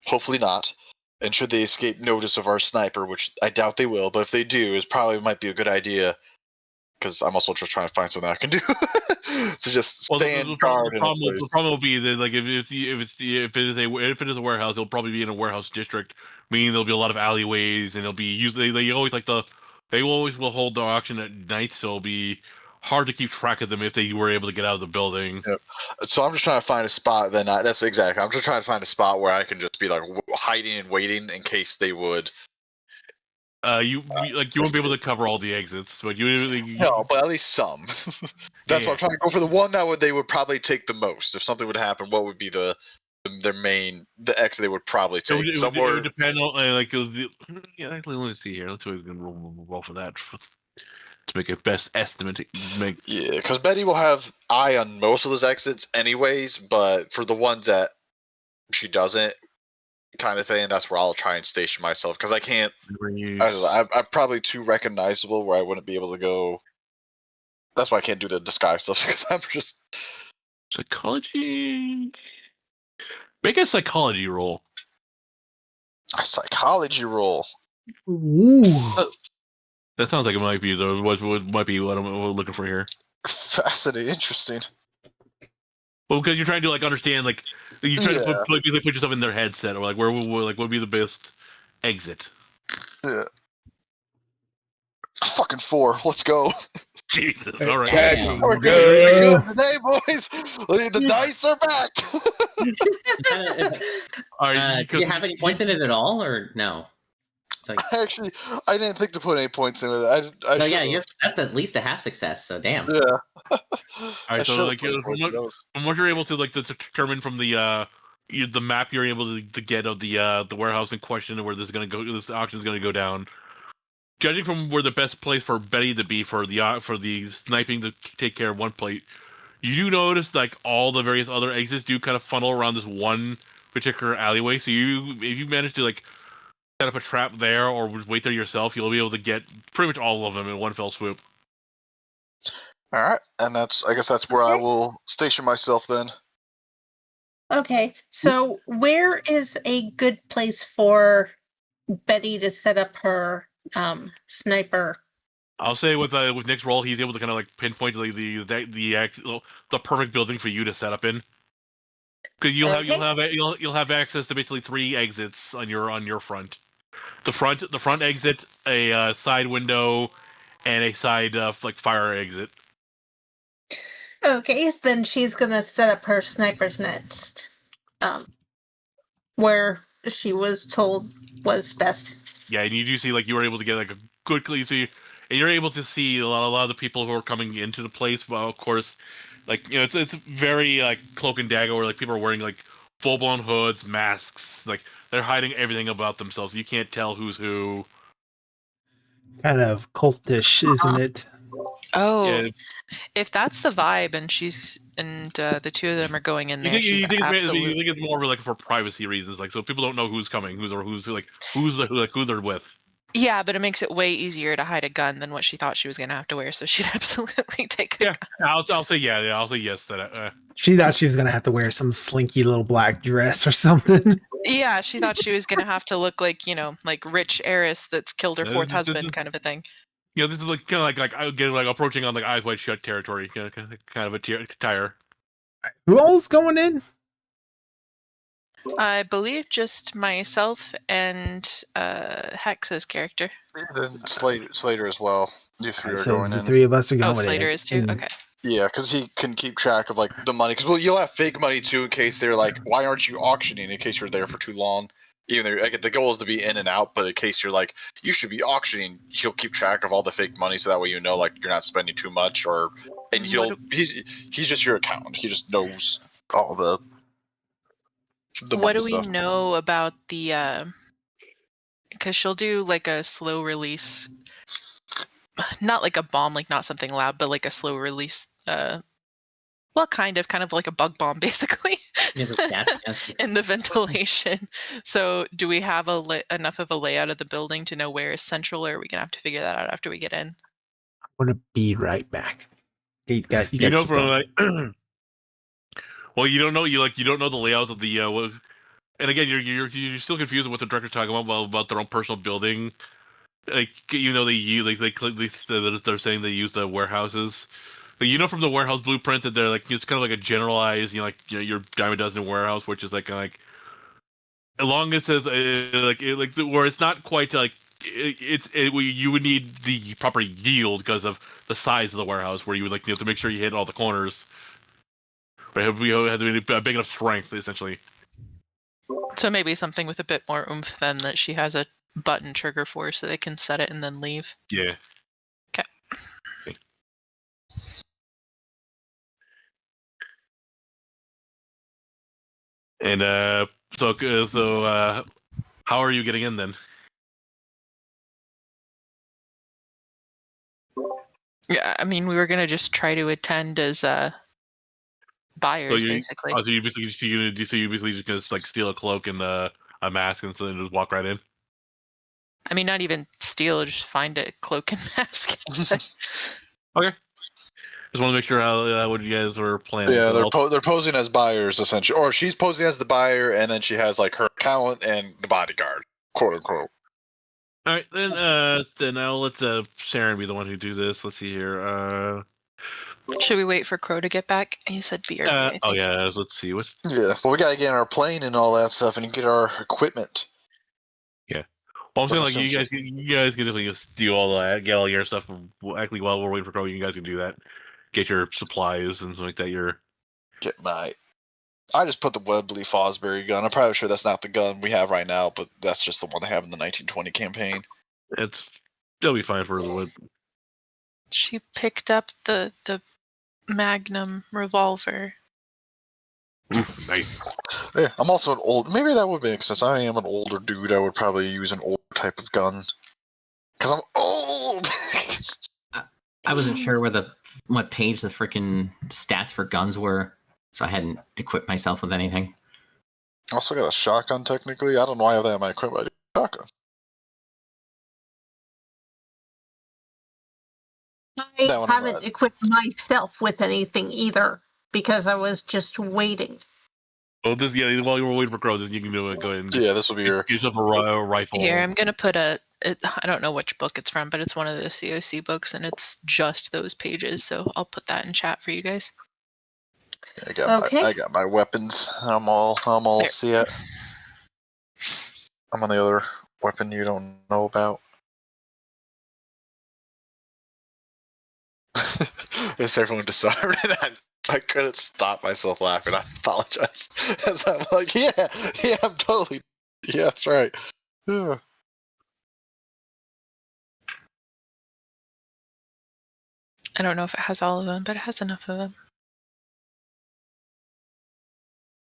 Speaker 3: hopefully not, and should they escape notice of our sniper, which I doubt they will, but if they do, it probably might be a good idea, because I'm also just trying to find something I can do. So just stand guard.
Speaker 4: The problem will be that if it is a warehouse, it'll probably be in a warehouse district, meaning there'll be a lot of alleyways, and they'll be usually they always will hold the auction at night, so it'll be hard to keep track of them if they were able to get out of the building.
Speaker 3: Yep. So I'm just trying to find a spot. That's exactly. I'm just trying to find a spot where I can just be hiding and waiting in case they would.
Speaker 4: You won't be able to cover all the exits, but
Speaker 3: no, but at least some. That's why I'm trying to go for the one they would probably take the most. If something would happen, what would be the exit they would probably take?
Speaker 4: It would depend on actually, let me see here. Let's see if we can roll for that to make a best estimate.
Speaker 3: Yeah, because Betty will have eye on most of those exits anyways, but for the ones that she doesn't, kind of thing, that's where I'll try and station myself, because I can't. I'm probably too recognizable where I wouldn't be able to go. That's why I can't do the disguise stuff, because I'm just
Speaker 4: psychology. Make a psychology roll.
Speaker 3: A psychology roll.
Speaker 1: Ooh.
Speaker 4: That sounds like it might be what I'm looking for here.
Speaker 3: Fascinating, interesting.
Speaker 4: Well, because you're trying to like understand, like you try to
Speaker 3: Yeah.
Speaker 4: basically put yourself in their headset, or like where would be the best exit.
Speaker 3: Yeah. Fucking 4. Let's go.
Speaker 4: Jesus, all right.
Speaker 2: Damn.
Speaker 3: We're
Speaker 4: Yeah, you're,
Speaker 3: good today, boys. The dice are back.
Speaker 4: all right,
Speaker 2: Do you have any points in it at all, or no? It's like,
Speaker 3: Actually, I didn't think to put any points in with it. I
Speaker 2: so yeah,
Speaker 3: should've.
Speaker 2: that's at least a half success. So damn.
Speaker 3: Yeah.
Speaker 4: all
Speaker 3: I
Speaker 4: right. So
Speaker 3: should've
Speaker 4: like
Speaker 3: put
Speaker 4: from
Speaker 3: points in those.
Speaker 4: what you're able to like to determine from the map you're able to get of the warehouse in question and where this auction is gonna go down. Judging from where the best place for Betty to be for the sniping to take care of one plate, you do notice like all the various other exits do kind of funnel around this one particular alleyway. So if you manage to like set up a trap there or wait there yourself, you'll be able to get pretty much all of them in one fell swoop.
Speaker 3: All right, and I guess that's where I will station myself then.
Speaker 5: Okay, so where is a good place for Betty to set up her sniper?
Speaker 4: I'll say with Nick's role, he's able to kind of like pinpoint the perfect building for you to set up in. Because you'll have access to basically 3 exits on your front. The front exit, a side window, and a side like fire exit.
Speaker 5: Okay, then she's gonna set up her snipers next. Where she was told was best.
Speaker 4: Yeah, and you do see like you were able to get like a good and you're able to see a lot of the people who are coming into the place. Well, of course, like it's very like cloak and dagger, where like people are wearing like full blown hoods, masks, like they're hiding everything about themselves. You can't tell who's who.
Speaker 1: Kind of cultish, isn't it?
Speaker 6: Oh,
Speaker 4: Yeah,
Speaker 6: if that's the vibe, and the two of them are going in there, she's
Speaker 4: you think
Speaker 6: absolutely.
Speaker 4: it's more like for privacy reasons, like so people don't know who's coming, who they're with.
Speaker 6: Yeah, but it makes it way easier to hide a gun than what she thought she was going to have to wear. So she'd absolutely take a gun.
Speaker 4: I'll say I'll say yes to that.
Speaker 1: She thought she was gonna have to wear some slinky little black dress or something.
Speaker 6: Yeah, she thought she was going to have to look like, like rich heiress that's killed her fourth husband kind of a thing.
Speaker 4: This is like kind of like I get like approaching on like eyes wide shut territory, kind of a tire.
Speaker 1: Who all's going in?
Speaker 6: I believe just myself and Hex's character.
Speaker 3: Then Slater as well. You 3 are
Speaker 1: So
Speaker 3: going
Speaker 1: the
Speaker 3: in.
Speaker 1: 3 of us are going
Speaker 6: Oh, Slater
Speaker 1: in.
Speaker 6: is too?
Speaker 1: And
Speaker 6: Okay.
Speaker 3: Yeah, because he can keep track of like the money. Because you'll have fake money too, in case they're like, why aren't you auctioning? In case you're there for too long. Even though like, the goal is to be in and out, but in case you're like, you should be auctioning, he'll keep track of all the fake money, so that way like you're not spending too much, and he's just your accountant. He just knows all the
Speaker 6: What do
Speaker 3: money
Speaker 6: we
Speaker 3: stuff.
Speaker 6: know about the? Because she'll do like a slow release, not like a bomb, like not something loud, but like a slow release. Well, kind of like a bug bomb, basically, in the ventilation. So, do we have enough of a layout of the building to know where is central, or are we gonna have to figure that out after we get in?
Speaker 1: I'm gonna be right back. You guys keep
Speaker 4: from
Speaker 1: going.
Speaker 4: like, well, you don't know the layout of the and again you're still confused with what the director's talking about their own personal building. Like even though they're saying they use the warehouses. But from the warehouse blueprint that they're like it's kind of like a generalized your dime a dozen warehouse, which is like as long as it's where it's not quite like you would need the proper yield because of the size of the warehouse, where you would to make sure you hit all the corners. But we have to be a big enough strength essentially.
Speaker 6: So maybe something with a bit more oomph than that she has a button trigger for, so they can set it and then leave.
Speaker 4: Yeah.
Speaker 6: Okay.
Speaker 4: And so how are you getting in then?
Speaker 6: Yeah, I mean, we were gonna just try to attend as buyers, basically.
Speaker 4: So you basically just gonna like steal a cloak and a mask and then just walk right in?
Speaker 6: I mean, not even steal, just find a cloak and mask.
Speaker 4: Okay. Just want to make sure how what you guys are planning.
Speaker 3: Yeah, they're posing as buyers essentially, or she's posing as the buyer, and then she has like her accountant and the bodyguard, quote unquote.
Speaker 4: All right, then I'll let Sharon be the one who do this. Let's see here.
Speaker 6: Should we wait for Crow to get back? He said BRB. I think.
Speaker 4: Oh yeah, let's see. What's
Speaker 3: Yeah, well, we gotta get on our plane and all that stuff, and get our equipment.
Speaker 4: well, I'm saying like
Speaker 3: Some
Speaker 4: you guys can definitely just do all that, get all your stuff. Actually, while we're waiting for Crow, you guys can do that. Get your supplies and something like that.
Speaker 3: Get my. I just put the Webley Fosbury gun. I'm probably sure that's not the gun we have right now, but that's just the one they have in the 1920 campaign.
Speaker 4: It'll be fine for the wood.
Speaker 6: She picked up the Magnum revolver.
Speaker 4: Nice.
Speaker 3: Yeah, I'm also an old. Maybe that would make sense. I am an older dude. I would probably use an old type of gun because I'm old.
Speaker 2: I wasn't sure what page the freaking stats for guns were, so I hadn't equipped myself with anything.
Speaker 3: I also got a shotgun. Technically, I don't know why I have that in my equipment. I do shotgun. That
Speaker 5: I
Speaker 3: one I'm
Speaker 5: haven't
Speaker 3: glad.
Speaker 5: equipped myself with anything either because I was just waiting.
Speaker 4: Well, while you were waiting for Crow, you can go ahead and
Speaker 3: Yeah, this will be your.
Speaker 4: get yourself a rifle.
Speaker 6: Here, I'm gonna put I don't know which book it's from, but it's one of the COC books, and it's just those pages. So I'll put that in chat for you guys.
Speaker 3: I got my weapons. I'm all
Speaker 6: There.
Speaker 3: set. I'm on the other weapon you don't know about. Is everyone disarmed? And I couldn't stop myself laughing. I apologize. As I'm like, yeah, I'm totally. Yeah, that's right. Yeah.
Speaker 6: I don't know if it has all of them, but it has enough of them.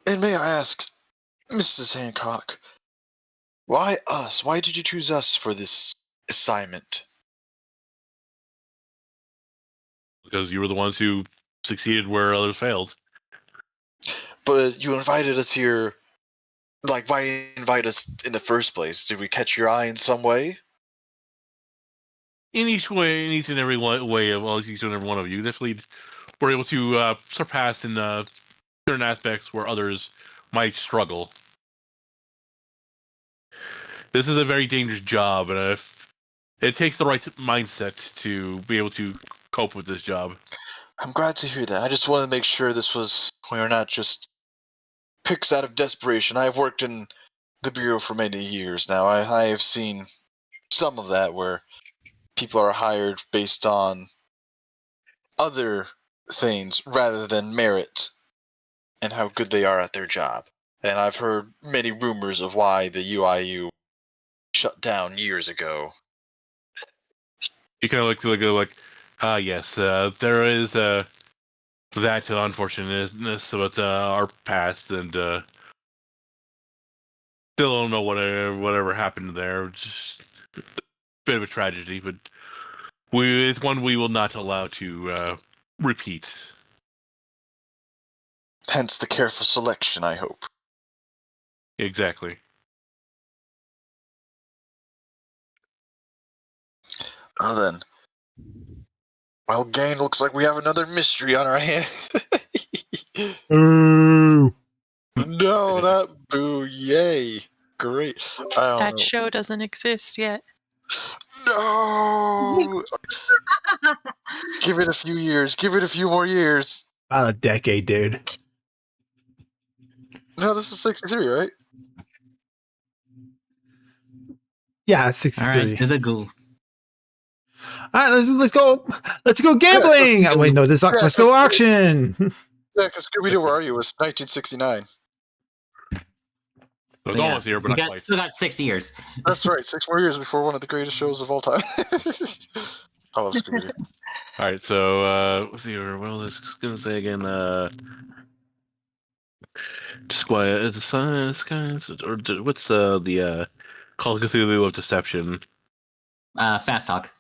Speaker 3: And may I ask, Mrs. Hancock, why us? Why did you choose us for this assignment?
Speaker 4: Because you were the ones who succeeded where others failed.
Speaker 3: But you invited us here. Like, why invite us in the first place? Did we catch your eye in some way?
Speaker 4: In each and every way of each and every one of you, definitely were able to surpass in certain aspects where others might struggle. This is a very dangerous job, and if it takes the right mindset to be able to cope with this job.
Speaker 3: I'm glad to hear that. I just wanted to make sure we are not just picks out of desperation. I've worked in the Bureau for many years now. I have seen some of that where people are hired based on other things rather than merit and how good they are at their job. And I've heard many rumors of why the UIU shut down years ago.
Speaker 4: You kind of like, yes, there is that unfortunateness about our past, and still don't know whatever happened there. Just a bit of a tragedy, but it's one we will not allow to repeat.
Speaker 3: Hence the careful selection, I hope.
Speaker 4: Exactly.
Speaker 3: Well then. Well, gang, looks like we have another mystery on our hands.
Speaker 1: Ooh.
Speaker 3: No, not boo. Yay. Great. I don't
Speaker 6: That
Speaker 3: know.
Speaker 6: show doesn't exist yet.
Speaker 3: No! Give it a few years. Give it a few more years.
Speaker 1: About a decade, dude.
Speaker 3: No, this is 63, right?
Speaker 1: Yeah, 63.
Speaker 2: All right, to the ghoul.
Speaker 1: All right, let's go gambling.
Speaker 3: Yeah,
Speaker 1: Wait, no, let's go auction.
Speaker 3: Yeah, because Scooby-Doo, where are you? Was 1969.
Speaker 4: So it's
Speaker 2: So, yeah,
Speaker 4: almost here, but
Speaker 2: we
Speaker 4: not quite.
Speaker 2: still got 6 years.
Speaker 3: That's right, 6 more years before one of the greatest shows of all time. I love Scooby-Doo.
Speaker 4: All right, so let's see here. Well, I was gonna say again. Squire is a science, or what's the Call of Cthulhu of Deception?
Speaker 2: Fast talk.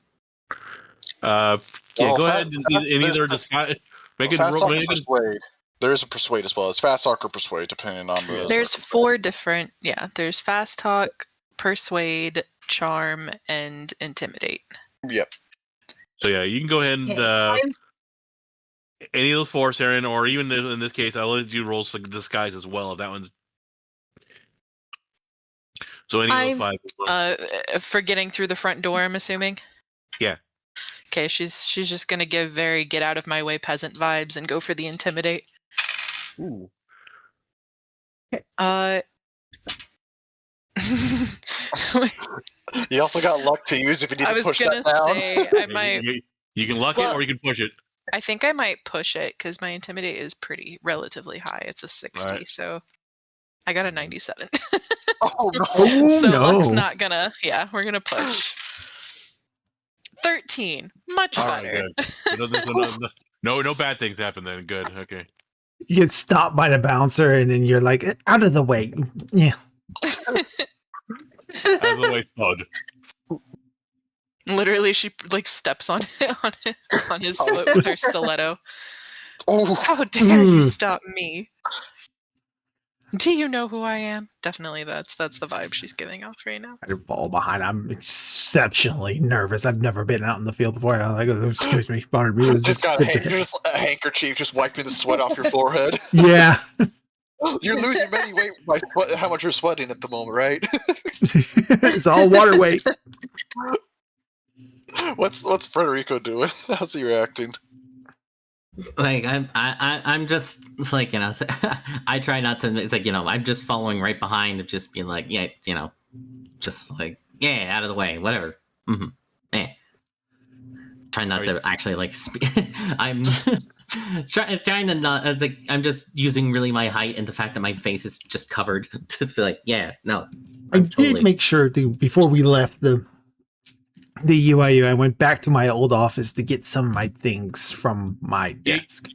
Speaker 4: Yeah,
Speaker 3: Well,
Speaker 4: go ahead and either disguise. Make it.
Speaker 3: Fast Talk or
Speaker 4: Make it
Speaker 3: Persuade. There is a Persuade as well. It's Fast Talk or Persuade, depending on the...
Speaker 6: There's 4 different. Yeah, there's fast talk, persuade, charm, and intimidate.
Speaker 3: Yep.
Speaker 4: so yeah, you can go ahead and any of those 4, Saren, or even in this case, I'll let you roll some disguise as well. If that one's so any of those 5.
Speaker 6: For getting through the front door, I'm assuming.
Speaker 4: Yeah.
Speaker 6: Okay, she's just gonna give very get out of my way peasant vibes and go for the intimidate.
Speaker 4: Ooh.
Speaker 3: You also got luck to use if you need
Speaker 6: I
Speaker 3: to
Speaker 6: was
Speaker 3: push
Speaker 6: gonna
Speaker 3: that down.
Speaker 6: say I might.
Speaker 4: You can luck it or you can push it.
Speaker 6: I think I might push it because my intimidate is pretty relatively high. It's a 60,
Speaker 4: Right.
Speaker 6: so I got a 97.
Speaker 3: Oh no!
Speaker 1: Oh
Speaker 6: So luck's
Speaker 1: no!
Speaker 6: not gonna. Yeah, we're gonna push. 13, much
Speaker 4: All right,
Speaker 6: better.
Speaker 4: good. No bad things happen then. Good. Okay.
Speaker 1: You get stopped by the bouncer, and then you're like, out of the way. Yeah.
Speaker 4: Out of the way, thud.
Speaker 6: Literally, she like steps on his foot with her stiletto.
Speaker 3: Oh,
Speaker 6: How dare you
Speaker 1: Mm.
Speaker 6: stop me? Do you know who I am? Definitely, that's the vibe she's giving off right now.
Speaker 1: I fall behind. I'm exceptionally nervous. I've never been out in the field before. I'm like, oh, excuse me, pardon me. It was
Speaker 3: just got
Speaker 1: just-
Speaker 3: just a handkerchief, just wiping the sweat off your forehead.
Speaker 1: yeah.
Speaker 3: You're losing many weight by how much you're sweating at the moment, right?
Speaker 1: It's all water weight.
Speaker 3: What's Frederico doing? How's he reacting?
Speaker 2: Like I'm just it's like, you know, I try not to. It's like, you know, I'm just following right behind of just being like, yeah, you know, just like, yeah, out of the way, whatever. Mm-hmm. Yeah. Try not to actually like speak. I'm trying to not. It's like I'm just using really my height and the fact that my face is just covered to be like, yeah, no.
Speaker 1: I did make sure to, before we left the UIU, I went back to my old office to get some of my things from my desk.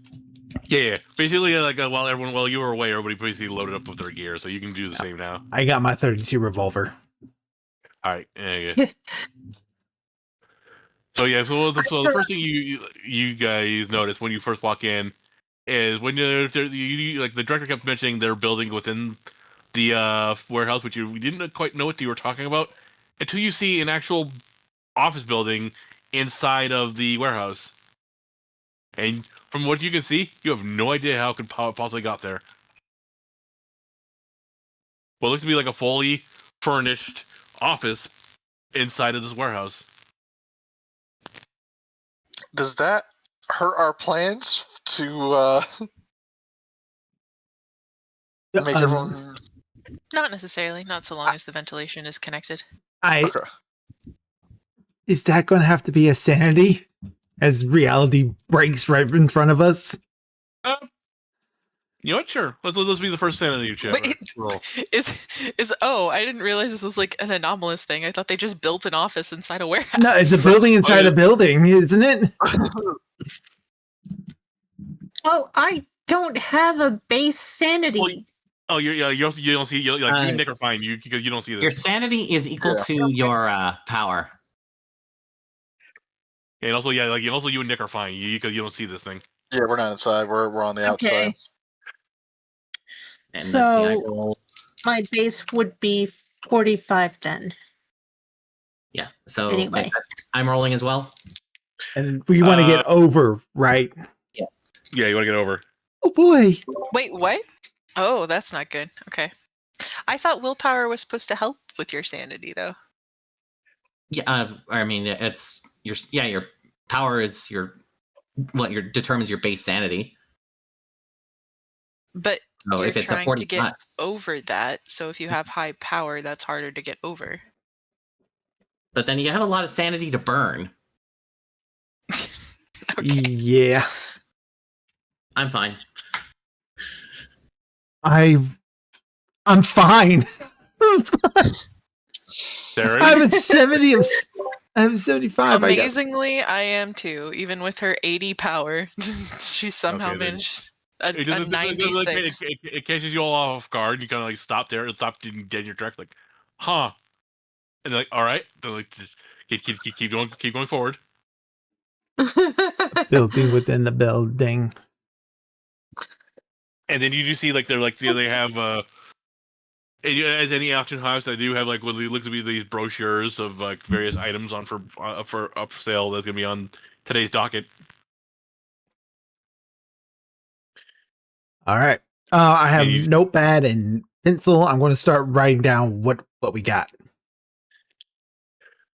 Speaker 4: Yeah. Basically, like while you were away, everybody basically loaded up with their gear, so you can do the same now.
Speaker 1: I got my 32 revolver.
Speaker 4: All right. Yeah. So the first thing you guys notice when you first walk in is when you like the director kept mentioning their building within the warehouse, which we didn't quite know what you were talking about until you see an actual office building inside of the warehouse. And from what you can see, you have no idea how it could possibly got there. What looks to be like a fully furnished office inside of this warehouse.
Speaker 3: Does that hurt our plans to make everyone?
Speaker 6: Not necessarily. Not so long as the ventilation is connected.
Speaker 3: Okay.
Speaker 1: Is that going to have to be a sanity as reality breaks right in front of us?
Speaker 4: You know what? Sure. Let's be the first sanity check.
Speaker 6: Wait, I didn't realize this was like an anomalous thing. I thought they just built an office inside a warehouse.
Speaker 1: No, it's a building inside a building, isn't it?
Speaker 5: Well, I don't have a base sanity.
Speaker 4: Well, you don't see you and Nick are fine. You don't see this.
Speaker 2: Your sanity is equal to your power.
Speaker 4: And also, you and Nick are fine because you don't see this thing.
Speaker 3: Yeah, we're not inside. We're on the outside.
Speaker 2: And
Speaker 5: So my base would be 45 then.
Speaker 2: Yeah. So
Speaker 5: Anyway.
Speaker 2: I'm rolling as well.
Speaker 1: And we want to get over, right?
Speaker 4: Yeah, you want to get over.
Speaker 1: Oh boy.
Speaker 6: Wait, what? Oh, that's not good. Okay. I thought willpower was supposed to help with your sanity, though.
Speaker 2: Yeah. I mean, it's your power is determines your base sanity.
Speaker 6: But
Speaker 2: So
Speaker 6: you're
Speaker 2: if it's a
Speaker 6: trying to
Speaker 2: 45,
Speaker 6: get over that, so if you have high power, that's harder to get over.
Speaker 2: but then you have a lot of sanity to burn.
Speaker 6: Okay.
Speaker 1: Yeah.
Speaker 2: I'm fine.
Speaker 1: I'm fine.
Speaker 4: There
Speaker 1: I'm at 70. I'm 75.
Speaker 6: Amazingly, I am too. Even with her 80 power, she somehow
Speaker 4: Okay, then.
Speaker 6: managed a 96.
Speaker 4: It catches you all off guard. You kind of like stop there and stop dead in your track, like, huh? And they're like, all right, they're like, just keep going forward.
Speaker 1: Building within the building.
Speaker 4: And then you do see like they have as any auction house, they do have like what looks to be these brochures of like various items on for up for sale that's gonna be on today's docket.
Speaker 1: All right. I have notepad and pencil. I'm going to start writing down what we got.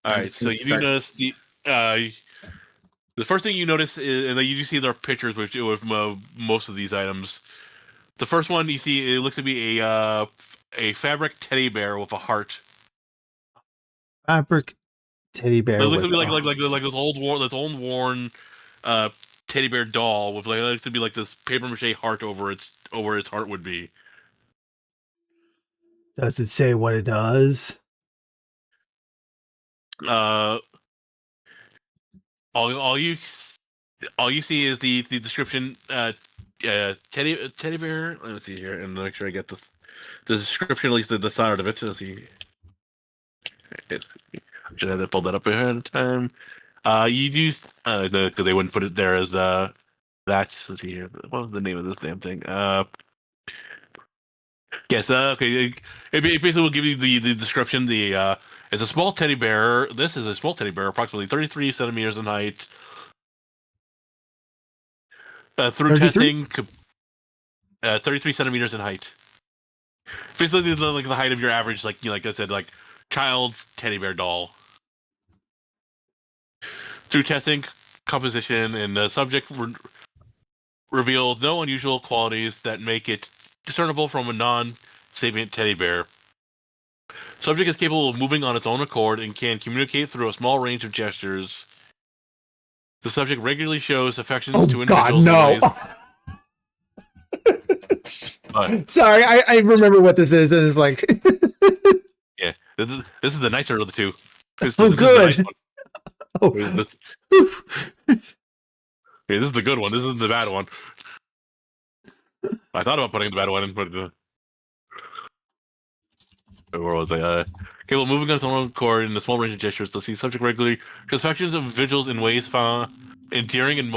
Speaker 4: All right, so you do notice the first thing you notice is, and then you see their pictures with most of these items. The first one you see, it looks to be a fabric teddy bear with a heart.
Speaker 1: Fabric teddy
Speaker 4: It
Speaker 1: bear
Speaker 4: looks
Speaker 1: with
Speaker 4: to be like this old worn uh, teddy bear doll with like, it looks to be like this paper mache heart over its heart would be.
Speaker 1: Does it say what it does?
Speaker 4: Uh, all you see is the description. Teddy bear. Let me see here and make sure I get the description, at least the start of it. Let's see. Should have pulled that up ahead of time. You do because they wouldn't put it there as that's, let's see here. What was the name of this damn thing? Yes. Okay. It basically will give you the description. It's a small teddy bear. This is a small teddy bear, approximately 33 centimeters in height. Through
Speaker 1: 33?
Speaker 4: testing, 33 centimeters in height. Basically, like the height of your average, like I said, like child's teddy bear doll. Through testing, composition, and the subject revealed no unusual qualities that make it discernible from a non-sapient teddy bear. Subject is capable of moving on its own accord and can communicate through a small range of gestures. The subject regularly shows affections to individuals in ways.
Speaker 1: Sorry, I remember what this is, and it's like.
Speaker 4: Yeah, this is the nicer of the two. This
Speaker 1: good.
Speaker 4: Is the nice one.
Speaker 1: Oh.
Speaker 4: This is the good one. This isn't the bad one. I thought about putting the bad one in, but where was I? Capable moving on its own accord in the small range of gestures to see subject regularly shows affections of individuals in ways found endearing in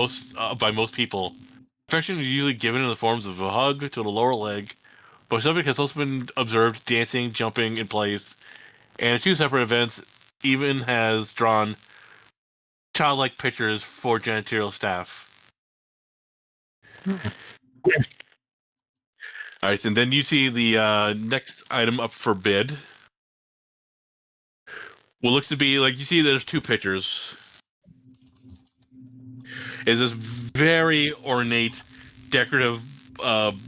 Speaker 4: by most people. Affection is usually given in the forms of a hug to the lower leg, but subject has also been observed dancing, jumping in place, and in two separate events, even has drawn childlike pictures for janitorial staff. All right, and then you see the next item up for bid. What looks to be like, you see there's two pictures. Is this very ornate, decorative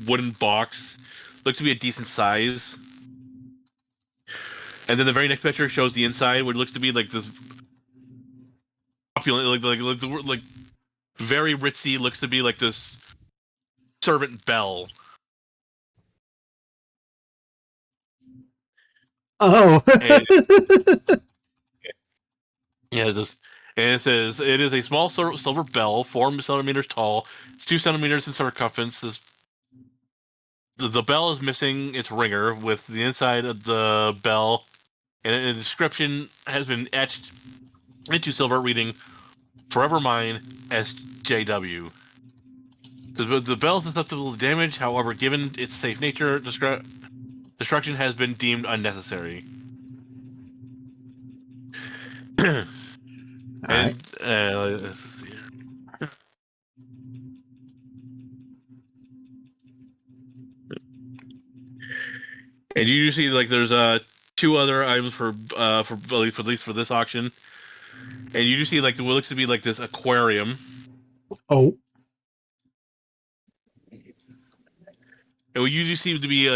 Speaker 4: wooden box. Looks to be a decent size. And then the very next picture shows the inside, which looks to be like this opulent, like very ritzy. Looks to be like this servant bell.
Speaker 1: Oh.
Speaker 4: And, yeah, and it says it is a small silver bell, 4 centimeters tall. It's 2 centimeters in circumference. The bell is missing its ringer, with the inside of the bell, and a description has been etched into silver, reading "Forever Mine, SJW." The bell is susceptible to damage. However, given its safe nature, destruction has been deemed unnecessary. And and you see, like, there's two other items for at least for this auction, and you do see, like, what looks to be like this aquarium.
Speaker 1: Oh.
Speaker 4: And what you do seem to be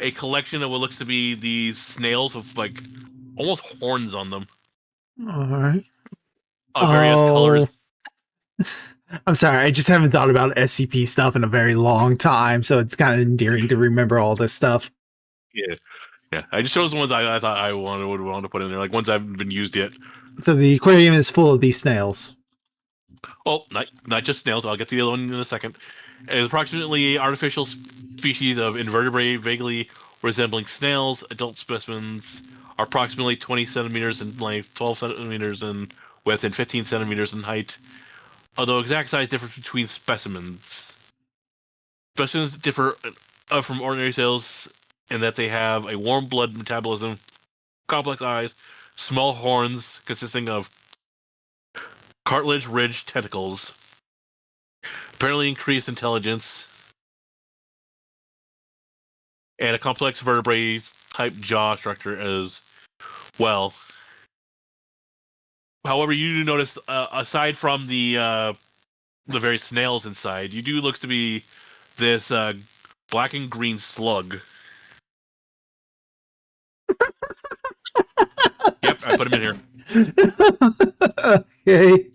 Speaker 4: a collection of what looks to be these snails with, like, almost horns on them.
Speaker 1: All right.
Speaker 4: Of various colors.
Speaker 1: I'm sorry, I just haven't thought about SCP stuff in a very long time, so it's kind of endearing to remember all this stuff.
Speaker 4: Yeah. I just chose the ones I thought I would want to put in there, like ones that haven't been used yet.
Speaker 1: So the aquarium is full of these snails.
Speaker 4: Well, not just snails. I'll get to the other one in a second. It is approximately artificial species of invertebrate vaguely resembling snails. Adult specimens are approximately 20 centimeters in length, 12 centimeters in width, and 15 centimeters in height. Although exact size differs between specimens. Specimens differ from ordinary snails in that they have a warm blood metabolism, complex eyes, small horns consisting of cartilage-ridged tentacles, apparently increased intelligence, and a complex vertebrae type jaw structure as well. However, you do notice, aside from the very snails inside, you do looks to be this black and green slug. Yep, I put him in here.
Speaker 1: Okay.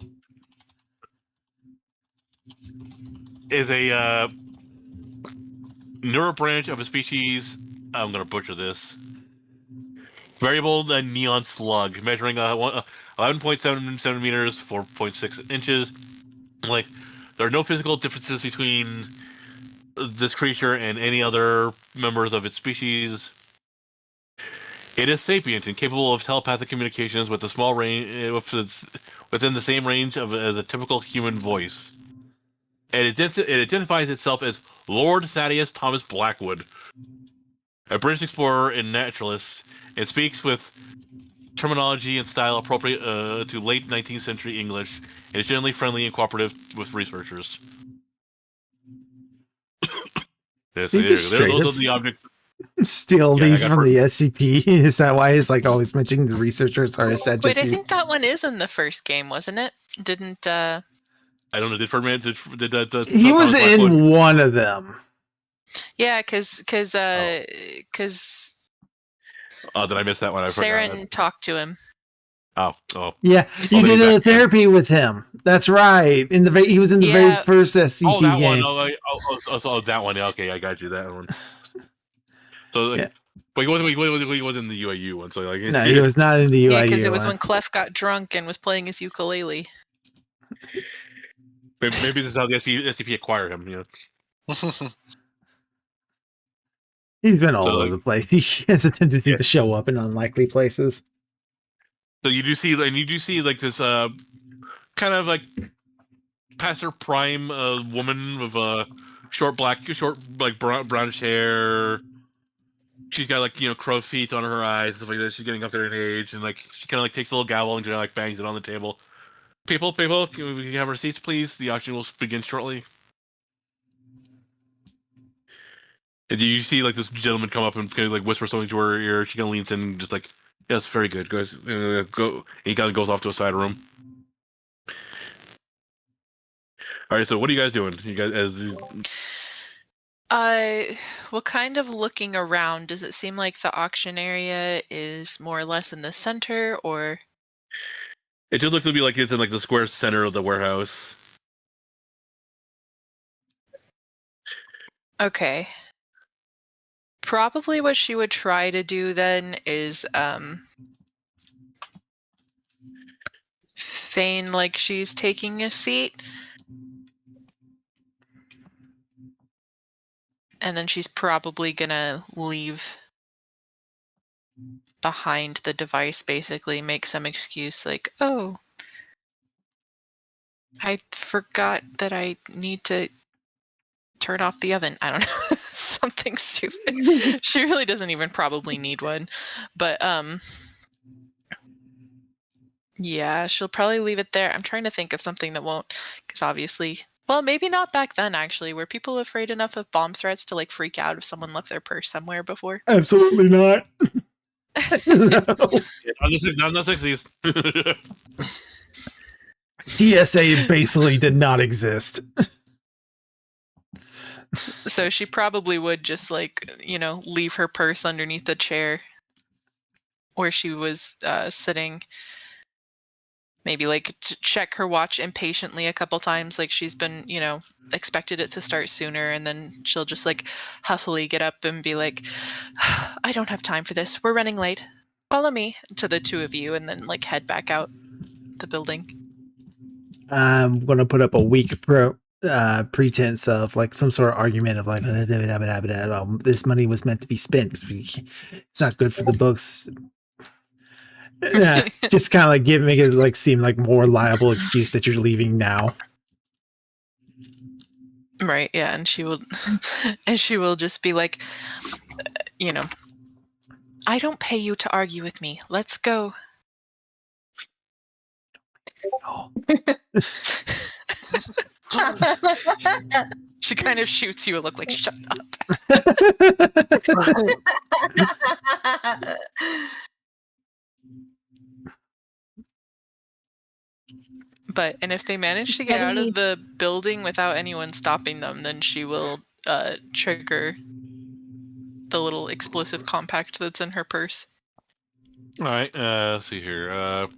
Speaker 4: Is a neurobranch of a species. I'm gonna butcher this. Variable neon slug, measuring 11.7 centimeters, 4.6 inches. Like, there are no physical differences between this creature and any other members of its species. It is sapient and capable of telepathic communications with a small range, within the same range as a typical human voice. It identifies itself as Lord Thaddeus Thomas Blackwood, a British explorer and naturalist, and speaks with terminology and style appropriate to late 19th century English, and is generally friendly and cooperative with researchers. Yes,
Speaker 1: Did you straight
Speaker 4: those
Speaker 1: up
Speaker 4: are the objects.
Speaker 1: steal
Speaker 4: Yeah, I
Speaker 1: these
Speaker 4: got
Speaker 1: from
Speaker 4: hurt.
Speaker 1: the SCP? Is that why he's like always mentioning the researchers, or is that
Speaker 6: Wait,
Speaker 1: just
Speaker 6: I
Speaker 1: you?
Speaker 6: think that one is in the first game, wasn't it? Didn't
Speaker 4: I don't know. Did Ferdinand? Did
Speaker 1: He was
Speaker 4: Thomas Blackwood?
Speaker 1: in one of them.
Speaker 6: yeah, because
Speaker 4: Did I miss that one? I forgot.
Speaker 6: Saren talked to him.
Speaker 4: Oh.
Speaker 1: Yeah, you
Speaker 4: then
Speaker 1: did
Speaker 4: he's
Speaker 1: a
Speaker 4: back again.
Speaker 1: therapy with him. That's right. He was in the very
Speaker 6: Yeah.
Speaker 1: first SCP
Speaker 4: Oh, that
Speaker 1: game.
Speaker 4: one. Oh, that one. Yeah, okay, I got you. That one. So, like,
Speaker 1: Yeah.
Speaker 4: but he wasn't in the UAU one. So, like,
Speaker 1: No, he was not in the UIU
Speaker 6: Yeah, because it was
Speaker 1: one.
Speaker 6: when Clef got drunk and was playing his ukulele.
Speaker 4: Maybe this is how the SCP acquired him. You know.
Speaker 1: He's been all
Speaker 4: So,
Speaker 1: over
Speaker 4: like,
Speaker 1: the place. He has a tendency
Speaker 4: Yeah.
Speaker 1: to show up in unlikely places.
Speaker 4: So you do see like this kind of like past her prime woman with short like brownish hair. She's got like crow feet on her eyes and stuff like that. She's getting up there in age, and like she kind of like takes a little gavel and like bangs it on the table. People, can we have our seats, please? The auction will begin shortly. And you see like this gentleman come up and kind of like whisper something to her ear. She kind of leans in and just like, yes, very good, guys. Go. And he kind of goes off to a side room. All right, so what are you guys doing? You guys,
Speaker 6: Well, kind of looking around, does it seem like the auction area is more or less in the center, or?
Speaker 4: it just looks to be like it's in like the square center of the warehouse.
Speaker 6: Okay. Probably what she would try to do then is feign like she's taking a seat. And then she's probably gonna leave behind the device, basically make some excuse like, oh, I forgot that I need to turn off the oven. I don't know. Something stupid. She really doesn't even probably need one. But yeah, she'll probably leave it there. I'm trying to think of something that won't, because obviously, well, maybe not back then actually. Were people afraid enough of bomb threats to like freak out if someone left their purse somewhere before?
Speaker 1: Absolutely not. No.
Speaker 4: I'm not 60s.
Speaker 1: TSA basically did not exist.
Speaker 6: So she probably would just like, leave her purse underneath the chair where she was sitting. Maybe like check her watch impatiently a couple times, like she's been, expected it to start sooner, and then she'll just like huffily get up and be like, I don't have time for this. We're running late. Follow me, to the two of you, and then like head back out the building.
Speaker 1: I'm gonna put up a weak pretense of like some sort of argument of like this money was meant to be spent. It's not good for the books. Yeah, just kind of like make it like seem like more liable excuse that you're leaving now.
Speaker 6: Right, yeah, and she will just be like, I don't pay you to argue with me. Let's go. She kind of shoots you a look like, shut up. And if they manage to get out of the building without anyone stopping them, then she will trigger the little explosive compact that's in her purse.
Speaker 4: All right. Let's see here.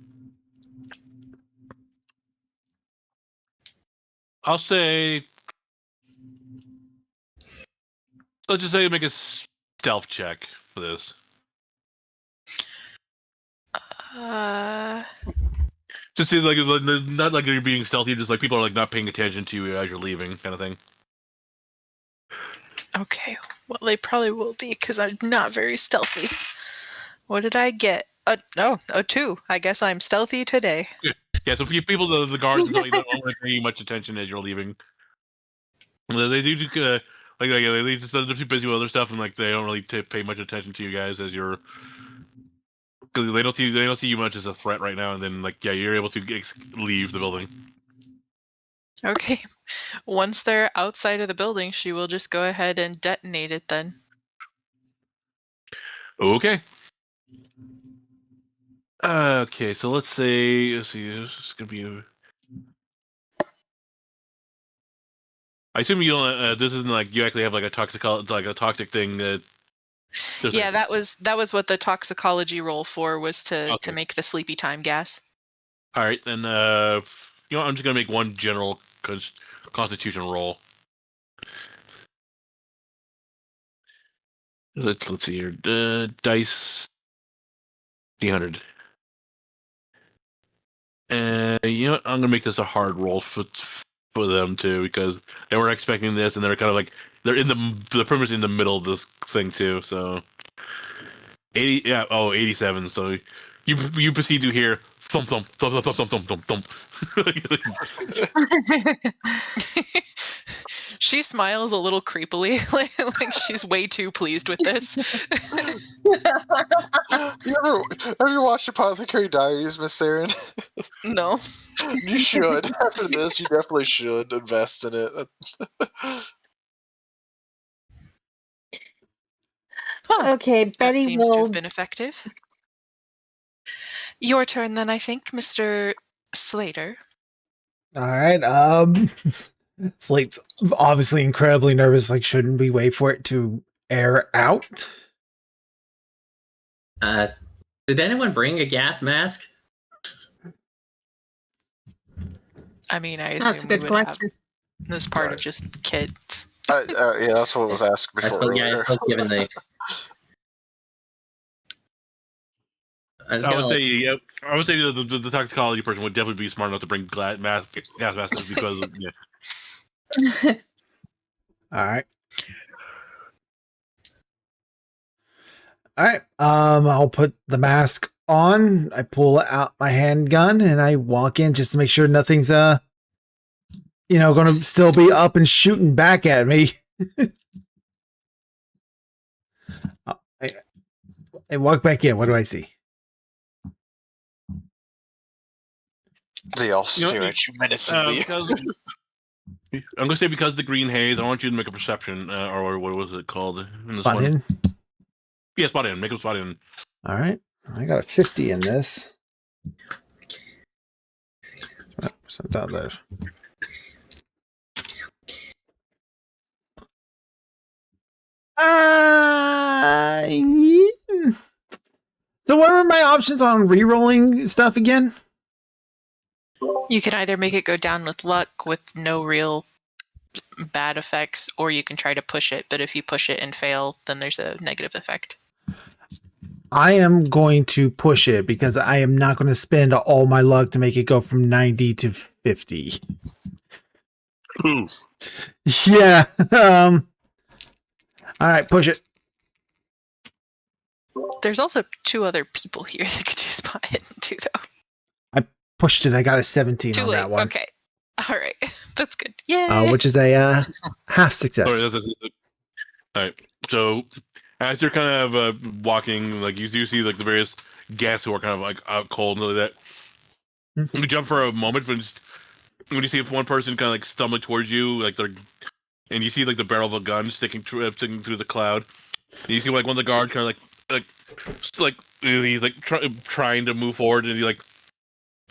Speaker 4: I'll say. Let's just say make a stealth check for this. Just see, like, not like you're being stealthy, just like people are like not paying attention to you as you're leaving, kind of thing.
Speaker 6: Okay, well, they probably will be because I'm not very stealthy. What did I get? A 2. I guess I'm stealthy today.
Speaker 4: Yeah, so people, the guards, and stuff, you don't really pay much attention as you're leaving. They do, they're too busy with other stuff, and like they don't really pay much attention to you guys as you're. Because they don't see you much as a threat right now, and then like you're able to leave the building.
Speaker 6: Okay, once they're outside of the building, she will just go ahead and detonate it then.
Speaker 4: Okay. Okay, so let's see. This is gonna be. I assume you don't. This isn't like you actually have like a toxic thing that.
Speaker 6: Yeah, that was what the toxicology roll for was to make the sleepy time gas.
Speaker 4: All right, then. I'm just gonna make one general Constitution roll. Let's see here. Dice. D100. And you know what? I'm gonna make this a hard roll for them too, because they weren't expecting this, and they're kind of like they're in the perimeter in the middle of this thing too. So 87. So you proceed to hear thump thump thump thump thump thump thump thump.
Speaker 6: She smiles a little creepily, like she's way too pleased with this.
Speaker 3: Have you watched Apothecary Diaries, Miss Saren?
Speaker 6: No.
Speaker 3: You should. After this, you definitely should invest in it.
Speaker 6: Well,
Speaker 5: Okay,
Speaker 6: that
Speaker 5: Betty
Speaker 6: seems to
Speaker 5: will.
Speaker 6: have been effective. Your turn then, I think, Mr. Slater.
Speaker 1: All right. Slate's obviously incredibly nervous. Like, shouldn't we wait for it to air out?
Speaker 2: Did anyone bring a gas mask?
Speaker 6: I mean, I
Speaker 5: That's a
Speaker 6: assume we
Speaker 5: good
Speaker 6: would have
Speaker 5: question.
Speaker 6: this part of just kids.
Speaker 3: Yeah, that's what was asked before.
Speaker 2: I suppose given the. I would
Speaker 4: say the toxicology person would definitely be smart enough to bring gas masks because
Speaker 1: All right. All right. I'll put the mask on. I pull out my handgun and I walk in just to make sure nothing's going to still be up and shooting back at me. I walk back in. What do I see?
Speaker 3: They all stare at you menacingly.
Speaker 4: I'm gonna say because of the green haze, I want you to make a perception, or what was it called?
Speaker 1: Spot in.
Speaker 4: Yeah, spot in. Make a spot in.
Speaker 1: All right, I got a 50 in this. Percent out there. So what were my options on re-rolling stuff again?
Speaker 6: You can either make it go down with luck with no real bad effects, or you can try to push it, but if you push it and fail, then there's a negative effect.
Speaker 1: I am going to push it because I am not going to spend all my luck to make it go from 90 to 50. Yeah. All right, push it.
Speaker 6: There's also 2 other people here that could do spot hidden too, though.
Speaker 1: Pushed it. I got a 17
Speaker 6: Too
Speaker 1: on
Speaker 6: late.
Speaker 1: that one.
Speaker 6: Okay. All right. That's good. Yay.
Speaker 1: Which is a half success.
Speaker 4: All right. So as you're kind of walking, like you do see like the various guests who are kind of like out cold and like that.
Speaker 1: Mm-hmm.
Speaker 4: You jump for a moment when you see one person kind of like stumbling towards you, like and you see like the barrel of a gun sticking through the cloud. And you see like one of the guards kind of like he's like trying to move forward, and he like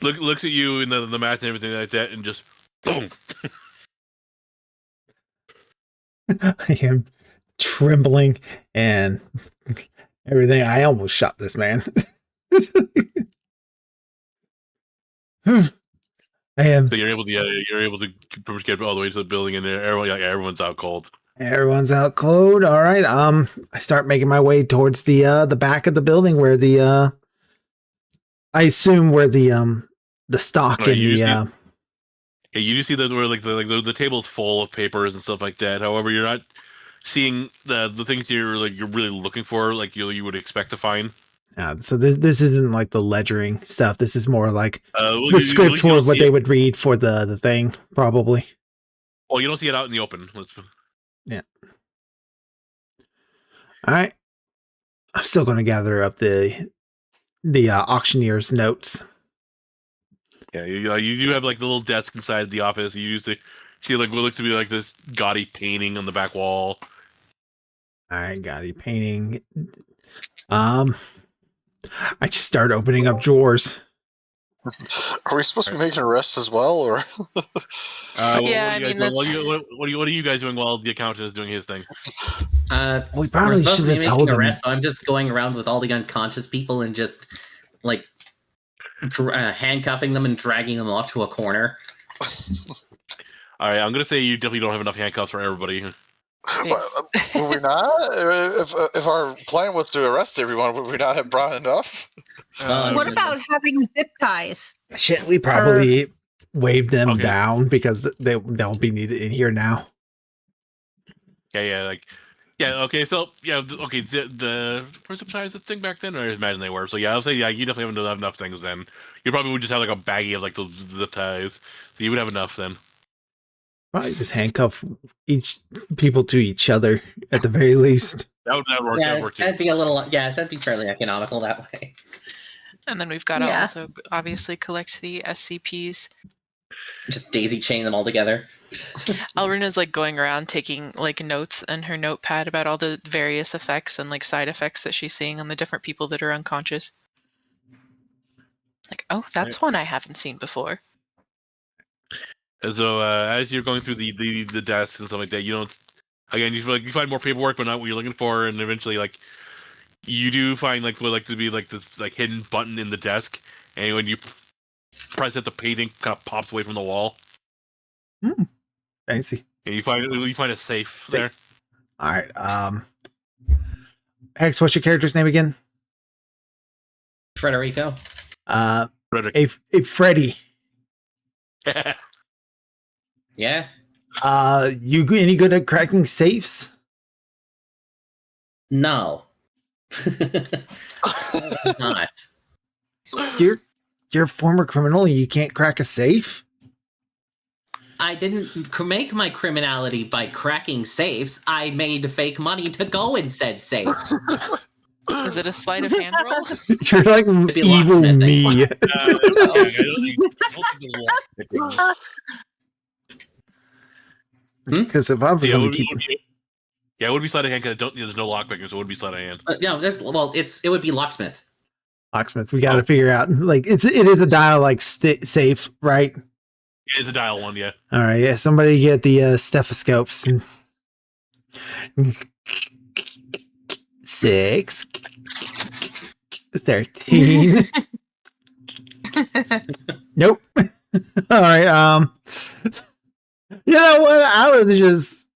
Speaker 4: looks at you and the math and everything like that, and just boom.
Speaker 1: I am trembling and everything. I almost shot this man. I am.
Speaker 4: So you're able to get all the way to the building, and everyone's out cold.
Speaker 1: Everyone's out cold. All right. I start making my way towards the back of the building where I assume where the stock
Speaker 4: Right,
Speaker 1: and the
Speaker 4: Yeah, you do see that where the table's full of papers and stuff like that. However, you're not seeing the things you're really looking for, like you would expect to find.
Speaker 1: so this isn't like the ledgering stuff. This is more like
Speaker 4: Well,
Speaker 1: the script
Speaker 4: you
Speaker 1: for
Speaker 4: don't
Speaker 1: what
Speaker 4: see
Speaker 1: they
Speaker 4: it.
Speaker 1: would read for the thing, probably.
Speaker 4: Well, you don't see it out in the open.
Speaker 1: All right. I'm still going to gather up the auctioneer's notes.
Speaker 4: Yeah, you do have like the little desk inside the office. You used to see like what looks to be like this gaudy painting on the back wall.
Speaker 1: All right, got a painting. I just start opening up drawers.
Speaker 3: Are we supposed to be making arrests as well, or?
Speaker 6: Yeah, I mean,
Speaker 4: what are you guys doing while the accountant is doing his thing?
Speaker 1: We
Speaker 2: We're
Speaker 1: probably
Speaker 2: supposed
Speaker 1: should
Speaker 2: to be
Speaker 1: have
Speaker 2: making
Speaker 1: told him.
Speaker 2: arrests, so I'm just going around with all the unconscious people and just like handcuffing them and dragging them off to a corner.
Speaker 4: All right, I'm gonna say you definitely don't have enough handcuffs for everybody.
Speaker 3: Were we not? If our plan was to arrest everyone, would we not have brought enough?
Speaker 5: What about having zip ties?
Speaker 1: Shit, we probably waved them
Speaker 4: Okay.
Speaker 1: down because they'll be needed in here now.
Speaker 4: Okay, so okay, the person size the thing back then, or I imagine they were. So yeah, I'll say you definitely have enough things then. You probably would just have like a baggie of like the zip ties, so you would have enough then.
Speaker 1: Probably just handcuff each people to each other at the very least.
Speaker 4: That would work.
Speaker 2: Yeah,
Speaker 4: That would work too.
Speaker 2: that'd be fairly economical that way.
Speaker 6: And then we've got to
Speaker 5: Yeah.
Speaker 6: also obviously collect the SCPs.
Speaker 2: Just daisy chain them all together.
Speaker 6: Alruna's like going around taking like notes in her notepad about all the various effects and like side effects that she's seeing on the different people that are unconscious. Like, oh, that's one I haven't seen before.
Speaker 4: And so as you're going through the desks and stuff like that, you don't. Again, you find more paperwork, but not what you're looking for, and eventually, like, you do find like what like to be like this like hidden button in the desk, and when you press it, the painting kind of pops away from the wall,
Speaker 1: Fancy.
Speaker 4: and you find a safe there.
Speaker 1: All right. Hex, what's your character's name again?
Speaker 2: Frederico.
Speaker 4: Frederick.
Speaker 1: A Freddy.
Speaker 2: Yeah.
Speaker 1: You any good at cracking safes?
Speaker 2: No. Not.
Speaker 1: You're a former criminal and you can't crack a safe?
Speaker 2: I didn't make my criminality by cracking safes. I made fake money to go in said safes.
Speaker 6: Is it a sleight of hand roll?
Speaker 1: You're like
Speaker 2: be
Speaker 1: evil
Speaker 2: locksmithing.
Speaker 1: me. Because if I was going to keep...
Speaker 4: it would be sleight of hand because there's no lockpicking, so it would be sleight of hand.
Speaker 2: No, it would be locksmith.
Speaker 1: Locksmith, we got to figure out. Like it is a dial like safe, right?
Speaker 4: It is a dial one, yeah.
Speaker 1: All right, yeah. Somebody get the stethoscopes and 6, 13. Nope. All right. You know what? I would just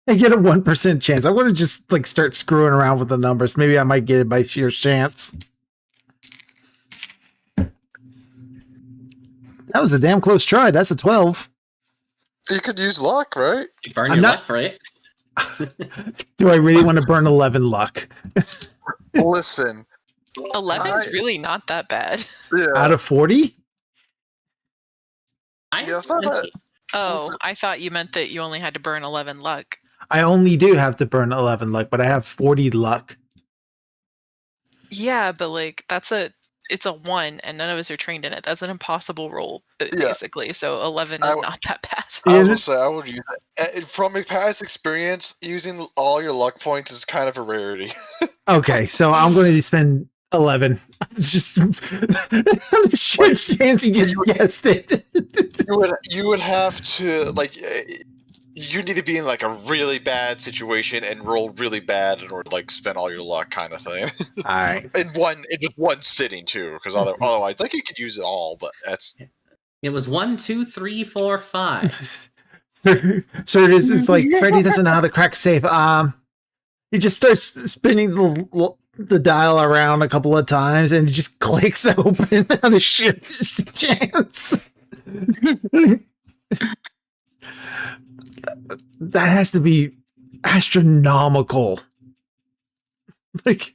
Speaker 1: I get a 1% chance. I want to just like start screwing around with the numbers. Maybe I might get it by sheer chance. That was a damn close try. That's a 12.
Speaker 3: You could use luck, right?
Speaker 2: You burn
Speaker 1: I'm
Speaker 2: your
Speaker 1: not-
Speaker 2: luck for it.
Speaker 1: Do I really want to burn 11 luck?
Speaker 3: Listen,
Speaker 6: 11 is really not that bad.
Speaker 3: yeah.
Speaker 1: Out of 40?
Speaker 3: Yeah, it's not bad.
Speaker 6: Oh, I thought you meant that you only had to burn 11 luck.
Speaker 1: I only do have to burn 11 luck, but I have 40 luck.
Speaker 6: Yeah, but like it's a 1 and none of us are trained in it. That's an impossible roll, basically. So 11 is not that bad.
Speaker 3: I would say I would use it. From a past experience, using all your luck points is kind of a rarity.
Speaker 1: Okay, so I'm going to spend 11. It's just chance he just guessed it.
Speaker 3: You would have to you need to be in like a really bad situation and roll really bad in order to like spend all your luck, kind of thing.
Speaker 1: All right.
Speaker 3: in just one sitting too, because otherwise, like you could use it all, but that's.
Speaker 2: It was 1, 2, 3, 4, 5.
Speaker 1: Sir, this is like Freddy doesn't know how to crack safe. He just starts spinning the dial around a couple of times, and it just clicks open on the ship's chance. That has to be astronomical. Like,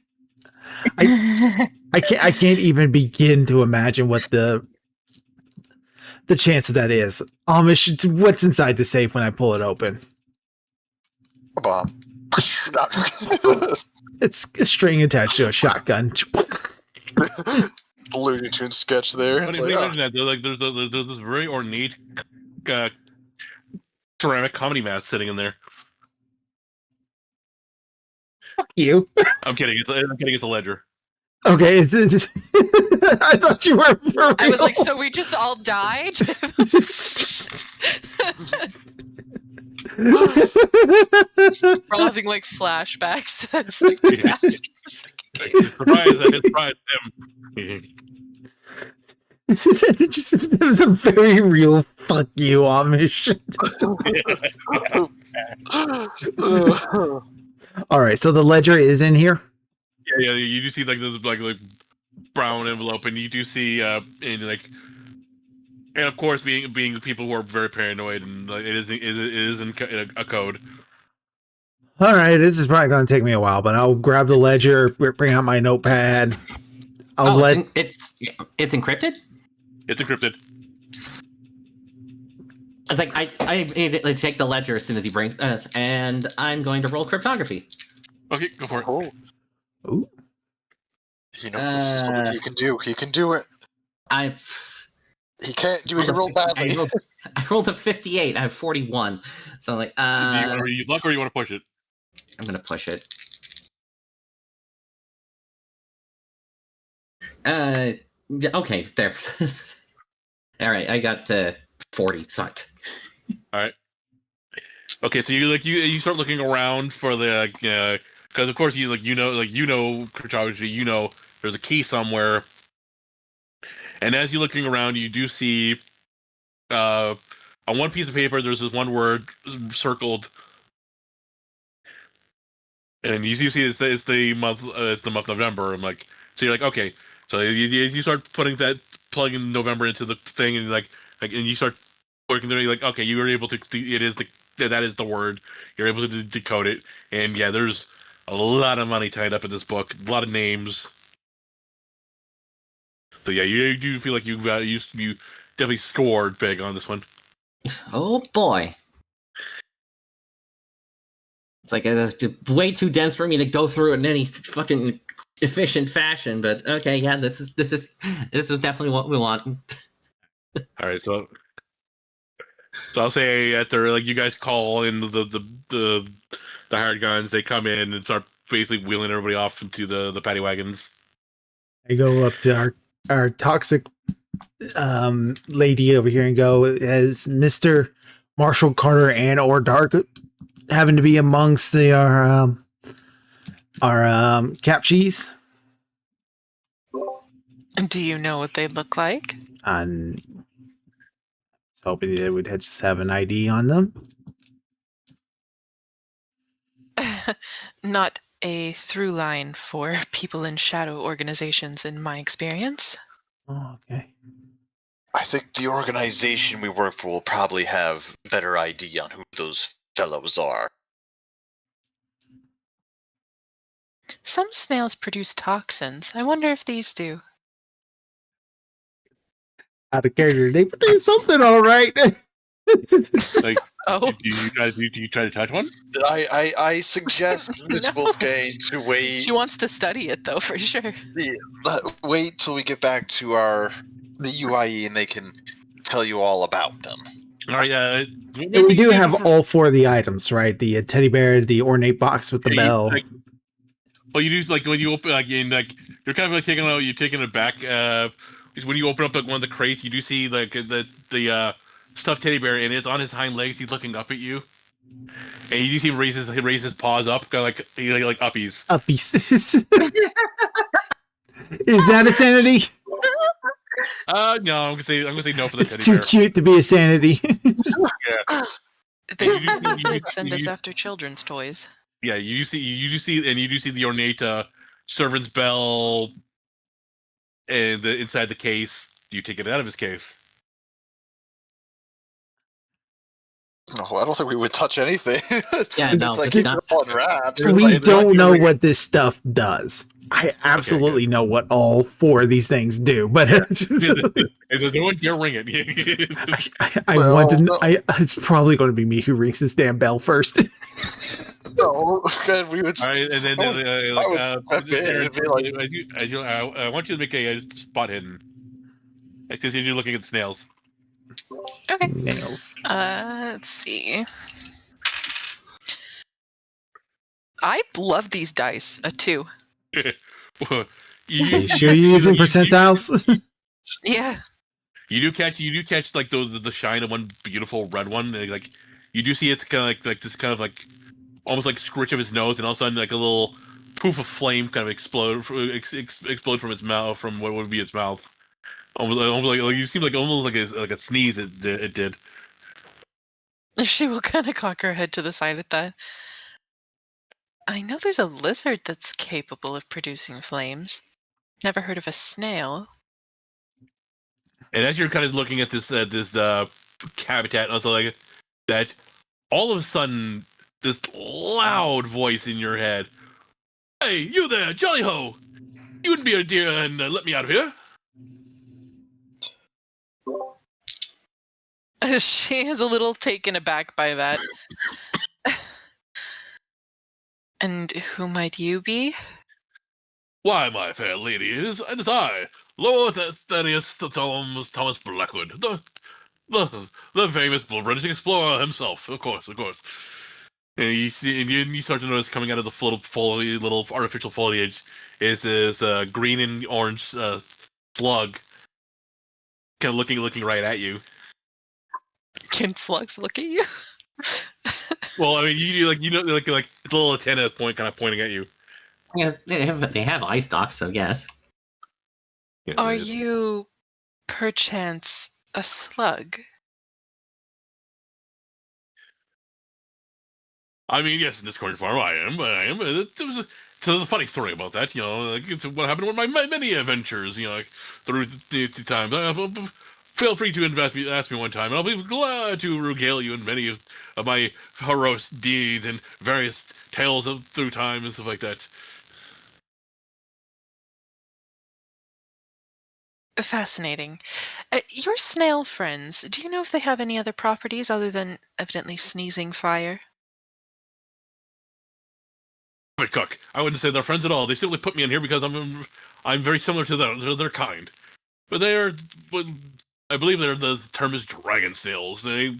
Speaker 1: I can't even begin to imagine what the chance of that is. Amish, what's inside the safe when I pull it open?
Speaker 3: A bomb.
Speaker 1: It's a string attached to a shotgun.
Speaker 3: Looney Tunes sketch there.
Speaker 4: But
Speaker 3: It's
Speaker 4: imagine that there's this very ornate ceramic comedy mask sitting in there.
Speaker 1: Fuck you.
Speaker 4: I'm kidding. It's a ledger.
Speaker 1: Okay, it's just, I thought you were for
Speaker 6: I was
Speaker 1: real.
Speaker 6: like, so we just all died? We're all having like flashbacks. That stupid mask.
Speaker 4: Surprise! I surprised him.
Speaker 1: It was a very real fuck you, Amish. All right, so the ledger is in here.
Speaker 4: Yeah. You do see like this like brown envelope, and you do see and of course being the people who are very paranoid, and it is in a code.
Speaker 1: All right, this is probably going to take me a while, but I'll grab the ledger, bring out my notepad.
Speaker 2: It's encrypted?
Speaker 4: It's encrypted.
Speaker 2: It's like I immediately take the ledger as soon as he brings and I'm going to roll cryptography.
Speaker 4: Okay, go for it.
Speaker 3: Oh.
Speaker 1: Ooh.
Speaker 3: You know, this is something he can do. He can do it. He can't do it. He rolled badly.
Speaker 2: I rolled a 58. I have 41. So I'm like,
Speaker 4: Do you want to use luck or you want to push it?
Speaker 2: I'm gonna push it. Okay, there. All right, I got 40. Fuck.
Speaker 4: All right. Okay, so you start looking around for the because of course you know cryptography, there's a key somewhere, and as you're looking around, you do see on one piece of paper there's this one word circled, and you see it's the month November. I'm like, so you're like, okay, so you start plugging November into the thing, and and you start working through. You're like, okay, you were able to. That is the word. You're able to decode it, and yeah, there's a lot of money tied up in this book. A lot of names. So yeah, you do feel like you definitely scored big on this one.
Speaker 2: Oh boy. It's like way too dense for me to go through it in any fucking efficient fashion, but okay, yeah, this is definitely what we want.
Speaker 4: All right, so I'll say after you guys call in the hired guns, they come in and start basically wheeling everybody off into the paddy wagons.
Speaker 1: I go up to our toxic lady over here and go, as Mr. Marshall Carter and or Dark happen to be amongst our captures.
Speaker 6: Do you know what they look like?
Speaker 1: And I was hoping they would just have an ID on them.
Speaker 6: Not a through line for people in shadow organizations, in my experience.
Speaker 1: Oh, okay.
Speaker 3: I think the organization we work for will probably have better ID on who those fellows are.
Speaker 6: Some snails produce toxins. I wonder if these do.
Speaker 1: Out of character, they produce something, all right.
Speaker 4: Like,
Speaker 6: Oh,
Speaker 4: do you try to touch one?
Speaker 3: I suggest Ms.
Speaker 6: No.
Speaker 3: Wolfgang to wait.
Speaker 6: she wants to study it though, for sure.
Speaker 3: Wait till we get back to the UIE and they can tell you all about them.
Speaker 4: All right, yeah.
Speaker 1: Yeah, we do have all four of the items, right? The teddy bear, the ornate box with the bell.
Speaker 4: Well, you do like when you open you're kind of like taking it back. Is when you open up like one of the crates, you do see like the stuffed teddy bear, and it's on his hind legs. He's looking up at you, and you do see him raise his paws up, kind of like uppies.
Speaker 1: Uppies. Is that a sanity?
Speaker 4: No, I'm gonna say no for the
Speaker 1: It's
Speaker 4: teddy
Speaker 1: too
Speaker 4: bear.
Speaker 1: cute to be a sanity.
Speaker 4: Yeah.
Speaker 6: They
Speaker 4: You do- you-
Speaker 6: might send us
Speaker 4: you-
Speaker 6: after children's toys.
Speaker 4: Yeah, you do see the ornate servant's bell and inside the case. You take it out of his case.
Speaker 3: No, I don't think we would touch anything.
Speaker 2: Yeah, no,
Speaker 3: it's like
Speaker 2: just
Speaker 3: keep
Speaker 2: not-
Speaker 3: it on wraps.
Speaker 1: We
Speaker 3: Like,
Speaker 1: don't know what this stuff does. I absolutely
Speaker 4: good.
Speaker 1: know what all four of these things do, but
Speaker 4: There's no one dare ring it.
Speaker 1: I
Speaker 3: Well,
Speaker 1: want to.
Speaker 3: no.
Speaker 1: It's probably going to be me who rings this damn bell first.
Speaker 3: No, good. We would.
Speaker 4: All right, and then I want you to make a spot hidden because you're looking at snails.
Speaker 6: Okay.
Speaker 1: Nails.
Speaker 6: Let's see. I love these dice. A 2.
Speaker 1: Are you sure you're using percentiles?
Speaker 6: Yeah.
Speaker 4: You do catch like the shine of one beautiful red one. And, like you do see it's kind of like this kind of like almost like scritch of his nose, and all of a sudden like a little poof of flame kind of explode from its mouth, from what would be its mouth. Almost like you seem like almost like a sneeze. It did.
Speaker 6: She will kind of cock her head to the side at that. I know there's a lizard that's capable of producing flames. Never heard of a snail.
Speaker 4: And as you're kind of looking at this habitat, also like that, all of a sudden, this loud voice in your head, "Hey, you there, Jolly Ho! You wouldn't be a dear and let me out of here."
Speaker 6: She is a little taken aback by that. And who might you be?
Speaker 4: Why, my fair lady, it is I, Lord Thaddeus Thomas Blackwood, the famous British explorer himself, of course. And you start to notice coming out of the little artificial foliage is this green and orange slug, kind of looking right at you.
Speaker 6: Can slugs look at you?
Speaker 4: Well, I mean, like the little antenna point, kind of pointing at you.
Speaker 2: Yeah, they have eye stalks, so yes.
Speaker 4: Yeah,
Speaker 6: Are you perchance a slug?
Speaker 4: I mean, yes, in this corner farm, I am. There's a funny story about that. You know, like it's what happened with my many adventures. You know, like, through the times. Feel free to ask me one time, and I'll be glad to regale you in many of my heroic deeds and various tales of through time and stuff like that.
Speaker 6: Fascinating. Your snail friends, do you know if they have any other properties other than evidently sneezing fire?
Speaker 4: But Cook, I wouldn't say they're friends at all. They simply put me in here because I'm very similar to their kind. But I believe the term is dragon snails. They,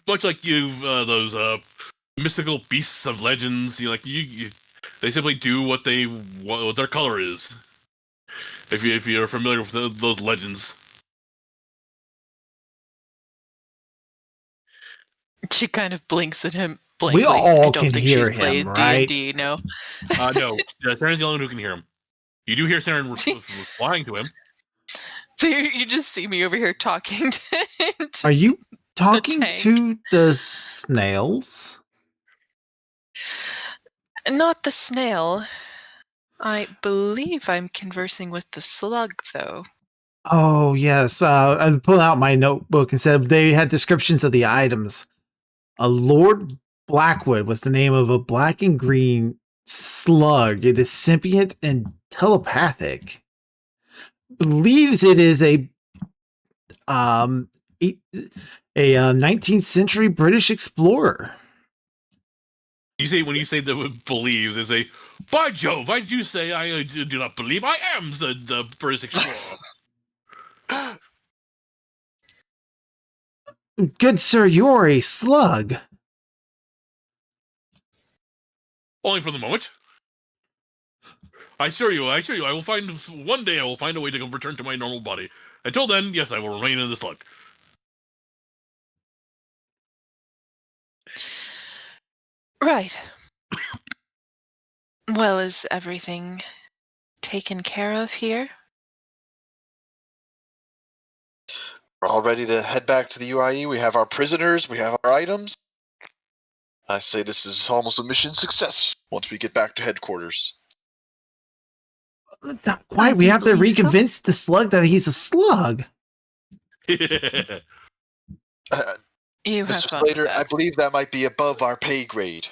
Speaker 4: much like you, those mystical beasts of legends. You know, like they simply do what their color is. If you're familiar with those legends.
Speaker 6: She kind of blinks at him
Speaker 1: We
Speaker 6: blankly.
Speaker 1: all
Speaker 6: I don't
Speaker 1: can
Speaker 6: think
Speaker 1: hear
Speaker 6: she's
Speaker 1: him,
Speaker 6: played
Speaker 1: right?
Speaker 6: D&D, no.
Speaker 4: No, Saren's the only one who can hear him. You do hear Saren replying to him.
Speaker 6: So you just see me over here talking to
Speaker 1: Are you talking
Speaker 6: tank.
Speaker 1: to the snails?
Speaker 6: Not the snail. I believe I'm conversing with the slug, though.
Speaker 1: Oh, yes. I pulled out my notebook and said they had descriptions of the items. A Lord Blackwood was the name of a black and green slug. It is sentient and telepathic. Believes it is a 19th century British explorer.
Speaker 4: When you say that believes, they say, "By Jove, I do say I do not believe I am the British explorer."
Speaker 1: Good sir, you're a slug.
Speaker 4: Only for the moment. I assure you, I will find one day. I will find a way to return to my normal body. Until then, yes, I will remain in the slug.
Speaker 6: Right. Well, is everything taken care of here?
Speaker 3: We're all ready to head back to the UIE. We have our prisoners. We have our items. I say this is almost a mission success once we get back to headquarters.
Speaker 1: It's not quite. We
Speaker 5: can
Speaker 1: have to
Speaker 5: believe so.
Speaker 1: reconvince the slug that he's a slug.
Speaker 6: You have
Speaker 3: Mr.
Speaker 6: fun
Speaker 3: Slater,
Speaker 6: with
Speaker 3: I
Speaker 6: that.
Speaker 3: believe that might be above our pay grade.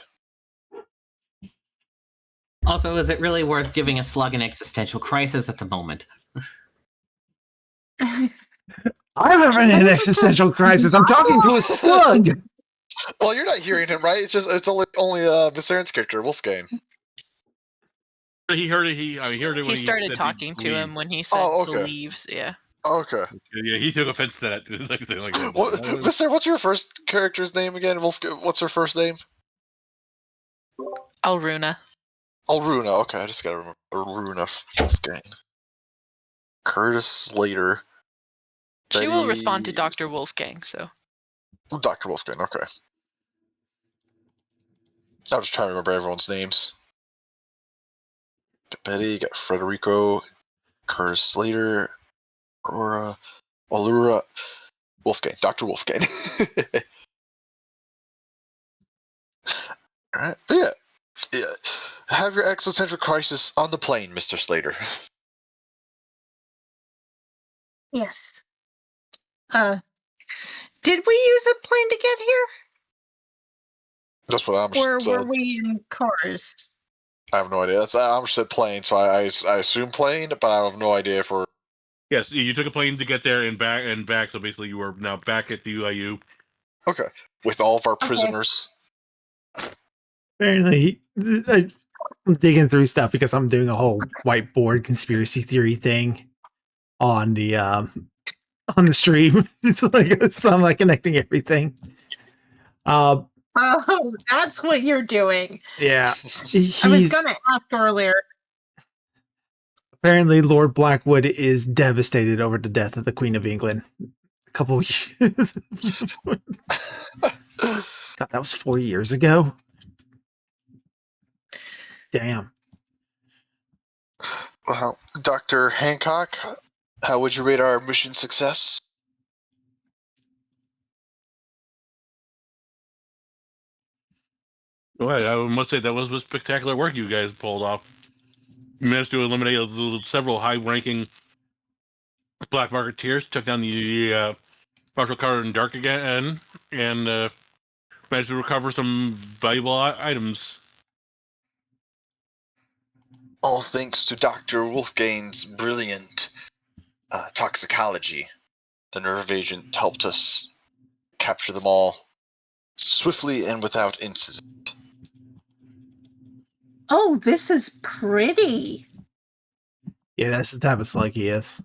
Speaker 2: Also, is it really worth giving a slug an existential crisis at the moment?
Speaker 1: I'm having an existential crisis. I'm talking to a slug.
Speaker 3: Well, you're not hearing him, right? It's only Miss Aaron's character, Wolfgang.
Speaker 4: He heard it. He heard it when
Speaker 6: He started
Speaker 4: said
Speaker 6: talking to him
Speaker 4: believed.
Speaker 6: when he said
Speaker 3: Oh, okay.
Speaker 6: believes. Yeah.
Speaker 3: Okay.
Speaker 4: Yeah, he took offense to that. Like that.
Speaker 3: What, Mister, what's your first character's name again? What's her first name?
Speaker 6: Alruna.
Speaker 3: Alruna. Okay, I just gotta remember Alruna Wolfgang. Curtis Slater.
Speaker 6: She will respond to
Speaker 3: Betty-
Speaker 6: Dr. Wolfgang, so.
Speaker 3: Dr. Wolfgang. Okay. I was trying to remember everyone's names. Got Betty. Got Frederico. Curtis Slater. Aurora. Allura. Wolfgang. Dr. Wolfgang. Alright, but yeah. Have your existential crisis on the plane, Mr. Slater.
Speaker 5: Yes. Did we use a plane to get here?
Speaker 3: That's what I'm
Speaker 5: Or
Speaker 3: said.
Speaker 5: were we in cars?
Speaker 3: I have no idea. I'm said plane, so I assume plane, but I have no idea if we're.
Speaker 4: Yes, you took a plane to get there and back. So basically, you are now back at the UIU.
Speaker 3: Okay. With all of our prisoners.
Speaker 1: Apparently, I'm digging through stuff because I'm doing a whole whiteboard conspiracy theory thing on the stream. It's like so I'm like connecting everything.
Speaker 5: Oh, that's what you're doing.
Speaker 1: Yeah,
Speaker 5: I was gonna ask earlier.
Speaker 1: Apparently, Lord Blackwood is devastated over the death of the Queen of England. A couple of years. God, that was 4 years ago. Damn.
Speaker 3: Well, Dr. Hancock, how would you rate our mission success?
Speaker 4: Well, I must say that was spectacular work you guys pulled off. You managed to eliminate several high-ranking black marketeers, took down the Marshal Carter and Dark again, and managed to recover some valuable items.
Speaker 3: All thanks to Dr. Wolfgang's brilliant toxicology. The nerve agent helped us capture them all swiftly and without incident.
Speaker 5: Oh, this is pretty.
Speaker 1: Yeah, that's the type of slug he is.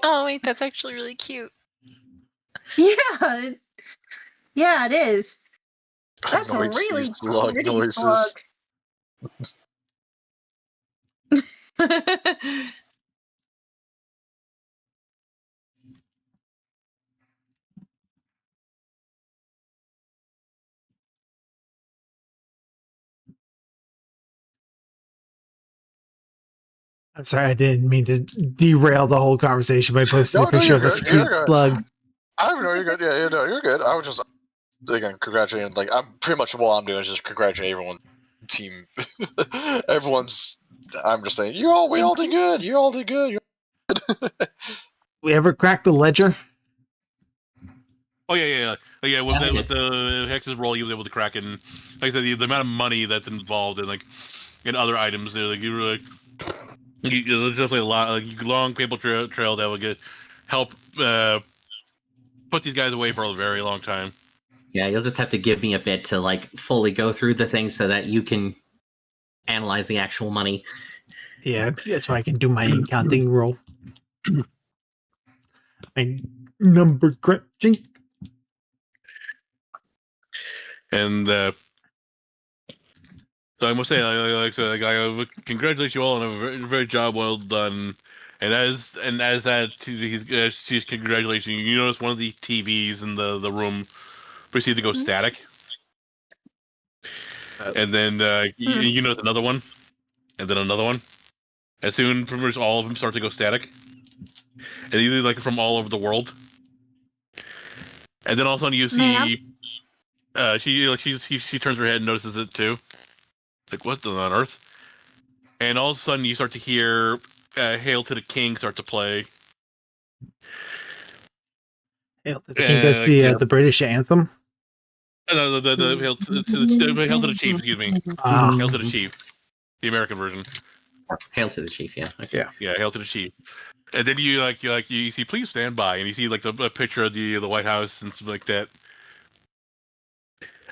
Speaker 6: Oh, wait, that's actually really cute.
Speaker 5: Yeah. Yeah, it is.
Speaker 3: I
Speaker 5: That's a
Speaker 3: know it's
Speaker 5: really
Speaker 3: these slug
Speaker 5: pretty
Speaker 3: noises.
Speaker 5: slug.
Speaker 1: I'm sorry, I didn't mean to derail the whole conversation by posting
Speaker 3: No,
Speaker 1: a picture
Speaker 3: you're
Speaker 1: of a
Speaker 3: good.
Speaker 1: street
Speaker 3: You're good.
Speaker 1: slug.
Speaker 3: I don't know, you're good. Yeah, no, you're good. I was just, again, congratulating. Like, I'm pretty much what I'm doing is just congratulating everyone. Team. Everyone's. I'm just saying, we all did good. You all did good.
Speaker 1: We ever cracked the ledger?
Speaker 4: Oh yeah. With
Speaker 2: Yeah,
Speaker 4: with the Hex's roll, he was able to crack it. And like I said, the amount of money that's involved in other items, like you were like, there's definitely a lot, like long paper trail that would help put these guys away for a very long time.
Speaker 2: Yeah, you'll just have to give me a bit to like fully go through the things so that you can analyze the actual money.
Speaker 1: Yeah, so I can do my accounting roll. My number crunching.
Speaker 4: And So I must say, I congratulate you all on a very, very job well done. And as that she's congratulating you, you notice one of the TVs in the room proceed to go static, and then you notice another one, and then another one. As soon as all of them start to go static, and either like from all over the world, and then all of a sudden you
Speaker 5: Ma'am?
Speaker 4: see she turns her head and notices it too. Like what on earth? And all of a sudden you start to hear "Hail to the King" start to play.
Speaker 1: I think that's the British anthem.
Speaker 4: No, the Hail to the Chief. Excuse me. Hail to the Chief, the American version.
Speaker 2: Hail to the chief, yeah. Okay.
Speaker 4: Yeah, Hail to the Chief. And then you see "Please stand by," and you see like a picture of the White House and stuff like that.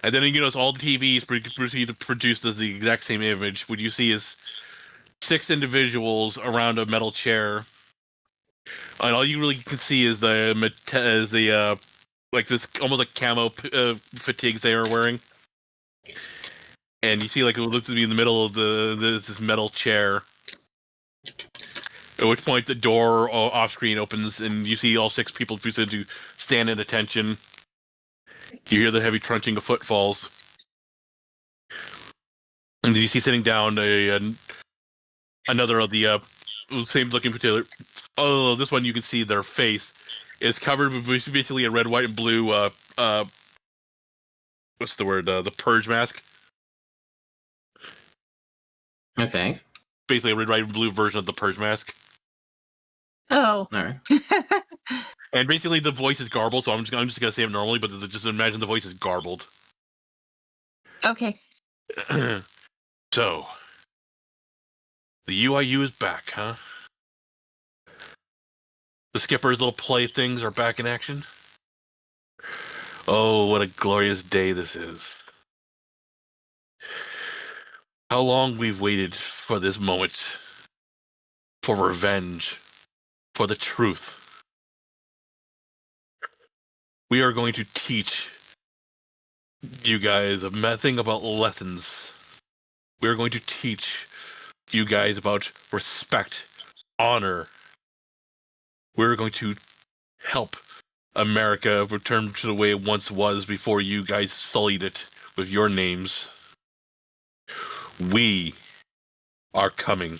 Speaker 4: And then you notice all the TVs proceed to produce the exact same image. What you see is 6 individuals around a metal chair, and all you really can see is the like this almost like camo fatigues they are wearing. And you see like it looks to be in the middle of this metal chair. At which point the door off screen opens and you see all 6 people proceed to stand at attention. You hear the heavy crunching of footfalls. And you see sitting down another of the same looking particular. Oh, this one you can see their face is covered with basically a red, white, and blue. What's the word? The purge mask.
Speaker 2: Okay.
Speaker 4: Basically a red, white, and blue version of the purge mask.
Speaker 5: Oh.
Speaker 2: All right.
Speaker 4: And basically the voice is garbled, so I'm just gonna say it normally, but just imagine the voice is garbled.
Speaker 5: Okay.
Speaker 4: So, the UIU is back, huh? The skipper's little playthings are back in action. Oh, what a glorious day this is. How long we've waited for this moment. For revenge. For the truth. We are going to teach you guys a thing about lessons. We are going to teach you guys about respect, honor. We're going to help America return to the way it once was before you guys sullied it with your names. We are coming.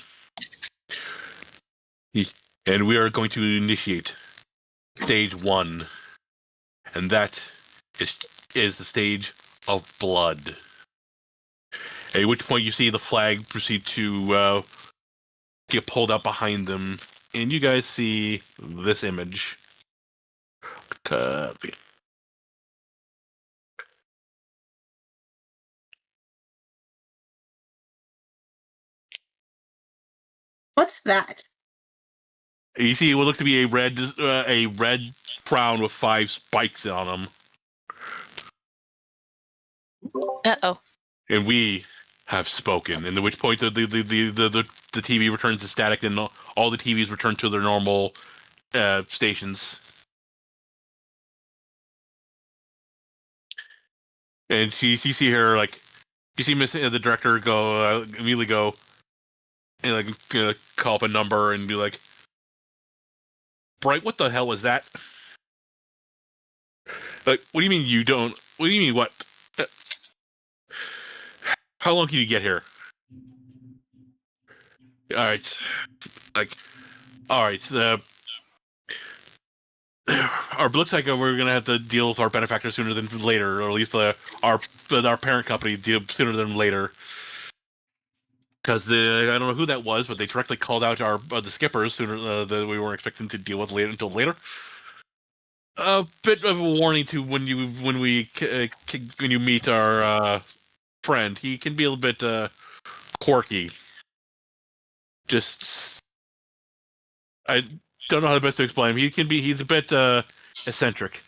Speaker 4: And we are going to initiate stage 1. And that is the stage of blood. At which point you see the flag proceed to get pulled out behind them. And you guys see this image. Copy.
Speaker 5: What's that?
Speaker 4: You see what looks to be a red crown with 5 spikes on them.
Speaker 6: Uh-oh.
Speaker 4: And we have spoken. And at which point the TV returns to static, and all the TVs return to their normal stations. And you see her like, you see the director go immediately go and like call up a number and be like, "Bright, what the hell was that?" Like, what do you mean you don't? What do you mean what? How long can you get here? All right, like, all right. Looks like we're gonna have to deal with our benefactor sooner than later, or at least our parent company deal sooner than later. Because I don't know who that was, but they directly called out our the skippers sooner than we weren't expecting to deal with until later. A bit of a warning to when you meet our friend. He can be a little bit quirky. Just I don't know how the best to explain him. He's a bit eccentric.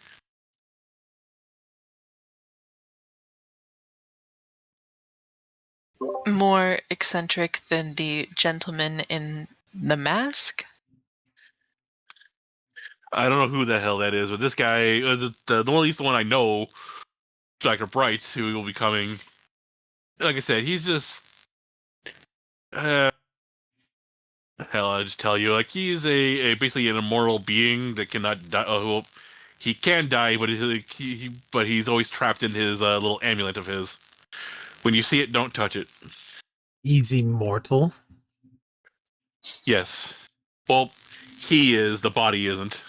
Speaker 6: More eccentric than the gentleman in the mask?
Speaker 4: I don't know who the hell that is, but this guy, the one, at least the one I know, Dr. Bright, who will be coming. like I said, he's just hell. I'll just tell you, like he's a basically an immortal being that cannot die. He can die, but he's always trapped in his little amulet of his. When you see it, don't touch it.
Speaker 1: He's immortal.
Speaker 4: Yes. Well, he is. The body isn't.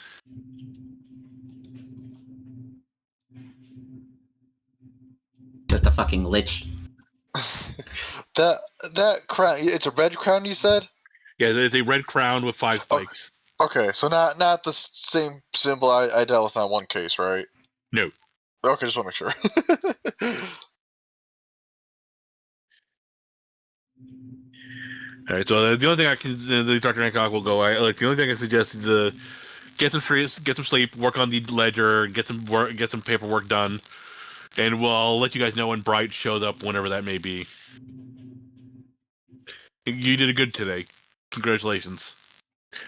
Speaker 2: Just a fucking lich.
Speaker 3: that crown. It's a red crown. You said.
Speaker 4: Yeah, it's a red crown with 5 spikes.
Speaker 3: Okay, so not the same symbol I dealt with in that one case, right?
Speaker 4: No.
Speaker 3: Okay, just want to make sure.
Speaker 4: All right. So the only thing I can, the Dr. Hancock will go. The only thing I suggest is to get some sleep, work on the ledger, get some paperwork done, and we'll let you guys know when Bright shows up, whenever that may be. You did a good today. Congratulations.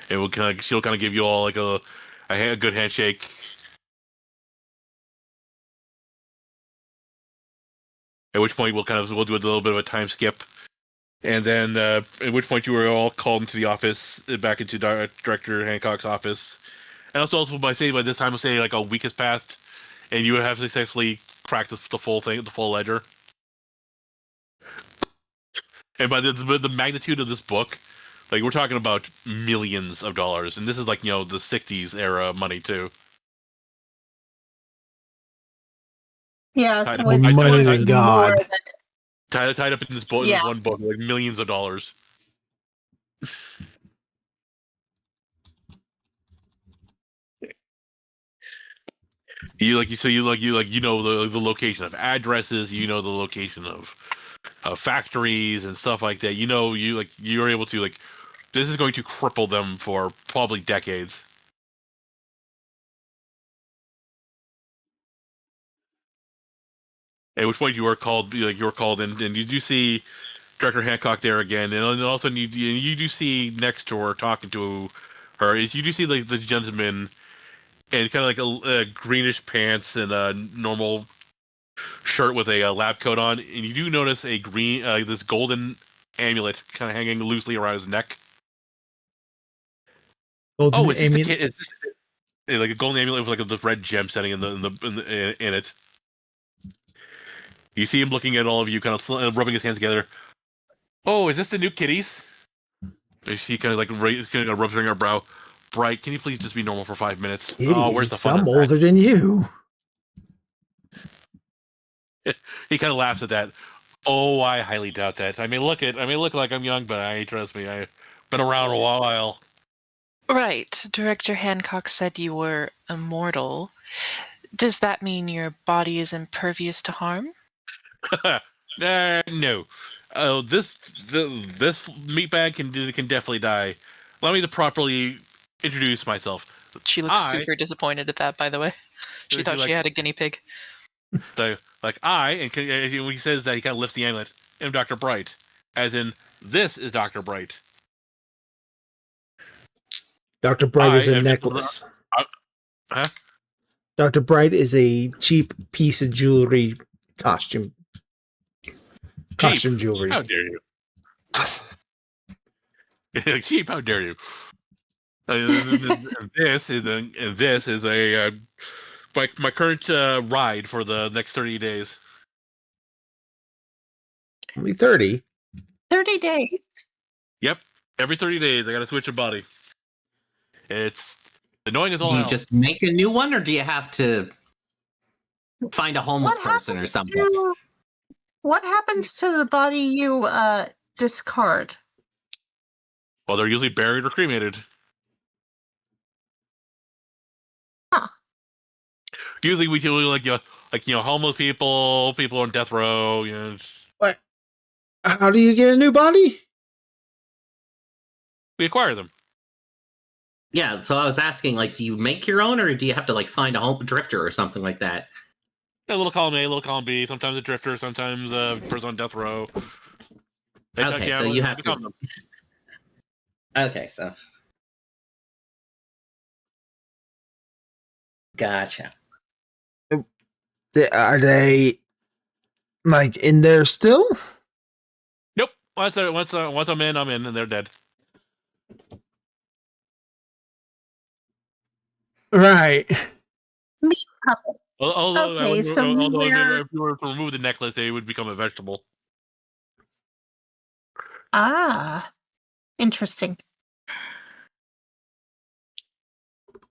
Speaker 4: And she'll kind of give you all like a good handshake. At which point we'll do a little bit of a time skip, and then at which point you were all called into the office, back into Director Hancock's office. And also by this time, we'll say like a week has passed, and you have successfully cracked the full thing, the full ledger. And by the magnitude of this book, like we're talking about millions of dollars, and this is like the '60s era money too.
Speaker 5: Yeah,
Speaker 4: Tied
Speaker 5: so
Speaker 4: up-
Speaker 5: it's
Speaker 4: I-
Speaker 1: Money
Speaker 4: I-
Speaker 1: to
Speaker 5: more
Speaker 1: God.
Speaker 5: than
Speaker 4: tied up in this book,
Speaker 5: Yeah.
Speaker 4: this one book, like millions of dollars. You know the location of addresses, you know the location of factories and stuff like that. You're able to this is going to cripple them for probably decades. At which point you were called in, and you do see Director Hancock there again, and also you do see next to her talking to her is you do see like the gentleman and kind of like a greenish pants and a normal shirt with a lab coat on, and you do notice a green this golden amulet kind of hanging loosely around his neck.
Speaker 1: Golden
Speaker 4: Oh, is this the
Speaker 1: amulet.
Speaker 4: kid? Is this like a golden amulet with like this red gem setting in it? You see him looking at all of you, kind of rubbing his hands together. Oh, is this the new kitties? He kind of rubs her brow. Bright, can you please just be normal for 5 minutes? Oh, where's the fun?
Speaker 1: I'm
Speaker 4: in that?
Speaker 1: older than you.
Speaker 4: He kind of laughs at that. Oh, I highly doubt that. I may look like I'm young, but trust me, I've been around a while.
Speaker 6: Right. Director Hancock said you were immortal. Does that mean your body is impervious to harm?
Speaker 4: No. Oh, this meatbag can definitely die. Allow me to properly introduce myself.
Speaker 6: She looks
Speaker 4: I-
Speaker 6: super disappointed at that, by the way. She
Speaker 4: She's
Speaker 6: thought
Speaker 4: like-
Speaker 6: she had a guinea pig.
Speaker 4: And when he says that, he kind of lifts the amulet. I'm Dr. Bright, as in this is Dr. Bright.
Speaker 1: Dr. Bright is
Speaker 4: I
Speaker 1: a
Speaker 4: am-
Speaker 1: necklace.
Speaker 4: Huh?
Speaker 1: Dr. Bright is a cheap piece of jewelry costume. Costume jewelry.
Speaker 4: How dare you? Cheap? How dare you? And this is a my current ride for the next 30 days.
Speaker 1: Only 30.
Speaker 5: 30 days.
Speaker 4: Yep, every 30 days I got to switch a body. It's annoying as all
Speaker 2: Do you
Speaker 4: hell.
Speaker 2: just make a new one, or do you have to find a homeless person or something?
Speaker 5: What happens to the body you discard?
Speaker 4: Well, they're usually buried or cremated.
Speaker 5: Huh.
Speaker 4: Usually we do homeless people on death row.
Speaker 1: What? How do you get a new body?
Speaker 4: We acquire them.
Speaker 2: Yeah, so I was asking, do you make your own, or do you have to find a home drifter or something like that?
Speaker 4: A little column A, a little column B. Sometimes a drifter, sometimes a person on death row.
Speaker 2: Okay, so you have to. Okay, so. Gotcha.
Speaker 1: Are they Like in there still?
Speaker 4: Nope. Once I'm in, and they're dead.
Speaker 1: Right.
Speaker 5: Me couple.
Speaker 4: Although,
Speaker 5: Okay, so you wear
Speaker 4: if you were to remove the necklace, they would become a vegetable.
Speaker 5: interesting.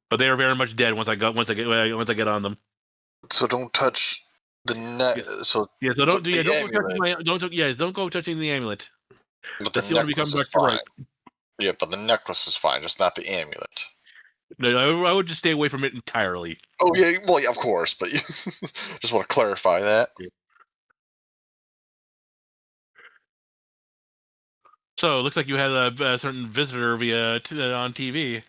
Speaker 4: But they are very much dead once I get on them.
Speaker 3: So don't touch the net.
Speaker 4: Yeah.
Speaker 3: So
Speaker 4: Yeah, so don't
Speaker 3: the
Speaker 4: go touching
Speaker 3: amulet.
Speaker 4: don't go touching the amulet.
Speaker 3: But the
Speaker 4: That's the one become
Speaker 3: necklace is
Speaker 4: back to
Speaker 3: fine.
Speaker 4: rope.
Speaker 3: Yeah, but the necklace is fine, just not the amulet.
Speaker 4: No, I would just stay away from it entirely.
Speaker 3: Oh yeah, well yeah, of course, but you just want to clarify that.
Speaker 4: So it looks like you had a certain visitor on TV,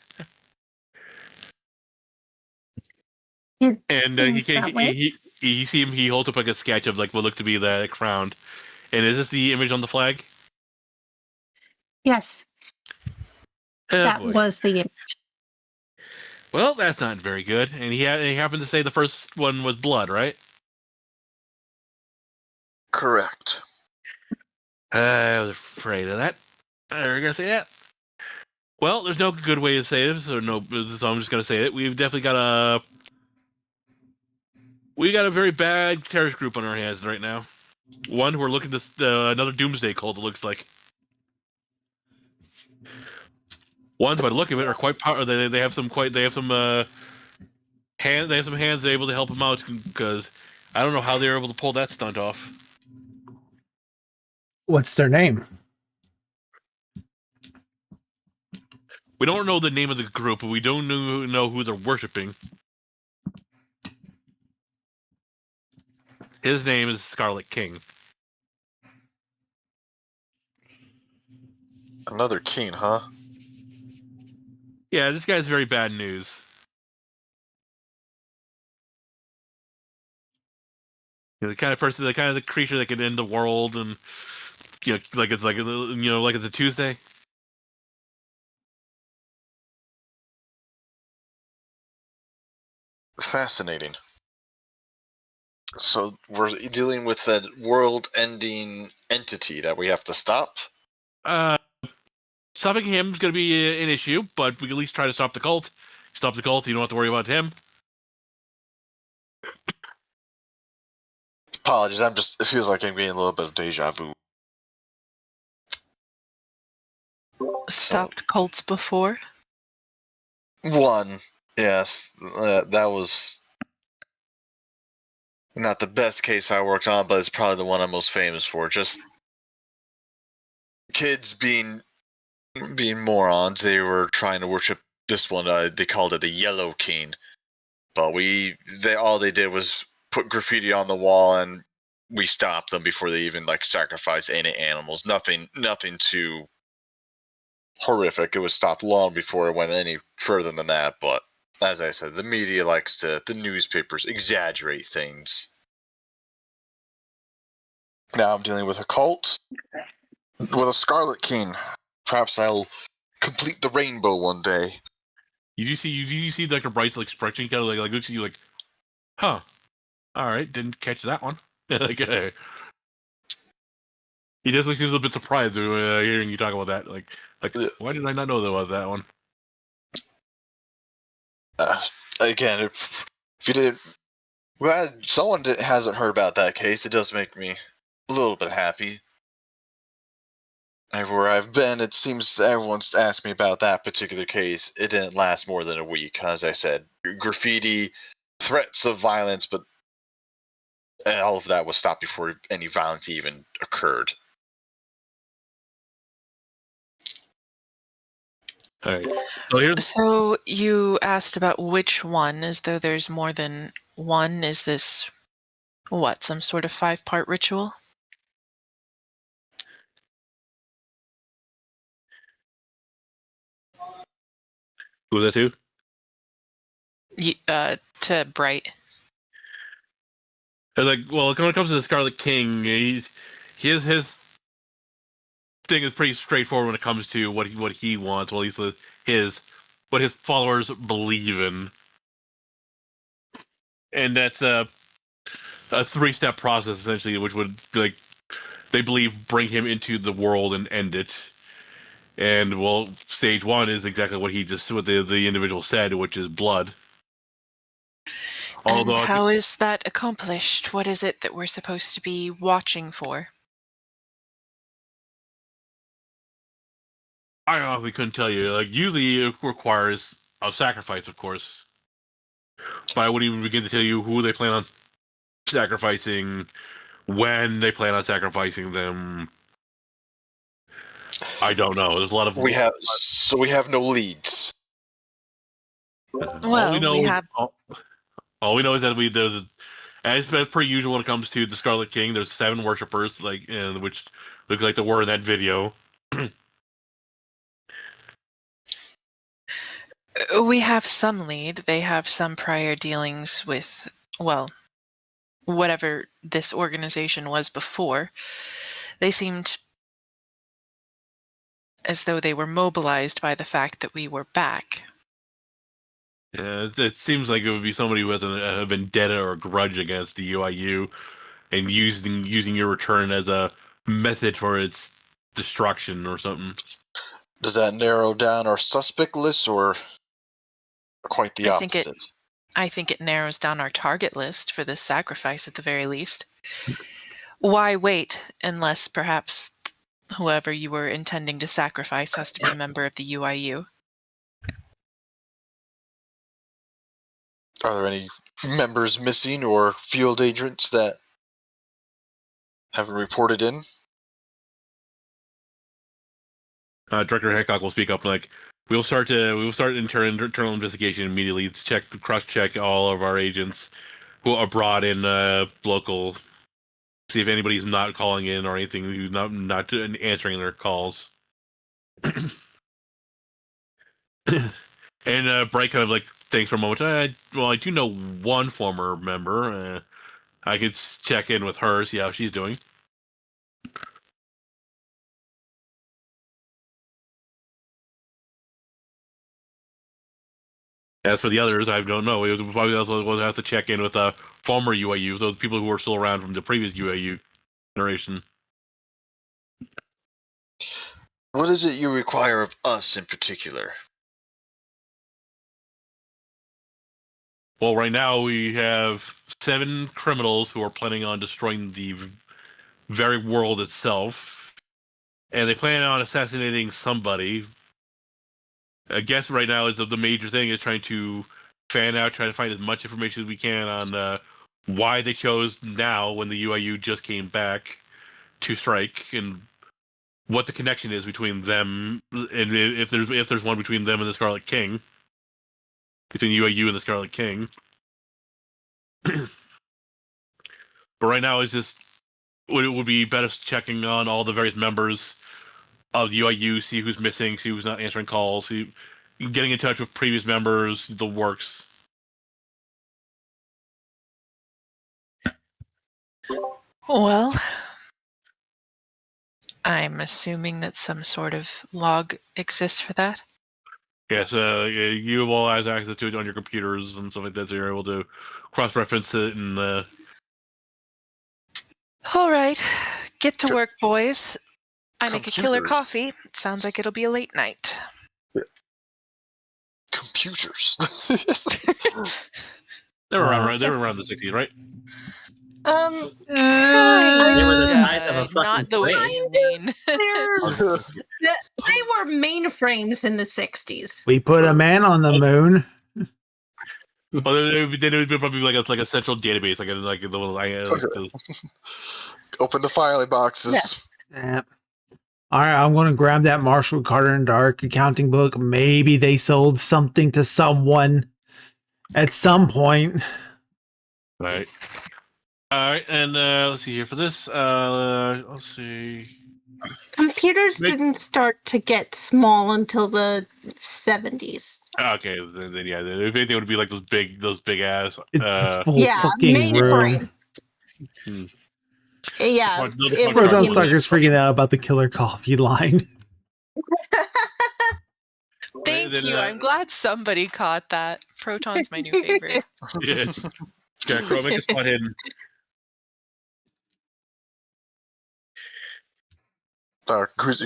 Speaker 5: It
Speaker 4: and
Speaker 5: seems that way.
Speaker 4: he holds up like a sketch of like what looked to be the crown. And is this the image on the flag?
Speaker 5: Yes,
Speaker 4: Oh,
Speaker 5: that
Speaker 4: boy.
Speaker 5: was the image.
Speaker 4: Well, that's not very good. And he happened to say the first one was blood, right?
Speaker 3: Correct.
Speaker 4: I was afraid of that. I was gonna say that. Well, there's no good way to say this, so I'm just gonna say it. We got a very bad terrorist group on our hands right now. One who are looking to another doomsday cult. It looks like. Ones by the look of it are quite powerful. They have some hands able to help them out because I don't know how they were able to pull that stunt off.
Speaker 1: What's their name?
Speaker 4: We don't know the name of the group, but we don't know who they're worshiping. His name is Scarlet King.
Speaker 3: Another king, huh?
Speaker 4: Yeah, this guy's very bad news. The kind of person, the creature that can end the world, and like it's a Tuesday.
Speaker 3: Fascinating. So we're dealing with a world-ending entity that we have to stop.
Speaker 4: Stopping him is going to be an issue, but we can at least try to stop the cult. Stop the cult, you don't have to worry about him.
Speaker 3: Apologies, it feels like I'm getting a little bit of deja vu.
Speaker 6: Stopped cults before.
Speaker 3: One, yes, that was not the best case I worked on, but it's probably the one I'm most famous for. Just kids being morons. They were trying to worship this one. They called it the Yellow King, but all they did was put graffiti on the wall, and we stopped them before they even sacrificed any animals. Nothing too horrific. It was stopped long before it went any further than that. But as I said, the media the newspapers exaggerate things. Now I'm dealing with a cult with a Scarlet King. Perhaps I'll complete the rainbow one day.
Speaker 4: You see like a bright expression kind of like looks at you like, huh? All right, didn't catch that one. He definitely seems a bit surprised hearing you talk about that. Like why did I not know there was that one?
Speaker 3: Again, if you did, glad someone hasn't heard about that case. It does make me a little bit happy. Everywhere I've been, it seems everyone's asked me about that particular case. It didn't last more than a week. As I said, graffiti, threats of violence, but all of that was stopped before any violence even occurred.
Speaker 4: All right.
Speaker 6: So you asked about which one, as though there's more than one. Is this some sort of 5-part ritual?
Speaker 4: Who was that
Speaker 6: To Bright.
Speaker 4: when it comes to the Scarlet King, his thing is pretty straightforward when it comes to what he wants. Well, at least what his followers believe in, and that's a 3-step process essentially, which would like they believe bring him into the world and end it. And well, stage 1 is exactly what the individual said, which is blood.
Speaker 6: And how is that accomplished? What is it that we're supposed to be watching for?
Speaker 4: I honestly couldn't tell you. Like, usually it requires a sacrifice, of course. But I wouldn't even begin to tell you who they plan on sacrificing, when they plan on sacrificing them. I don't know. There's a lot of
Speaker 3: We have no leads.
Speaker 6: Well,
Speaker 4: all we know is that there's, as per usual when it comes to the Scarlet King, there's 7 worshippers, which look like they were in that video.
Speaker 6: We have some lead. They have some prior dealings with, well, whatever this organization was before. They seemed as though they were mobilized by the fact that we were back.
Speaker 4: Yeah, it seems like it would be somebody who has a vendetta or a grudge against the UIU, and using your return as a method for its destruction or something.
Speaker 3: Does that narrow down our suspect list, or quite the opposite?
Speaker 6: I think it narrows down our target list for this sacrifice at the very least. Why wait unless perhaps whoever you were intending to sacrifice has to be a member of the UIU?
Speaker 3: Are there any members missing or field agents that haven't reported in?
Speaker 4: Director Hancock will speak up. Like, we'll start internal investigation immediately to cross-check all of our agents who are abroad in local. See if anybody's not calling in or anything, who's not answering their calls. And Bright kind of like thinks for a moment. I do know one former member. I could check in with her, see how she's doing. As for the others, I don't know. We probably also will have to check in with former UIU, those people who were still around from the previous UIU generation.
Speaker 3: What is it you require of us in particular?
Speaker 4: Well, right now we have 7 criminals who are planning on destroying the very world itself, and they plan on assassinating somebody. I guess right now is the major thing is trying to fan out, trying to find as much information as we can on why they chose now, when the UIU just came back, to strike, and what the connection is between them, and if there's one between them and the Scarlet King, between UIU and the Scarlet King. But right now it's just it would be better checking on all the various members of the UIU, see who's missing, see who's not answering calls, see, getting in touch with previous members, the works.
Speaker 6: Well, I'm assuming that some sort of log exists for that.
Speaker 4: Yes, you have all has access to it on your computers and stuff like that, so you're able to cross-reference it and.
Speaker 6: All right, get to work, boys. I make a killer
Speaker 3: Computers.
Speaker 6: coffee. It sounds like it'll be a late night.
Speaker 3: Computers.
Speaker 4: They were around. They were around the 60s, right?
Speaker 7: They were the size of a fucking
Speaker 6: not the way
Speaker 7: plane.
Speaker 6: you mean.
Speaker 5: They were mainframes in the 60s.
Speaker 1: We put a man on the moon.
Speaker 4: Well, then it would be probably like a central database, like the little.
Speaker 3: Open the filing boxes.
Speaker 5: Yeah.
Speaker 1: All right, I'm going to grab that Marshall Carter and Dark accounting book. Maybe they sold something to someone at some point.
Speaker 4: Right. All right, and let's see here for this. Let's see.
Speaker 5: Computers didn't start to get small until the 70s.
Speaker 4: Okay, then yeah, they would be like those big ass.
Speaker 1: It's full
Speaker 5: Yeah,
Speaker 1: fucking room.
Speaker 5: mainframe. Yeah.
Speaker 1: Proton Stalker's freaking out about the killer coffee line.
Speaker 6: Thank you. I'm glad somebody caught that. Proton's my new favorite.
Speaker 4: Yeah. Scarecrow, make a spot hidden.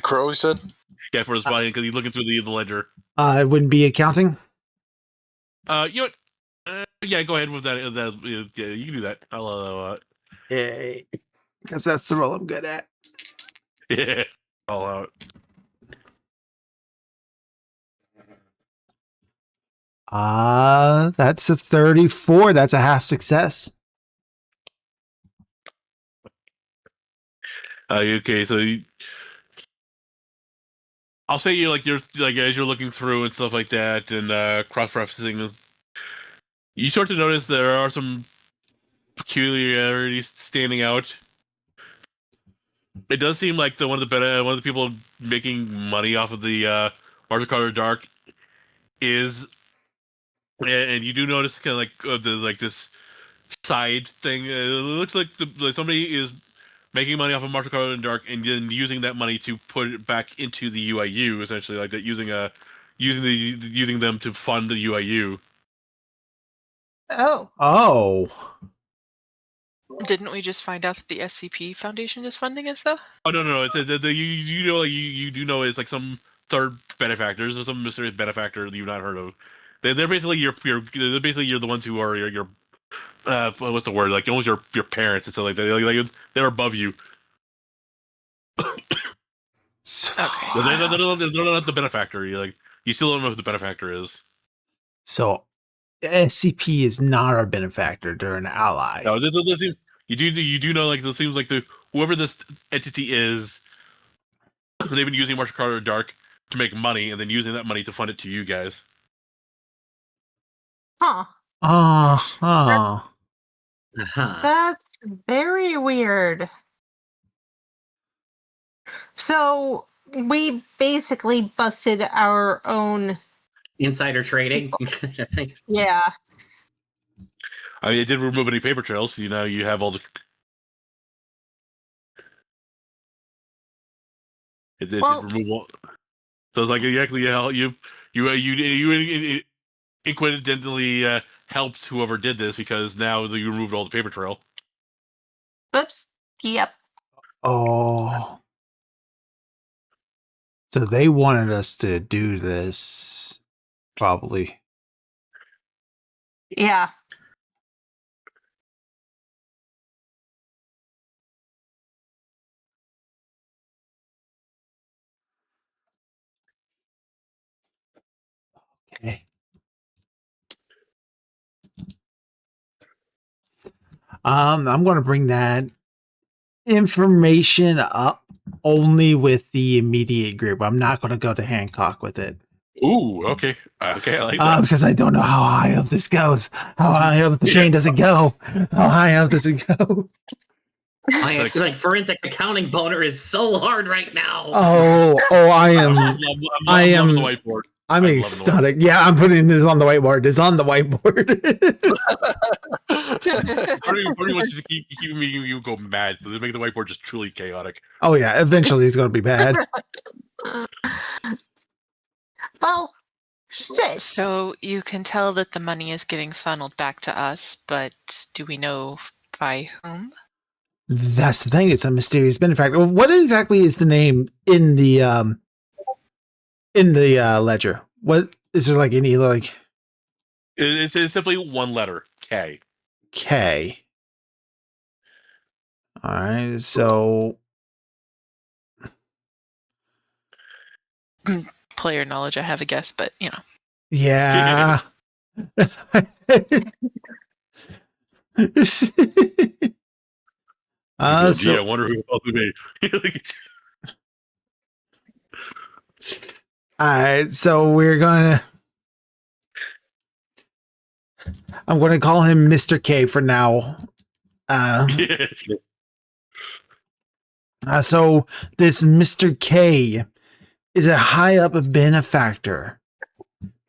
Speaker 3: Crow, you said?
Speaker 4: Yeah, for his body, because he's looking through the ledger.
Speaker 1: It wouldn't be accounting.
Speaker 4: You know what? Yeah, go ahead with that. Yeah, you can do that. I'll
Speaker 1: Because that's the role I'm good at.
Speaker 4: yeah, all out.
Speaker 1: That's a 34. That's a half success.
Speaker 4: Okay, so I'll say you're like as you're looking through and stuff like that, and cross-referencing, you start to notice there are some peculiarities standing out. It does seem like one of the people making money off of the Marshall Carter Dark is, and you do notice kind of like this side thing. It looks like somebody is making money off of Marshall Carter Dark and then using that money to put it back into the UIU, essentially, like that, using them to fund the UIU.
Speaker 5: Oh.
Speaker 1: Oh.
Speaker 6: Didn't we just find out that the SCP Foundation is funding us, though?
Speaker 4: Oh no! It's you do know it's like some third benefactors or some mysterious benefactor that you've not heard of. They're basically you're the ones who are your what's the word, like almost your parents and stuff like that. Like they're above you.
Speaker 6: Okay.
Speaker 4: They're not the benefactor. You still don't know who the benefactor is.
Speaker 1: So SCP is not our benefactor. They're an ally.
Speaker 4: No, you do know, like, it seems like whoever this entity is, they've been using Marshall Carter Dark to make money, and then using that money to fund it to you guys.
Speaker 5: Huh.
Speaker 1: Uh-huh.
Speaker 5: That's very weird. So we basically busted our own
Speaker 2: Insider trading. I think.
Speaker 5: Yeah.
Speaker 4: I mean, it did remove any paper trails, so you have all the. It did remove all. So it's like exactly you coincidentally helped whoever did this, because now you removed all the paper trail.
Speaker 5: Oops. Yep.
Speaker 1: Oh. So they wanted us to do this, probably.
Speaker 5: Yeah.
Speaker 1: Okay. I'm going to bring that information up only with the immediate group. I'm not going to go to Hancock with it.
Speaker 4: Ooh, okay. Okay, I like that.
Speaker 1: Because I don't know how high up this goes. How high up the chain does it go? How high up does it go?
Speaker 2: Like forensic accounting boner is so hard right now.
Speaker 1: I am.
Speaker 4: I'm loving the whiteboard.
Speaker 1: I'm ecstatic. Yeah, I'm putting this on the whiteboard. It's on the whiteboard.
Speaker 4: Pretty much just keep you go mad. So they make the whiteboard just truly chaotic.
Speaker 1: Oh yeah, eventually it's going to be bad.
Speaker 5: Well, shit.
Speaker 6: So you can tell that the money is getting funneled back to us, but do we know by whom?
Speaker 1: That's the thing. It's a mysterious benefactor. What exactly is the name in the ledger? What is there, like any like?
Speaker 4: It's simply one letter, K.
Speaker 1: K. All right. So
Speaker 6: Player knowledge, I have a guess, but
Speaker 1: yeah.
Speaker 4: I wonder who else would be.
Speaker 1: All right, so I'm gonna call him Mr. K for now. So this Mr. K is a high up benefactor.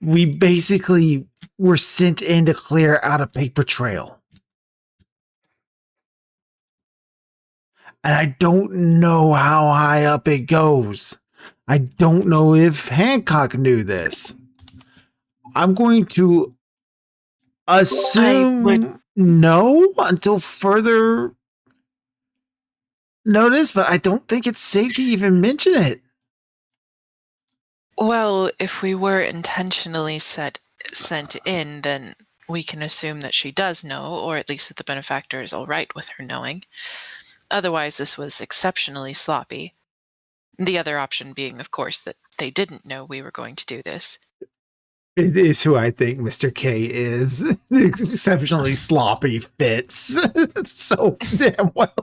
Speaker 1: We basically were sent in to clear out a paper trail. And I don't know how high up it goes. I don't know if Hancock knew this. I'm going to assume no until further notice, but I don't think it's safe to even mention it.
Speaker 6: Well, if we were intentionally sent in, then we can assume that she does know, or at least that the benefactor is all right with her knowing. Otherwise, this was exceptionally sloppy. The other option being, of course, that they didn't know we were going to do this.
Speaker 1: It is who I think Mr. K is. Exceptionally sloppy fits. So damn well.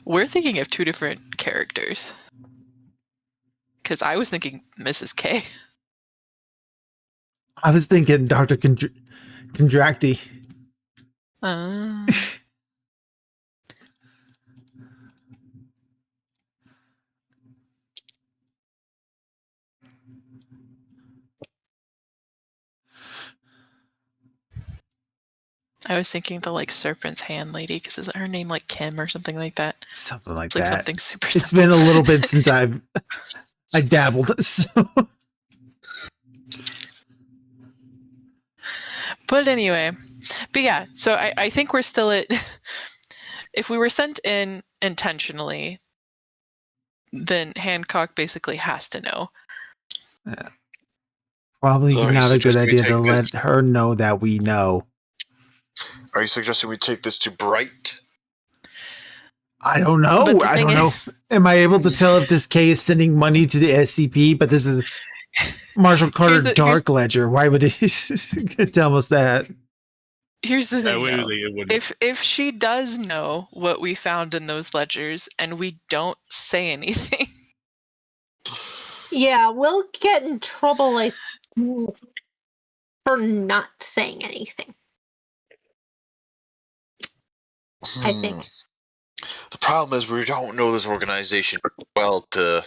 Speaker 6: We're thinking of two different characters. Because I was thinking Mrs. K.
Speaker 1: I was thinking Dr. Contracti.
Speaker 6: I was thinking the like serpent's hand lady, because isn't her name like Kim or something like that?
Speaker 1: Something like
Speaker 6: It's like
Speaker 1: that.
Speaker 6: something super
Speaker 1: It's
Speaker 6: simple.
Speaker 1: been a little bit since I dabbled. So.
Speaker 6: But anyway, but yeah, so I think we're still at, if we were sent in intentionally, then Hancock basically has to know.
Speaker 1: Yeah. Probably
Speaker 3: So are you
Speaker 1: not a good
Speaker 3: suggesting we
Speaker 1: idea to
Speaker 3: take
Speaker 1: let
Speaker 3: this-
Speaker 1: her know that we know.
Speaker 3: Are you suggesting we take this to Bright?
Speaker 1: I don't know.
Speaker 6: But the
Speaker 1: I
Speaker 6: thing
Speaker 1: don't know. Am I able to tell if this K is sending money to the SCP? But this is Marshall Carter Dark Ledger. Why would he tell us that?
Speaker 6: Here's the thing, though.
Speaker 4: It wouldn't.
Speaker 6: If she does know what we found in those ledgers and we don't say anything,
Speaker 5: Yeah, we'll get in trouble like for not saying anything. I think.
Speaker 3: The problem is we don't know this organization well to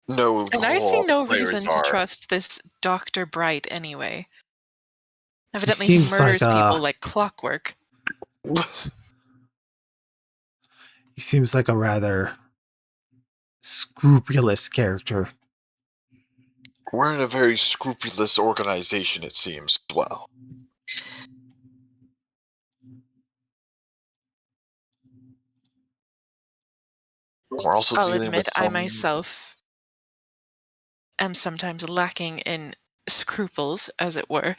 Speaker 3: know.
Speaker 6: and I see
Speaker 3: who
Speaker 6: no
Speaker 3: all players
Speaker 6: reason to
Speaker 3: are.
Speaker 6: trust this Dr. Bright anyway. Evidently,
Speaker 1: He
Speaker 6: he
Speaker 1: seems
Speaker 6: murders
Speaker 1: like,
Speaker 6: people like clockwork.
Speaker 1: He seems like a rather scrupulous character.
Speaker 3: We're in a very scrupulous organization, it seems. Well, we're also
Speaker 6: I'll
Speaker 3: dealing
Speaker 6: admit
Speaker 3: with
Speaker 6: I
Speaker 3: some...
Speaker 6: myself am sometimes lacking in scruples, as it were.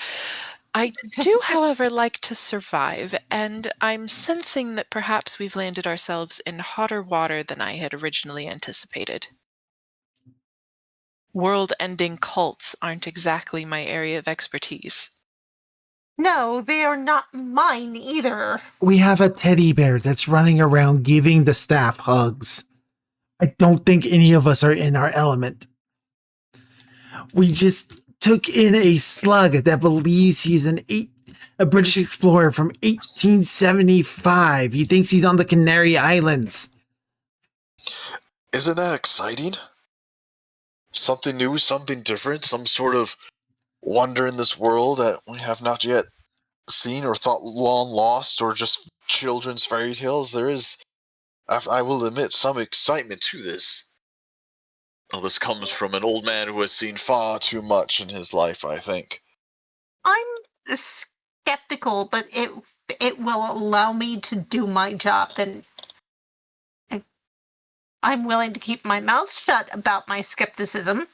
Speaker 6: I do, however, like to survive, and I'm sensing that perhaps we've landed ourselves in hotter water than I had originally anticipated. World-ending cults aren't exactly my area of expertise.
Speaker 5: No, they are not mine either.
Speaker 1: We have a teddy bear that's running around giving the staff hugs. I don't think any of us are in our element. We just took in a slug that believes he's a British explorer from 1875. He thinks he's on the Canary Islands.
Speaker 3: Isn't that exciting? Something new, something different, some sort of wonder in this world that we have not yet seen or thought long lost, or just children's fairy tales. There is, I will admit, some excitement to this. Well, this comes from an old man who has seen far too much in his life, I think.
Speaker 5: I'm skeptical, but it will allow me to do my job, then I'm willing to keep my mouth shut about my skepticism.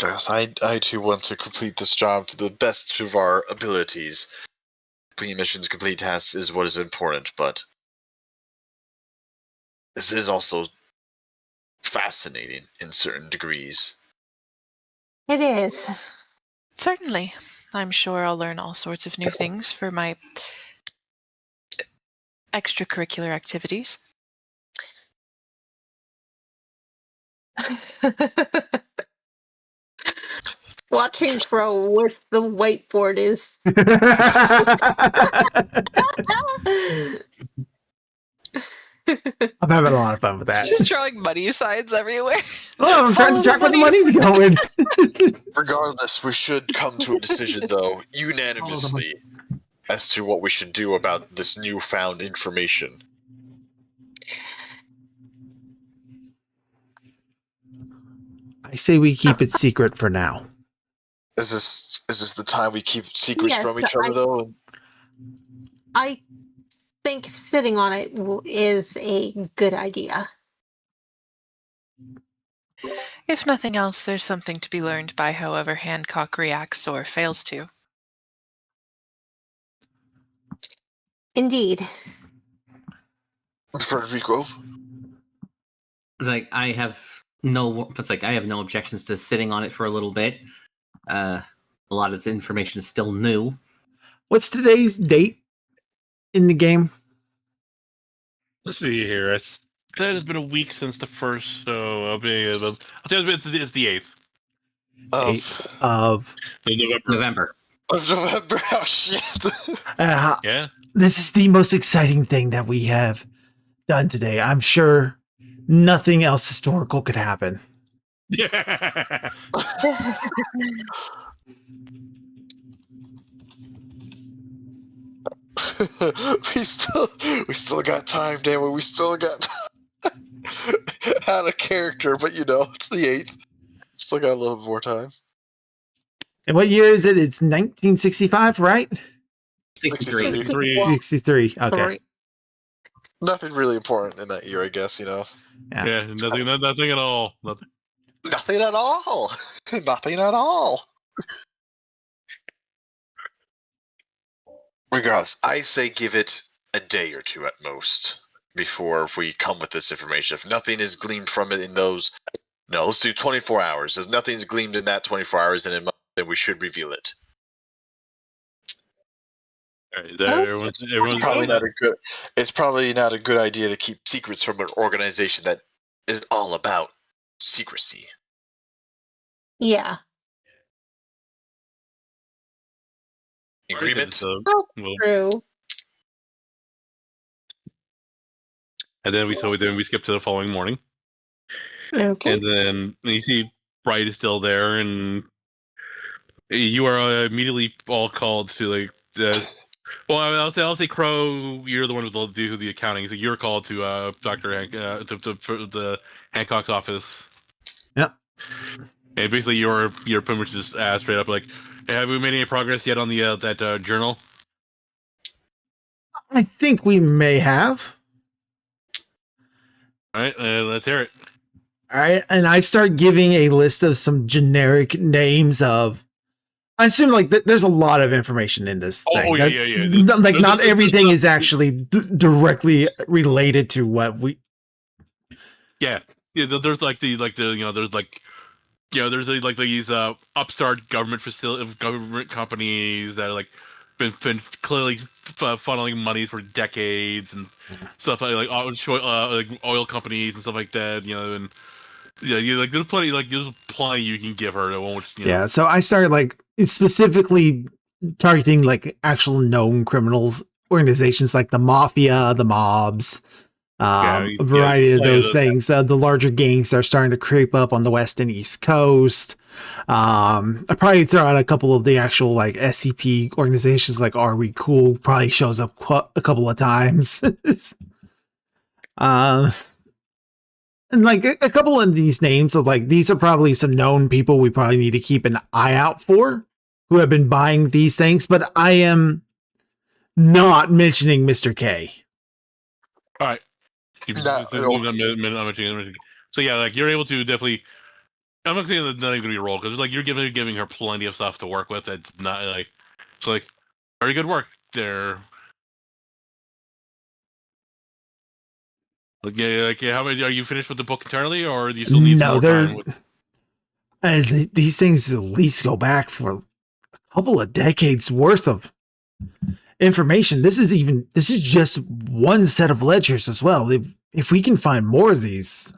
Speaker 3: Yes, I too want to complete this job to the best of our abilities. Complete missions, complete tasks is what is important, but this is also fascinating in certain degrees.
Speaker 5: It is.
Speaker 6: Certainly. I'm sure I'll learn all sorts of new things for my extracurricular activities.
Speaker 5: Watching Fro with the whiteboard is.
Speaker 1: I'm having a lot of fun with that.
Speaker 6: Just drawing money signs everywhere.
Speaker 1: Oh, I'm trying to track where the money's going.
Speaker 3: Regardless, we should come to a decision, though, unanimously, as to what we should do about this newfound information.
Speaker 1: I say we keep it secret for now.
Speaker 3: Is this the time we keep secrets from
Speaker 5: Yes,
Speaker 3: each other though? And
Speaker 5: I think sitting on it is a good idea.
Speaker 6: If nothing else, there's something to be learned by however Hancock reacts or fails to.
Speaker 5: Indeed.
Speaker 3: Frederico,
Speaker 2: It's like I have no objections to sitting on it for a little bit. A lot of this information is still new.
Speaker 1: What's today's date in the game?
Speaker 4: Let's see here. It's been a week since the first, so I'll say it's the 8th
Speaker 1: Eighth of
Speaker 4: of November.
Speaker 2: November.
Speaker 3: of November. Oh shit!
Speaker 4: Yeah.
Speaker 1: This is the most exciting thing that we have done today. I'm sure nothing else historical could happen.
Speaker 4: Yeah.
Speaker 3: we still got time, damn it. We still got out of character, but it's the 8th. Still got a little bit more time.
Speaker 1: And what year is it? It's 1965, right?
Speaker 2: 63.
Speaker 1: 63. Okay.
Speaker 5: Sorry.
Speaker 3: Nothing really important in that year, I guess.
Speaker 1: Yeah.
Speaker 4: Yeah. Nothing at all. Nothing.
Speaker 3: Nothing at all. Nothing at all. Regardless, I say give it a day or two at most before we come with this information. If nothing is gleaned from it in those, no, let's do 24 hours. If nothing's gleaned in that 24 hours, then we should reveal it.
Speaker 4: All right, everyone's
Speaker 3: It's probably not a good idea to keep secrets from an organization that is all about secrecy.
Speaker 5: Yeah.
Speaker 3: Agreement?
Speaker 5: True.
Speaker 4: And then we skip to the following morning,
Speaker 5: Okay.
Speaker 4: and then you see Bright is still there, and you are immediately all called to well, I'll say Crow. You're the one who will do the accounting, so you're called to Doctor to the Hancock's office.
Speaker 1: Yep.
Speaker 4: And basically, you're pretty much just asked straight up, like, have we made any progress yet on the that journal?
Speaker 1: I think we may have.
Speaker 4: All right, let's hear it.
Speaker 1: All right. And I start giving a list of some generic names of. I assume there's a lot of information in this thing.
Speaker 4: Yeah.
Speaker 1: Not everything is actually directly related to what we.
Speaker 4: Yeah. There's there's these upstart government companies that are been clearly funneling monies for decades and stuff like oil companies and stuff like that. And there's plenty you can give her that won't.
Speaker 1: Yeah. So I started specifically targeting actual known criminals organizations like the mafia, the mobs. A variety of those things. The larger gangs are starting to creep up on the west and east coast. I probably throw out a couple of the actual SCP organizations like Are We Cool probably shows up a couple of times. And a couple of these names of these are probably some known people we probably need to keep an eye out for who have been buying these things, but I am not mentioning Mr. K.
Speaker 4: All right. So yeah, you're able to definitely. I'm not saying that's not even gonna be a roll because you're giving her plenty of stuff to work with. It's not very good work there. How many are you finished with the book entirely, or do you still need some more time?
Speaker 1: These things at least go back for a couple of decades worth of information. This is just one set of ledgers as well. If we can find more of these.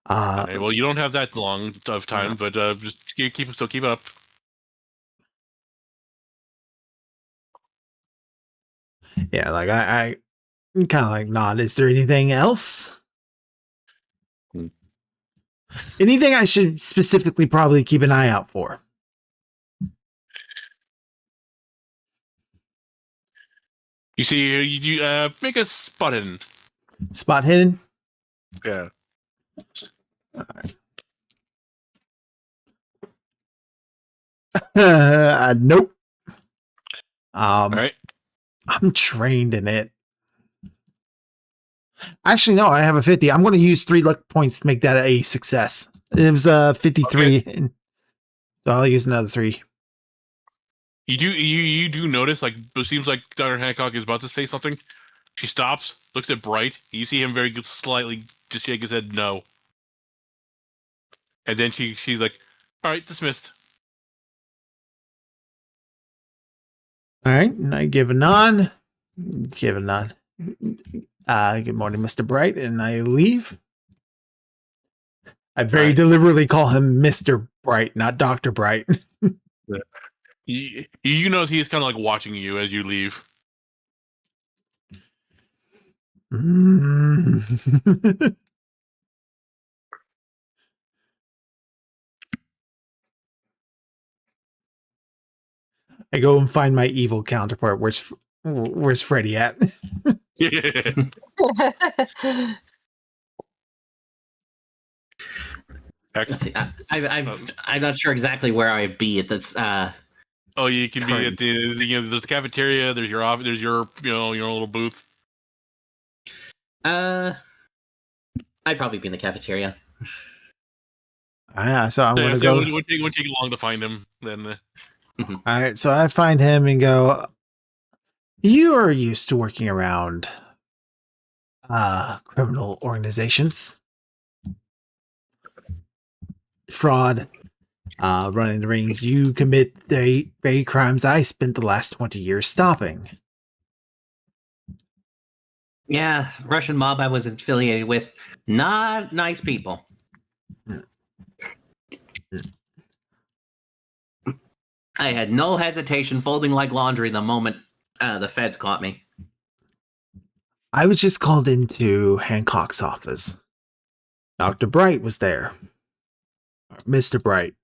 Speaker 4: Well, you don't have that long of time, but just keep it up.
Speaker 1: Yeah, I kind of nod. Is there anything else? Anything I should specifically probably keep an eye out for?
Speaker 4: You see, you make a spot hidden.
Speaker 1: Spot hidden?
Speaker 4: Yeah.
Speaker 1: All right. Nope.
Speaker 4: All right.
Speaker 1: I'm trained in it. Actually, no, I have a 50. I'm going to use 3 luck points to make that a success. It was 53, and so I'll use another 3.
Speaker 4: You do notice, like, it seems like Dr. Hancock is about to say something. She stops, looks at Bright. You see him very slightly just shake his head no. And then she's like, all right, dismissed.
Speaker 1: All right, and I give a nod. Give a nod. Good morning, Mr. Bright, and I leave. I very deliberately call him Mr. Bright, not Dr. Bright.
Speaker 4: You know he's kind of like watching you as you leave.
Speaker 1: I go and find my evil counterpart. Where's Freddy at?
Speaker 2: Let's see. I'm not sure exactly where I'd be at this.
Speaker 4: Oh, you can be at there's the cafeteria. There's your office. There's your your little booth.
Speaker 2: I'd probably be in the cafeteria.
Speaker 1: So I'm going to go.
Speaker 4: It won't take long to find him. Then.
Speaker 1: All right, so I find him and go. You are used to working around criminal organizations, fraud, running the rings. You commit the very crimes I spent the last 20 years stopping.
Speaker 2: Yeah, Russian mob I was affiliated with. Not nice people. I had no hesitation folding like laundry the moment the feds caught me.
Speaker 1: I was just called into Hancock's office. Dr. Bright was there. Mr. Bright.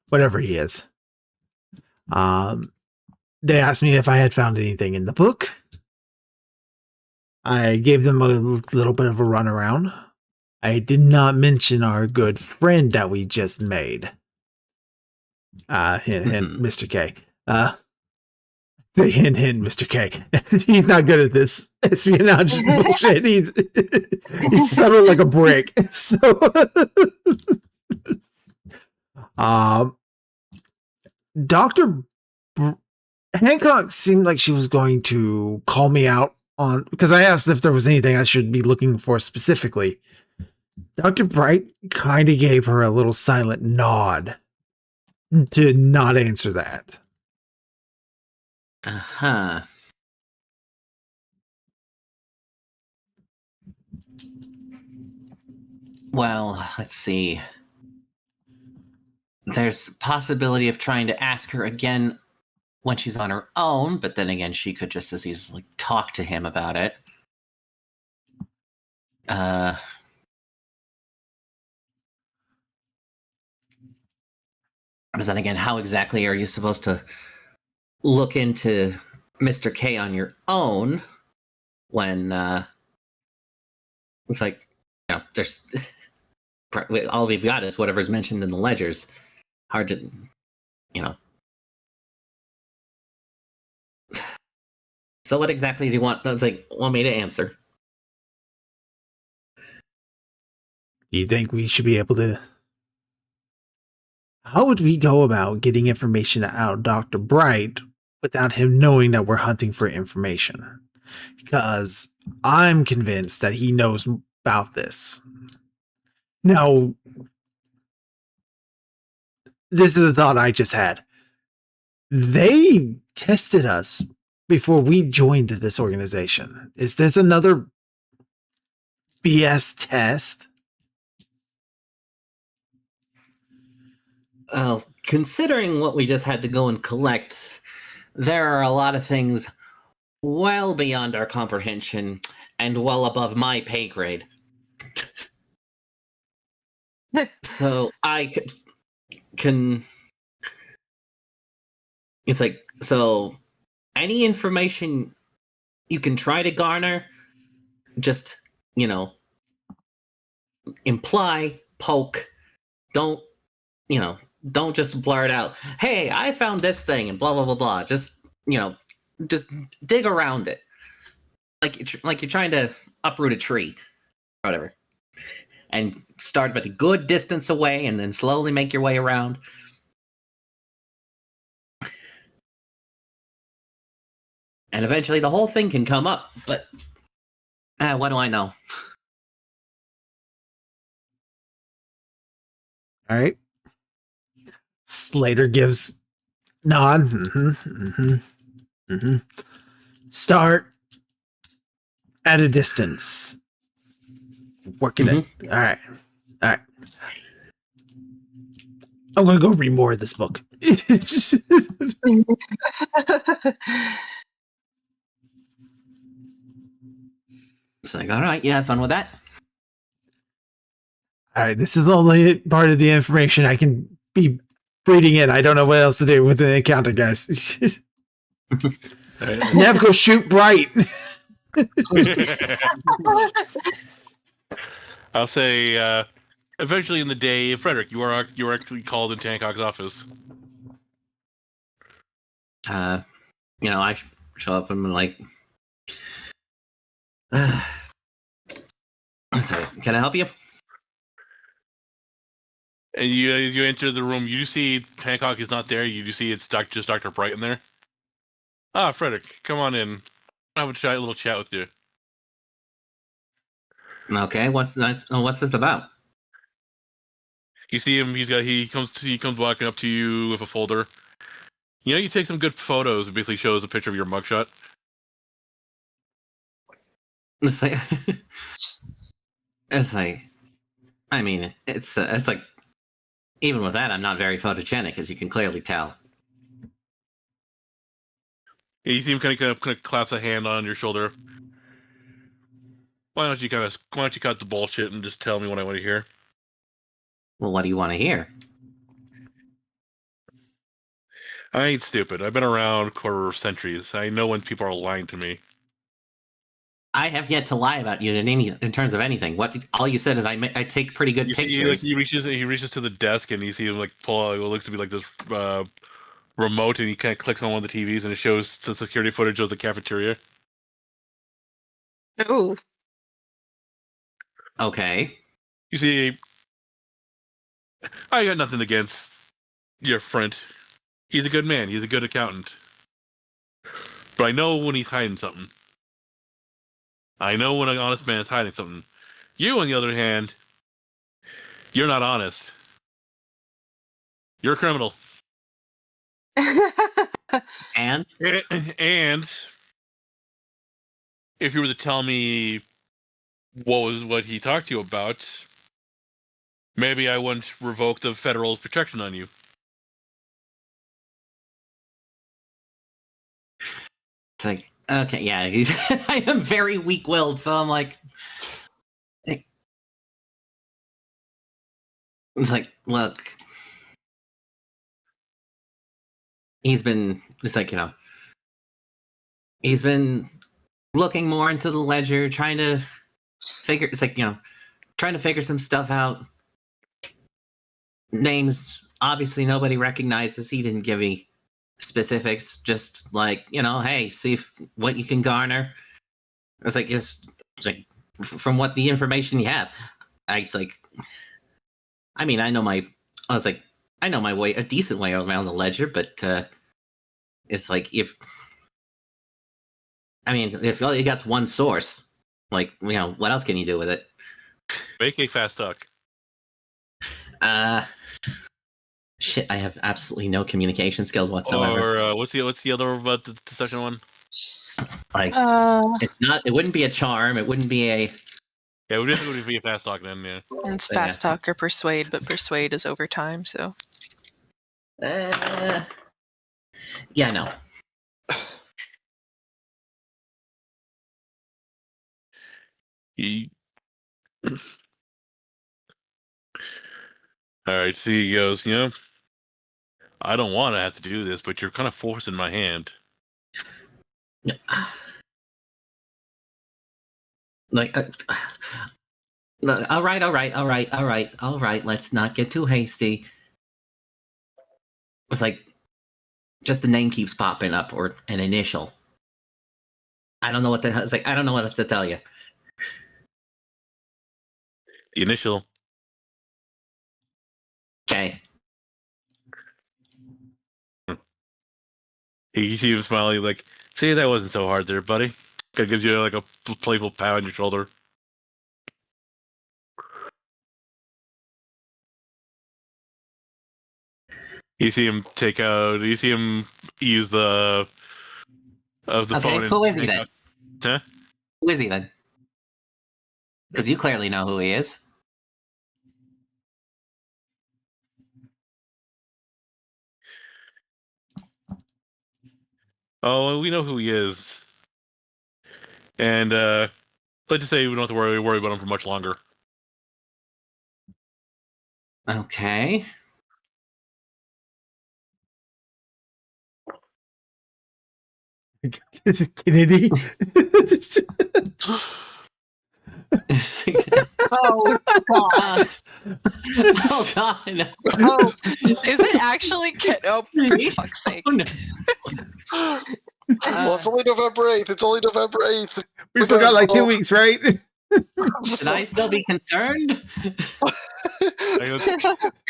Speaker 1: Whatever he is. They asked me if I had found anything in the book. I gave them a little bit of a runaround. I did not mention our good friend that we just made. Hint, Mr. K. Say hint, Mr. K. He's not good at this espionage bullshit. He's subtle like a brick. So, Dr. Hancock seemed like she was going to call me out on, because I asked if there was anything I should be looking for specifically. Dr. Bright kind of gave her a little silent nod to not answer that.
Speaker 2: Uh-huh. Well, let's see. There's possibility of trying to ask her again when she's on her own, but then again, she could just as easily talk to him about it. But then again, how exactly are you supposed to look into Mr. K on your own when it's like, there's all we've got is whatever's mentioned in the ledgers. Hard to, So what exactly do you want me to answer?
Speaker 1: Do you think we should be able to... How would we go about getting information out of Dr. Bright without him knowing that we're hunting for information? Because I'm convinced that he knows about this. Now, this is a thought I just had. They tested us before we joined this organization. Is this another BS test?
Speaker 2: Well, considering what we just had to go and collect, there are a lot of things well beyond our comprehension and well above my pay grade. So I can... It's like, so any information you can try to garner, just, imply, poke, don't, don't just blurt out, "Hey, I found this thing," and blah blah blah blah. Just just dig around it, like you're trying to uproot a tree, or whatever, and start with a good distance away, and then slowly make your way around. And eventually the whole thing can come up, but what do I know?
Speaker 1: All right. Slater gives nod. Start at a distance. Working it. All right. I'm gonna go read more of this book.
Speaker 2: It's like, all right, have fun with that.
Speaker 1: All right, this is the only part of the information I can be reading in. I don't know what else to do with the encounter, guys. Nev, go shoot bright.
Speaker 4: I'll say, eventually in the day, Frederick, you are actually called into Hancock's office.
Speaker 2: I show up and I'm like, so, can I help you?
Speaker 4: And as you enter the room, you see Hancock is not there. You see it's just Dr. Bright in there. Ah, Frederick, come on in. I'll have a little chat with you.
Speaker 2: Okay, what's this about?
Speaker 4: You see him. He comes walking up to you with a folder. You take some good photos. It basically shows a picture of your mugshot.
Speaker 2: It's like, I mean, it's like, even with that, I'm not very photogenic, as you can clearly tell.
Speaker 4: You see him kind of claps a hand on your shoulder. Why don't you cut the bullshit and just tell me what I want to hear?
Speaker 2: Well, what do you want to hear?
Speaker 4: I ain't stupid. I've been around quarter centuries. I know when people are lying to me.
Speaker 2: I have yet to lie about you in terms of anything. All you said is I take pretty good pictures.
Speaker 4: He reaches to the desk and you see him pull out what looks to be this remote, and he kind of clicks on one of the TVs and it shows the security footage of the cafeteria.
Speaker 5: Ooh.
Speaker 2: Okay.
Speaker 4: You see, I got nothing against your friend. He's a good man. He's a good accountant. But I know when he's hiding something. I know when an honest man is hiding something. You, on the other hand, you're not honest. You're a criminal.
Speaker 2: And
Speaker 4: if you were to tell me what he talked to you about, maybe I wouldn't revoke the federal protection on you.
Speaker 2: it's like, okay, yeah, I am very weak-willed, so I'm like, it's like, look, he's been looking more into the ledger, trying to figure some stuff out. Names, obviously nobody recognizes. He didn't give me specifics, just hey, see what you can garner. It's like from what the information you have. I know my way, a decent way around the ledger, but it's like if all you got's one source, what else can you do with it?
Speaker 4: Make a fast talk.
Speaker 2: Shit, I have absolutely no communication skills whatsoever.
Speaker 4: Or what's the other about the second one?
Speaker 2: It wouldn't be a charm. It wouldn't be a.
Speaker 4: Yeah, it would be a fast talk then. Yeah.
Speaker 6: It's fast talk or persuade, but persuade is over time. So.
Speaker 2: Yeah, no.
Speaker 4: All right, see, he goes, I don't want to have to do this, but you're kind of forcing my hand.
Speaker 2: All right. Let's not get too hasty. It's like just the name keeps popping up or an initial. I don't know what the hell. It's like I don't know what else to tell you.
Speaker 4: The initial.
Speaker 2: Okay.
Speaker 4: You see him smiling, like, see, that wasn't so hard there, buddy. That gives you like a playful pat on your shoulder. You see him you see him use the
Speaker 2: Okay,
Speaker 4: phone.
Speaker 2: who is he then?
Speaker 4: Huh?
Speaker 2: Who is he then? Because you clearly know who he is.
Speaker 4: Oh, we know who he is. And let's just say we don't have to worry about him for much longer.
Speaker 2: Okay.
Speaker 1: Is it Kennedy?
Speaker 5: Oh God!
Speaker 2: Oh God!
Speaker 6: Oh, is it actually Oh, for fuck's sake!
Speaker 2: Oh, no.
Speaker 3: Well, it's only November 8th. It's only November 8th.
Speaker 1: We still got like 2 weeks, right?
Speaker 2: Should I still be concerned?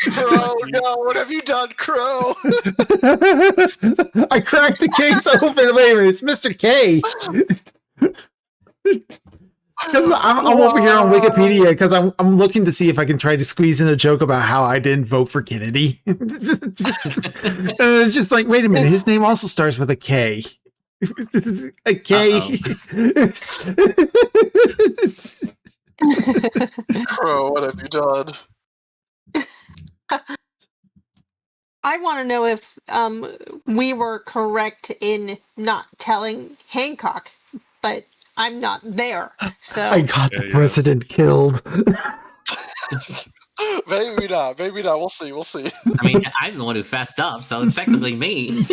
Speaker 3: Crow, no, what have you done, Crow?
Speaker 1: I cracked the case open. Wait a minute, it's Mr. K. Because I'm over here on Wikipedia because I'm looking to see if I can try to squeeze in a joke about how I didn't vote for Kennedy. It's just like, wait a minute, his name also starts with a K. A K.
Speaker 3: Crow, what have you done?
Speaker 5: I want to know if we were correct in not telling Hancock, but I'm not there. So
Speaker 1: I got the president killed.
Speaker 3: Maybe not. Maybe not. We'll see. We'll see.
Speaker 2: I mean, I'm the one who fessed up, so it's technically me.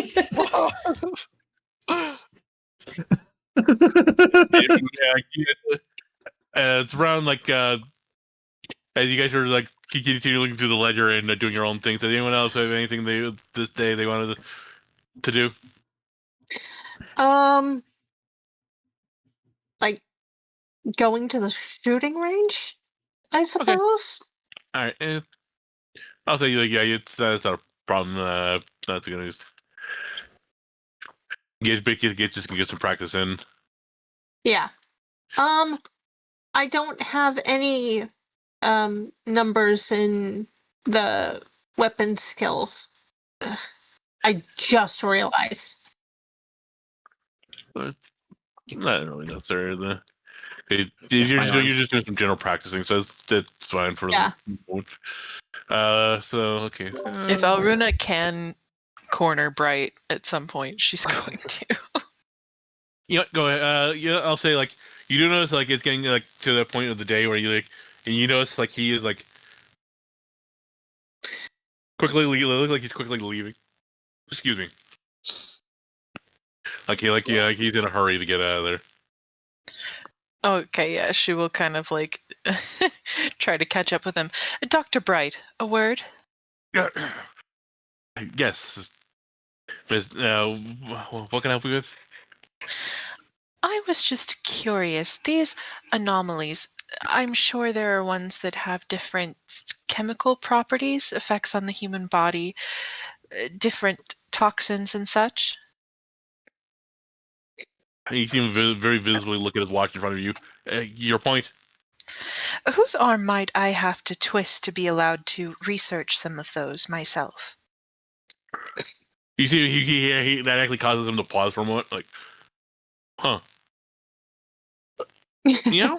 Speaker 4: It's around like as you guys are like continuing looking through the ledger and doing your own things. Does anyone else have anything this day they wanted to do?
Speaker 5: like going to the shooting range, I suppose.
Speaker 4: All right. I'll say like yeah, that's not a problem. That's gonna just get some practice in.
Speaker 5: Yeah. I don't have any numbers in the weapon skills. Ugh, I just realized.
Speaker 4: But not really necessary. You're just doing some general practicing, so it's fine for
Speaker 5: Yeah.
Speaker 4: the moment. So okay.
Speaker 6: If Alruna can corner Bright at some point, she's going to.
Speaker 4: You know, go ahead. I'll say like you do notice like it's getting like to that point of the day where you like, and you notice like he is like quickly look like he's quickly leaving. Excuse me. He's in a hurry to get out of there.
Speaker 6: Okay, yeah, she will kind of like try to catch up with him. Dr. Bright, a word?
Speaker 4: Yeah. Yes. Miss, what can I help you with?
Speaker 6: I was just curious. These anomalies, I'm sure there are ones that have different chemical properties, effects on the human body, different toxins and such.
Speaker 4: You seem very visibly look at his watch in front of you. Your point?
Speaker 6: Whose arm might I have to twist to be allowed to research some of those myself?
Speaker 4: You see, he that actually causes him to pause for a moment, like, huh? You know?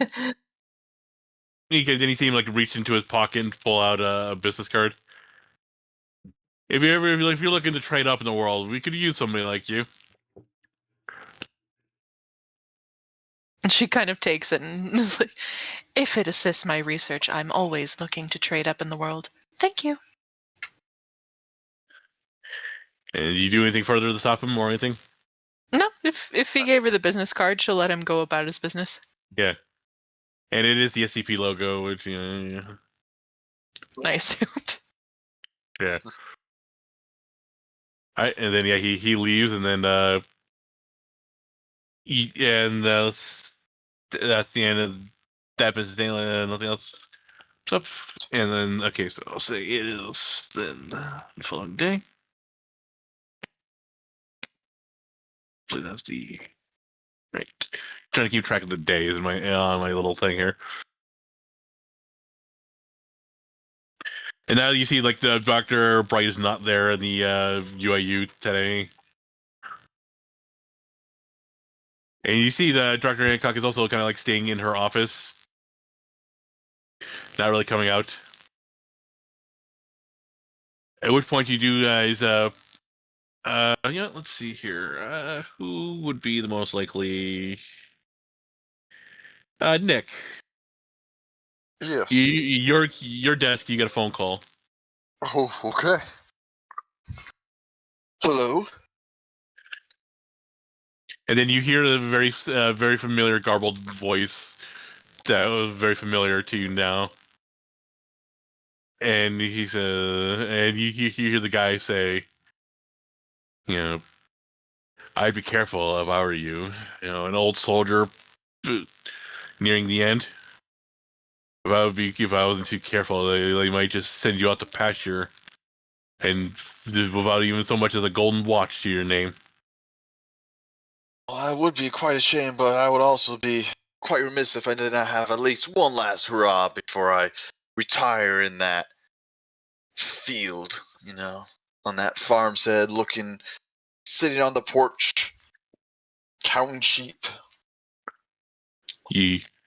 Speaker 4: Then you see him like reach into his pocket and pull out a business card. If you're looking to trade up in the world, we could use somebody like you.
Speaker 6: And she kind of takes it and is like, if it assists my research, I'm always looking to trade up in the world. Thank you.
Speaker 4: And do you do anything further to stop him or anything?
Speaker 6: No, if he gave her the business card, she'll let him go about his business.
Speaker 4: Yeah. And it is the SCP logo, which yeah.
Speaker 6: I assumed.
Speaker 4: Yeah. Alright, and then he leaves, and then that's the end of that business day. Nothing else up. And then okay, so I'll say it is then the following day. Hopefully that's the right. Trying to keep track of the days in my little thing here. And now you see like the Dr. Bright is not there in the UIU today. And you see that Dr. Hancock is also kind of like staying in her office. Not really coming out. At which point you do guys let's see here. Who would be the most likely? Nick.
Speaker 3: Yes.
Speaker 4: Your desk, you get a phone call.
Speaker 3: Oh, okay. Hello?
Speaker 4: And then you hear a very familiar garbled voice that was very familiar to you now. And he says, and you hear the guy say, you know, I'd be careful if I were you. You know, an old soldier nearing the end. If I wasn't too careful, they might just send you out to pasture, and without even so much as a golden watch to your name.
Speaker 3: Well, I would be quite ashamed, but I would also be quite remiss if I did not have at least one last hurrah before I retire in that field, on that farmstead, sitting on the porch, counting sheep.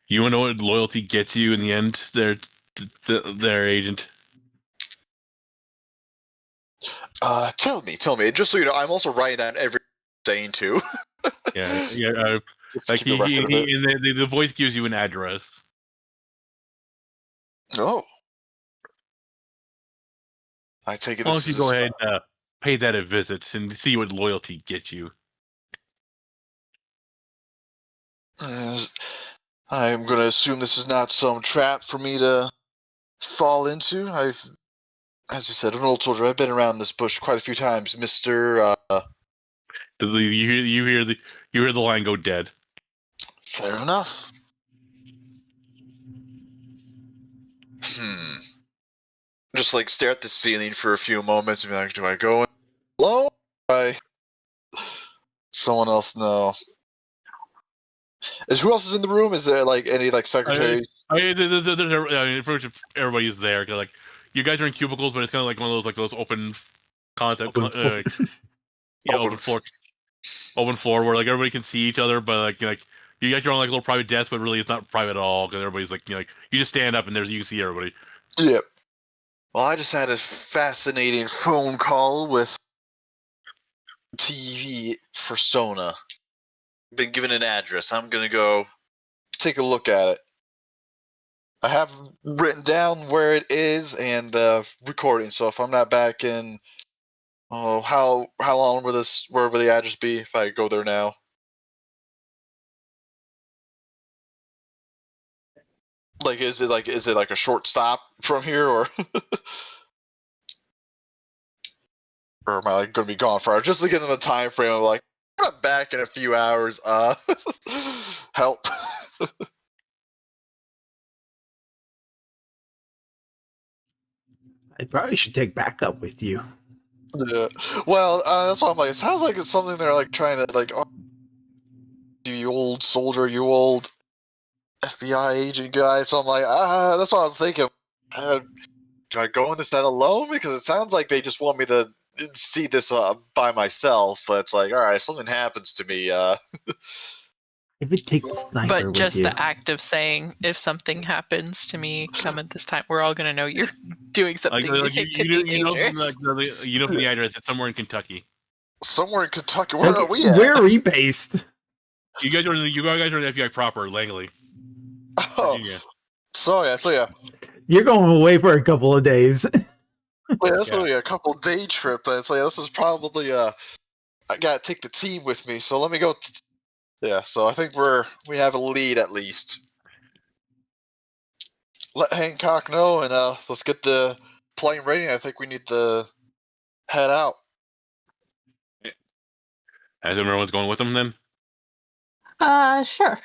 Speaker 4: You want to know what loyalty gets you in the end? Their agent.
Speaker 3: Tell me. Just so you know, I'm also writing that every saying too.
Speaker 4: Yeah.
Speaker 3: Just to
Speaker 4: Like
Speaker 3: keep a record of it.
Speaker 4: and the voice gives you an address.
Speaker 3: Oh. I take it
Speaker 4: Why
Speaker 3: this
Speaker 4: don't you
Speaker 3: is
Speaker 4: go ahead and pay that a visit and see what loyalty gets you?
Speaker 3: I'm going to assume this is not some trap for me to fall into. As you said, an old soldier. I've been around this bush quite a few times, Mister.
Speaker 4: You hear the line go dead.
Speaker 3: Fair enough. Just like stare at the ceiling for a few moments and be like, do I go in alone? Someone else know? Who else is in the room? Is there like any secretaries?
Speaker 4: Everybody's there. Like you guys are in cubicles, but it's kind of like one of those open concept, open floor where like everybody can see each other, but like you guys are on like a little private desk, but really it's not private at all because everybody's like you just stand up and you can see everybody.
Speaker 3: Yep. Well, I just had a fascinating phone call with TV persona. Been given an address. I'm gonna go take a look at it. I have written down where it is and recording. So if I'm not back in, how long will where will the address be if I go there now? Is it like a short stop from here, or or am I like going to be gone for hours? Just to give them a time frame of like I'm back in a few hours. Help.
Speaker 1: I probably should take backup with you.
Speaker 3: Yeah. Well, that's why I'm like. It sounds like it's something they're like trying to like. Oh, you old soldier, you old FBI agent guy. So I'm like, that's what I was thinking. Do I go in this net alone? Because it sounds like they just want me to see this by myself. But it's like, all right, if something happens to me,
Speaker 1: I would take the sniper
Speaker 6: But
Speaker 1: with
Speaker 6: just
Speaker 1: you.
Speaker 6: the act of saying, if something happens to me, come at this time, we're all going to know you're doing something you think could be dangerous.
Speaker 4: From the address, it's somewhere in Kentucky.
Speaker 3: Somewhere in Kentucky. Where are we at?
Speaker 1: Where are we based?
Speaker 4: You guys are in the FBI proper, Langley, Virginia.
Speaker 3: So yeah.
Speaker 1: You're going away for a couple of days.
Speaker 3: Yeah, that's only a couple day trip. It's like this is probably I gotta take the team with me. So let me go. So I think we have a lead at least. Let Hancock know, and let's get the plane ready. I think we need to head out.
Speaker 4: As everyone's going with them, then.
Speaker 5: Sure.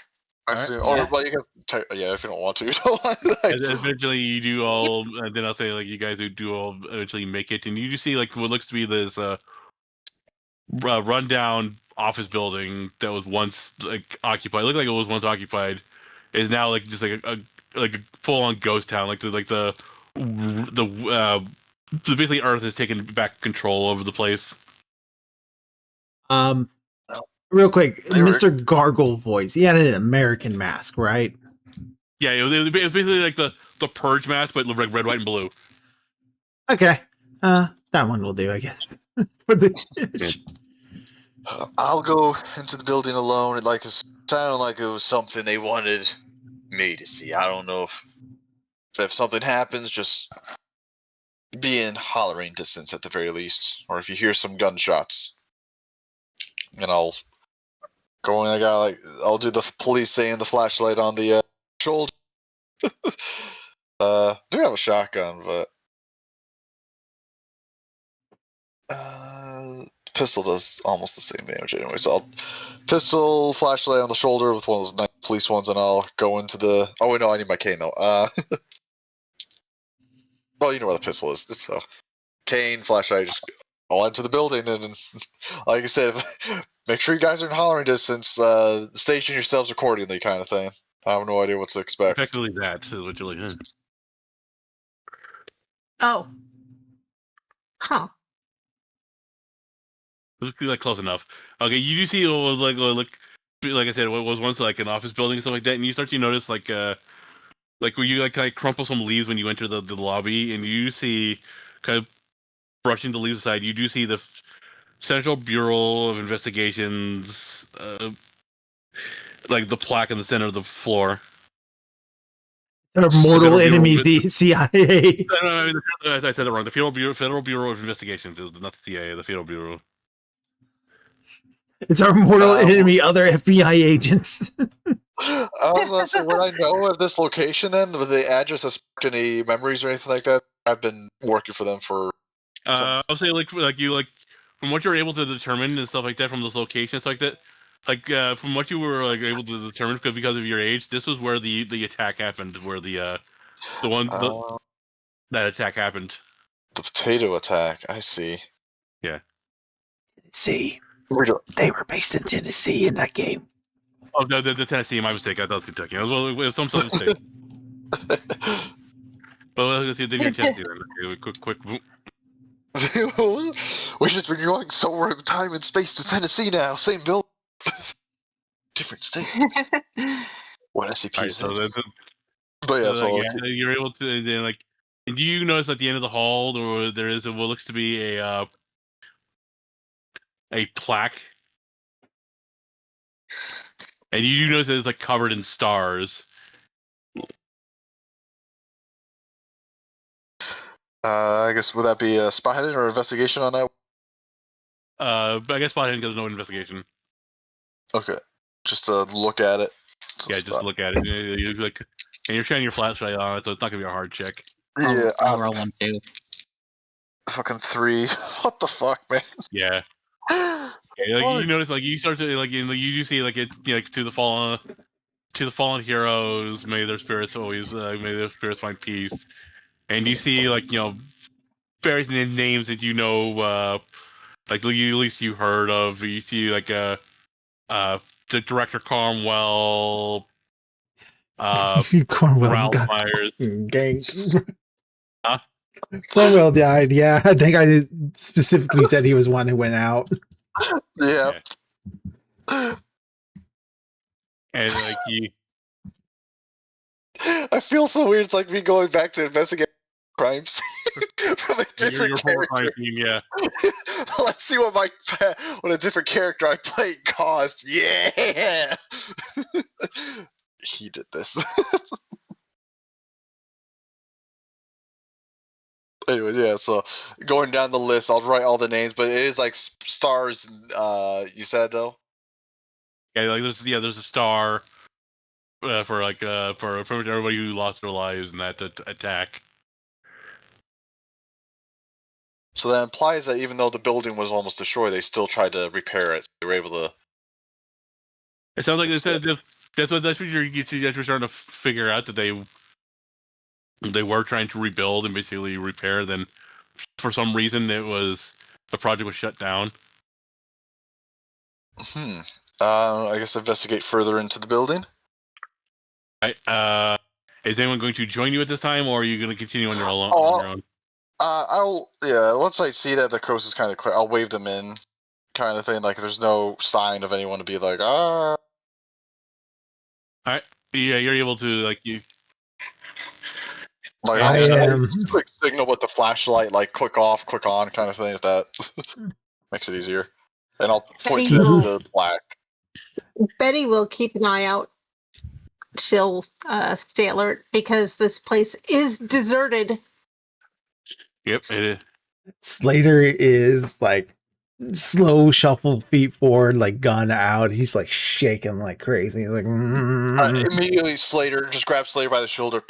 Speaker 3: I
Speaker 4: Alright,
Speaker 3: assume,
Speaker 2: yeah.
Speaker 3: or well, you can. Yeah, if you don't want to.
Speaker 4: Eventually, you do all. Then I'll say, like, you guys do all eventually make it, and you just see like what looks to be this rundown office building that was once like occupied. It looked like it was once occupied. Is now like just like a full on ghost town. Like the basically Earth has taken back control over the place.
Speaker 1: Real quick,
Speaker 3: They were-
Speaker 1: Mr. Gargle voice. He had an American mask, right?
Speaker 4: Yeah, it was basically like the purge mask, but like red, white, and blue.
Speaker 1: Okay. That one will do, I guess. For the
Speaker 3: I'll go into the building alone. It sounded like it was something they wanted me to see. I don't know if something happens, just be in hollering distance at the very least, or if you hear some gunshots, and I'll go in. I'll do the police saying the flashlight on the shoulder. I do have a shotgun, but pistol does almost the same damage anyway. So I'll pistol flashlight on the shoulder with one of those nice police ones, and I'll go into the. Oh wait, no, I need my cane though. Well, you know where the pistol is. So cane flashlight, just all into the building, and like I said, make sure you guys are in hollering distance. Station yourselves accordingly, kind of thing. I have no idea what to expect.
Speaker 4: Effectively, that is what you're like.
Speaker 5: Oh. Huh.
Speaker 4: It was like close enough. Okay, you do see it was like I said, what was once like an office building and stuff like that, and you start to notice like where you like kind of crumple some leaves when you enter the lobby, and you see kind of brushing the leaves aside. You do see the Central Bureau of Investigations, like the plaque in the center of the floor.
Speaker 1: our mortal
Speaker 4: Bureau
Speaker 1: enemy,
Speaker 4: of-
Speaker 1: the CIA.
Speaker 4: No, I said that wrong. The Federal Bureau of Investigations is not the CIA, the Federal Bureau.
Speaker 1: It's our mortal enemy, other FBI agents.
Speaker 3: I was gonna say, would I know of this location then? Would the address have sparked any memories or anything like that? I've been working for them for.
Speaker 4: I'll say like from what you're able to determine and stuff like that from those locations like that, from what you were like able to determine because of your age, this was where the attack happened, where that attack happened.
Speaker 3: The potato attack. I see.
Speaker 1: See,
Speaker 3: We don't-
Speaker 1: they were based in Tennessee in that game.
Speaker 4: Oh no, the Tennessee, my mistake. I thought it was Kentucky. It was some sort of mistake. But let's see, then you're Tennessee then. Okay, quick. Boom.
Speaker 3: We just been going somewhere in time and space to Tennessee now. Same bill, different state. What SCP
Speaker 4: Alright,
Speaker 3: is
Speaker 4: so
Speaker 3: that?
Speaker 4: that's
Speaker 3: But yeah, so
Speaker 4: you're able to then like. And do you notice at the end of the hall there is what looks to be a plaque, and you do notice that it's like covered in stars.
Speaker 3: I guess would that be a spot hidden or investigation on that?
Speaker 4: But I guess spot hidden because no investigation.
Speaker 3: Okay, just to look at it. So
Speaker 4: Yeah, just look at it. You're like, and you're shining your flashlight on it, so it's not gonna be a hard check.
Speaker 3: Yeah,
Speaker 2: I'll roll one too.
Speaker 3: fucking 3. What the fuck, man?
Speaker 4: Yeah. Yeah, like, you notice, like you start to like, you do see like it, like to the fallen heroes, may their spirits find peace. And you see like various names that like at least you heard of. You see like the director Cromwell,
Speaker 1: Cornwell
Speaker 4: Ralph
Speaker 1: got
Speaker 4: Myers.
Speaker 1: gang.
Speaker 4: Huh?
Speaker 1: Cornwell died. Yeah, I think I specifically said he was one who went out.
Speaker 3: Yeah.
Speaker 4: And like
Speaker 3: I feel so weird. It's like me going back to investigate crimes from a different
Speaker 4: your former crime
Speaker 3: character.
Speaker 4: scene, yeah.
Speaker 3: Let's see what what a different character I played caused. Yeah, he did this. Anyways, yeah. So going down the list, I'll write all the names, but it is like stars. You said though.
Speaker 4: Yeah, like there's a star for everybody who lost their lives in that attack.
Speaker 3: So that implies that even though the building was almost destroyed, they still tried to repair it. They were able to.
Speaker 4: It sounds like that's what you're starting to figure out, that they were trying to rebuild and basically repair. Then, for some reason, the project was shut down.
Speaker 3: I guess investigate further into the building.
Speaker 4: Right. Is anyone going to join you at this time, or are you going to continue on your own?
Speaker 3: Once I see that the coast is kind of clear, I'll wave them in, kind of thing. Like, there's no sign of anyone to be like, ah.
Speaker 4: All right. Yeah, you're able to, like, you.
Speaker 3: Like,
Speaker 1: I am.
Speaker 3: just a quick signal with the flashlight, like click off, click on, kind of thing. If that makes it easier, and I'll point to the black.
Speaker 5: Betty will keep an eye out. She'll stay alert because this place is deserted.
Speaker 4: Yep, it is.
Speaker 1: Slater is like slow shuffle feet forward, like gun out. He's like shaking like crazy. He's like
Speaker 3: Immediately, Slater just grabs Slater by the shoulder.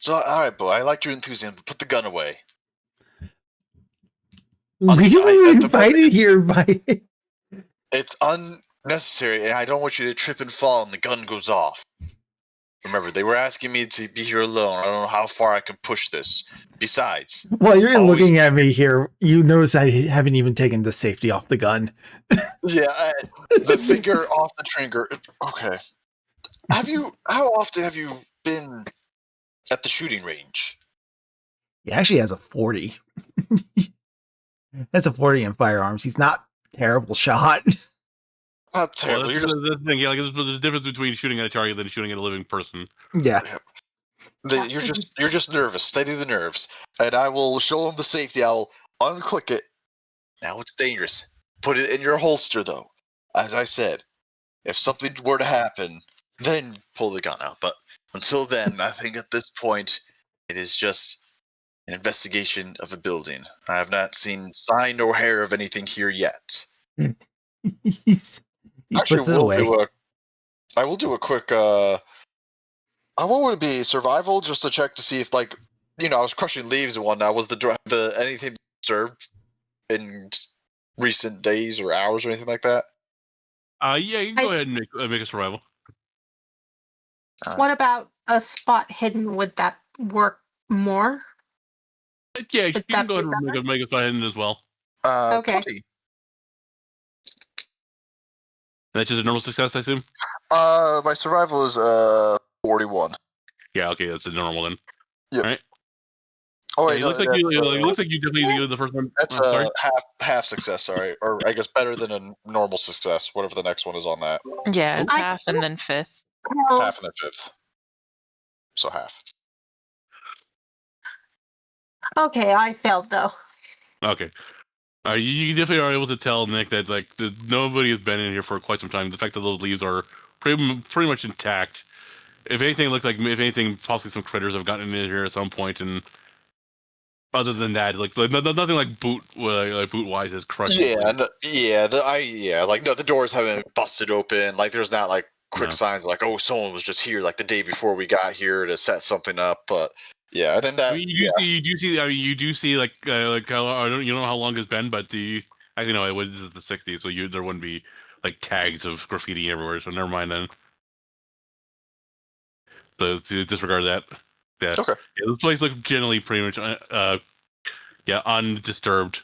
Speaker 3: All right, boy. I like your enthusiasm. But put the gun away.
Speaker 1: We were invited here by.
Speaker 3: It's unnecessary, and I don't want you to trip and fall, and the gun goes off. Remember, they were asking me to be here alone. I don't know how far I can push this. Besides,
Speaker 1: While you're looking at me here, you notice I haven't even taken the safety off the gun.
Speaker 3: Yeah, the finger off the trigger. Okay. How often have you been at the shooting range?
Speaker 1: He actually has a 40. That's a 40 in firearms. He's not a terrible shot.
Speaker 3: Not terrible.
Speaker 4: Well, the thing. Yeah, like, there's the difference between shooting at a target and shooting at a living person.
Speaker 1: Yeah.
Speaker 3: You're just nervous. Steady the nerves, and I will show him the safety. I'll unclick it. Now it's dangerous. Put it in your holster, though. As I said, if something were to happen, then pull the gun out. But until then, I think at this point, it is just an investigation of a building. I have not seen sign or hair of anything here yet.
Speaker 1: He
Speaker 3: Actually,
Speaker 1: puts it away.
Speaker 3: I will do a quick. What would it be? Survival, just to check to see if, like, I was crushing leaves and whatnot. Was the anything disturbed in recent days or hours or anything like that?
Speaker 4: Yeah, you can go ahead and make a survival.
Speaker 5: What about a spot hidden? Would that work more?
Speaker 4: Yeah, you can go ahead and make a spot hidden as well.
Speaker 5: Okay.
Speaker 3: 20.
Speaker 4: That's just a normal success, I assume?
Speaker 3: My survival is 41.
Speaker 4: Yeah, okay, that's a normal then.
Speaker 3: Yep.
Speaker 4: Right.
Speaker 3: Oh wait,
Speaker 4: it looks like you definitely did the first one.
Speaker 3: That's half success, sorry, or I guess better than a normal success, whatever the next one is on that.
Speaker 6: Yeah, it's half and then fifth.
Speaker 3: Half and then fifth. So half.
Speaker 5: Okay, I failed though.
Speaker 4: Okay. You definitely are able to tell, Nick, that nobody has been in here for quite some time. The fact that those leaves are pretty much intact. If anything, it looks like possibly some critters have gotten in here at some point, and other than that, nothing like boot wise has crushed.
Speaker 3: The doors haven't busted open. Like, there's not like quick signs like, oh, someone was just here like the day before we got here to set something up. But yeah, and then that
Speaker 4: you do see like how, I don't know how long it's been, but it was the 60s, so there wouldn't be like tags of graffiti everywhere. So never mind then. So to disregard that. Yeah.
Speaker 3: Okay.
Speaker 4: Yeah, this place looks generally pretty much undisturbed.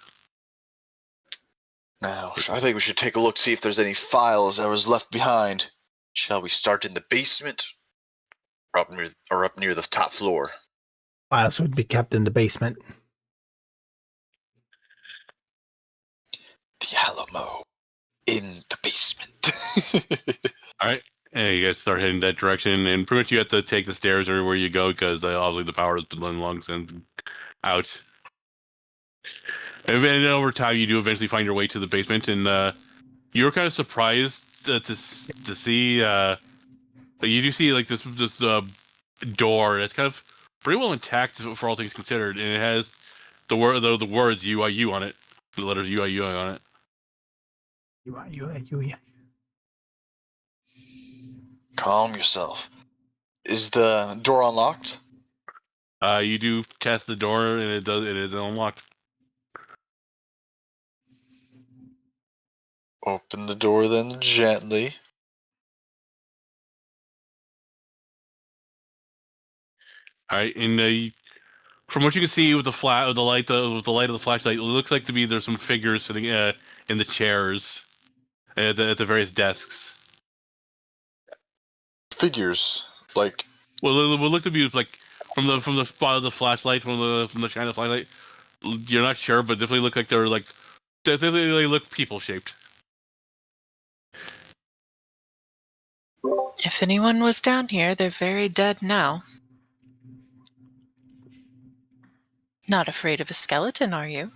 Speaker 3: Now, I think we should take a look, see if there's any files that was left behind. Shall we start in the basement, or up near the top floor?
Speaker 1: Files would be kept in the basement.
Speaker 3: The Alamo in the basement.
Speaker 4: All right. And you guys start heading that direction, and pretty much you have to take the stairs everywhere you go because obviously the power has been long since out. And then over time, you do eventually find your way to the basement, and you were kind of surprised to see. You do see like this door that's kind of pretty well intact for all things considered, and it has the words UIU on it, the letters UIU on it.
Speaker 1: UIU.
Speaker 3: Calm yourself. Is the door unlocked?
Speaker 4: You do test the door, and it is unlocked.
Speaker 3: Open the door then gently.
Speaker 4: All right, and from what you can see with the with the light of the flashlight, it looks like to be there's some figures sitting in the chairs at the various desks.
Speaker 3: Figures like.
Speaker 4: Well, it would look to be like from the spot of the flashlight from the shine of the flashlight. You're not sure, but definitely look like they're like definitely they look people shaped.
Speaker 6: If anyone was down here, they're very dead now. Not afraid of a skeleton, are you?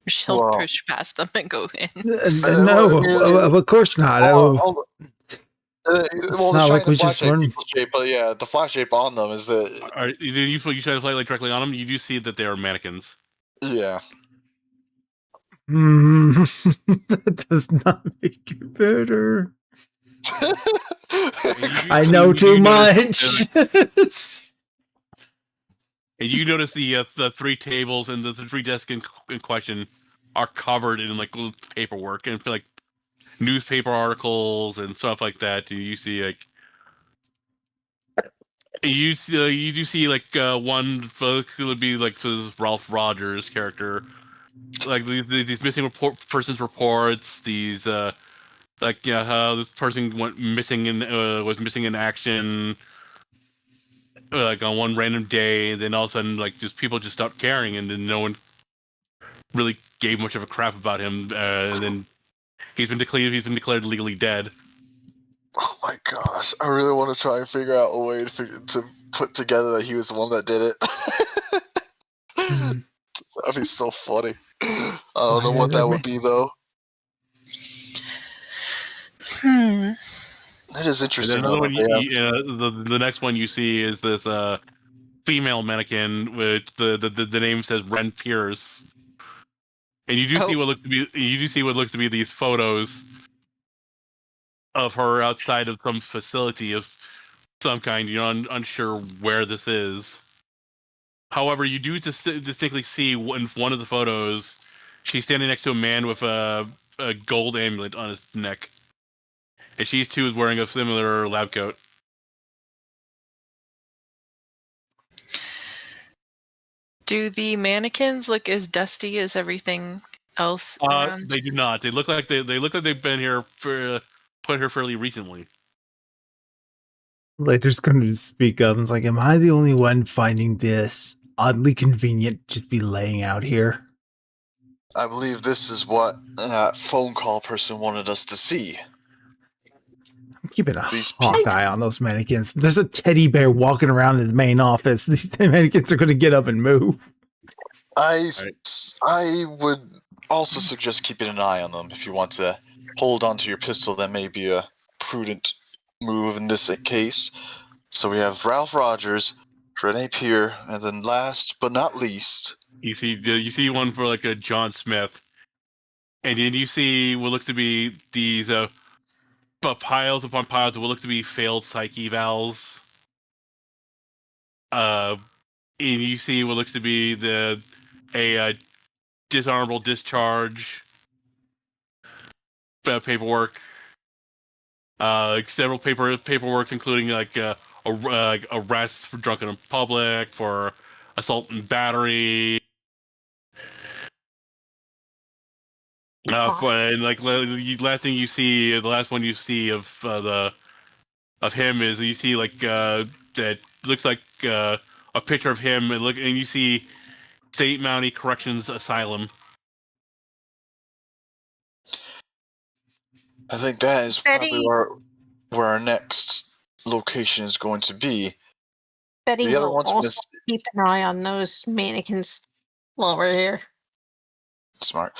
Speaker 6: She'll
Speaker 3: Well,
Speaker 6: push past them and go in.
Speaker 1: No,
Speaker 3: well,
Speaker 1: of course not.
Speaker 3: hold
Speaker 1: Oh,
Speaker 3: on.
Speaker 1: it's
Speaker 3: Well, the
Speaker 1: not
Speaker 3: shine
Speaker 1: like
Speaker 3: the
Speaker 1: we just
Speaker 3: flashlight
Speaker 1: learned.
Speaker 3: people shape, but yeah, the flash shape on them is the
Speaker 4: All right, you shine the flashlight directly on them. You do see that they are mannequins.
Speaker 3: yeah.
Speaker 1: That does not make it better. I
Speaker 4: You
Speaker 1: know too
Speaker 4: do notice,
Speaker 1: much.
Speaker 4: and you notice the three tables and the three desks in question are covered in like little paperwork and like newspaper articles and stuff like that. You see like you do see like one who would be like this Ralph Rogers character, like these missing persons reports. These like yeah, this person went missing in was missing in action. Like on one random day, and then all of a sudden, like just people just stopped caring, and then no one really gave much of a crap about him. And then he's been declared legally dead.
Speaker 3: Oh my gosh, I really want to try and figure out a way to put together that he was the one that did it. That'd be so funny. I don't know what that would be though. It is
Speaker 4: And
Speaker 3: interesting.
Speaker 4: then another one, the next one you see is this female mannequin, which the name says Ren Pierce, and you do see what looks to be these photos of her outside of some facility of some kind. You're unsure where this is. However, you do distinctly see in one of the photos, she's standing next to a man with a gold amulet on his neck, and she's too is wearing a similar lab coat.
Speaker 6: Do the mannequins look as dusty as everything else around?
Speaker 4: They do not. They look like they've been here for put here fairly recently.
Speaker 1: Later's going to speak up and it's like, am I the only one finding this oddly convenient just be laying out here?
Speaker 3: I believe this is what that phone call person wanted us to see.
Speaker 1: I'm keeping a
Speaker 3: These
Speaker 1: hawk eye on those mannequins. There's a teddy bear walking around in the main office. These mannequins are going to get up and move.
Speaker 3: I would also suggest keeping an eye on them. If you want to hold onto your pistol, that may be a prudent move in this case. So we have Ralph Rogers, Rene Pierre, and then last but not least,
Speaker 4: You see one for like a John Smith, and then you see what looks to be these piles upon piles of what look to be failed psyche evals. And you see what looks to be a dishonorable discharge paperwork. Like several paperwork, including like arrests for drunken in public, for assault and battery. And like the last thing you see, the last one you see of him is you see like that looks like a picture of him, and you see State Mountie Corrections Asylum.
Speaker 3: I think that is
Speaker 5: Betty.
Speaker 3: probably where our next location is going to be.
Speaker 5: Betty
Speaker 3: The other
Speaker 5: will
Speaker 3: one's
Speaker 5: also
Speaker 3: missed.
Speaker 5: keep an eye on those mannequins while we're here.
Speaker 3: Smart.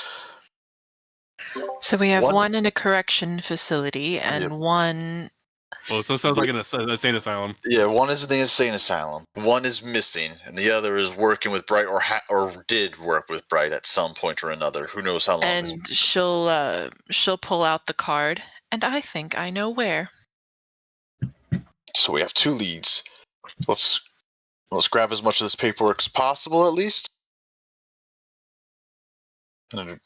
Speaker 6: So we have
Speaker 3: One-
Speaker 6: one in a correction facility and
Speaker 3: Yep.
Speaker 6: one.
Speaker 4: Well, it sounds like an insane asylum.
Speaker 3: Yeah, one is in the insane asylum. One is missing, and the other is working with Bright, or did work with Bright at some point or another. Who knows how long?
Speaker 6: And she'll pull out the card, and I think I know where.
Speaker 3: So we have two leads. Let's grab as much of this paperwork as possible, at least. And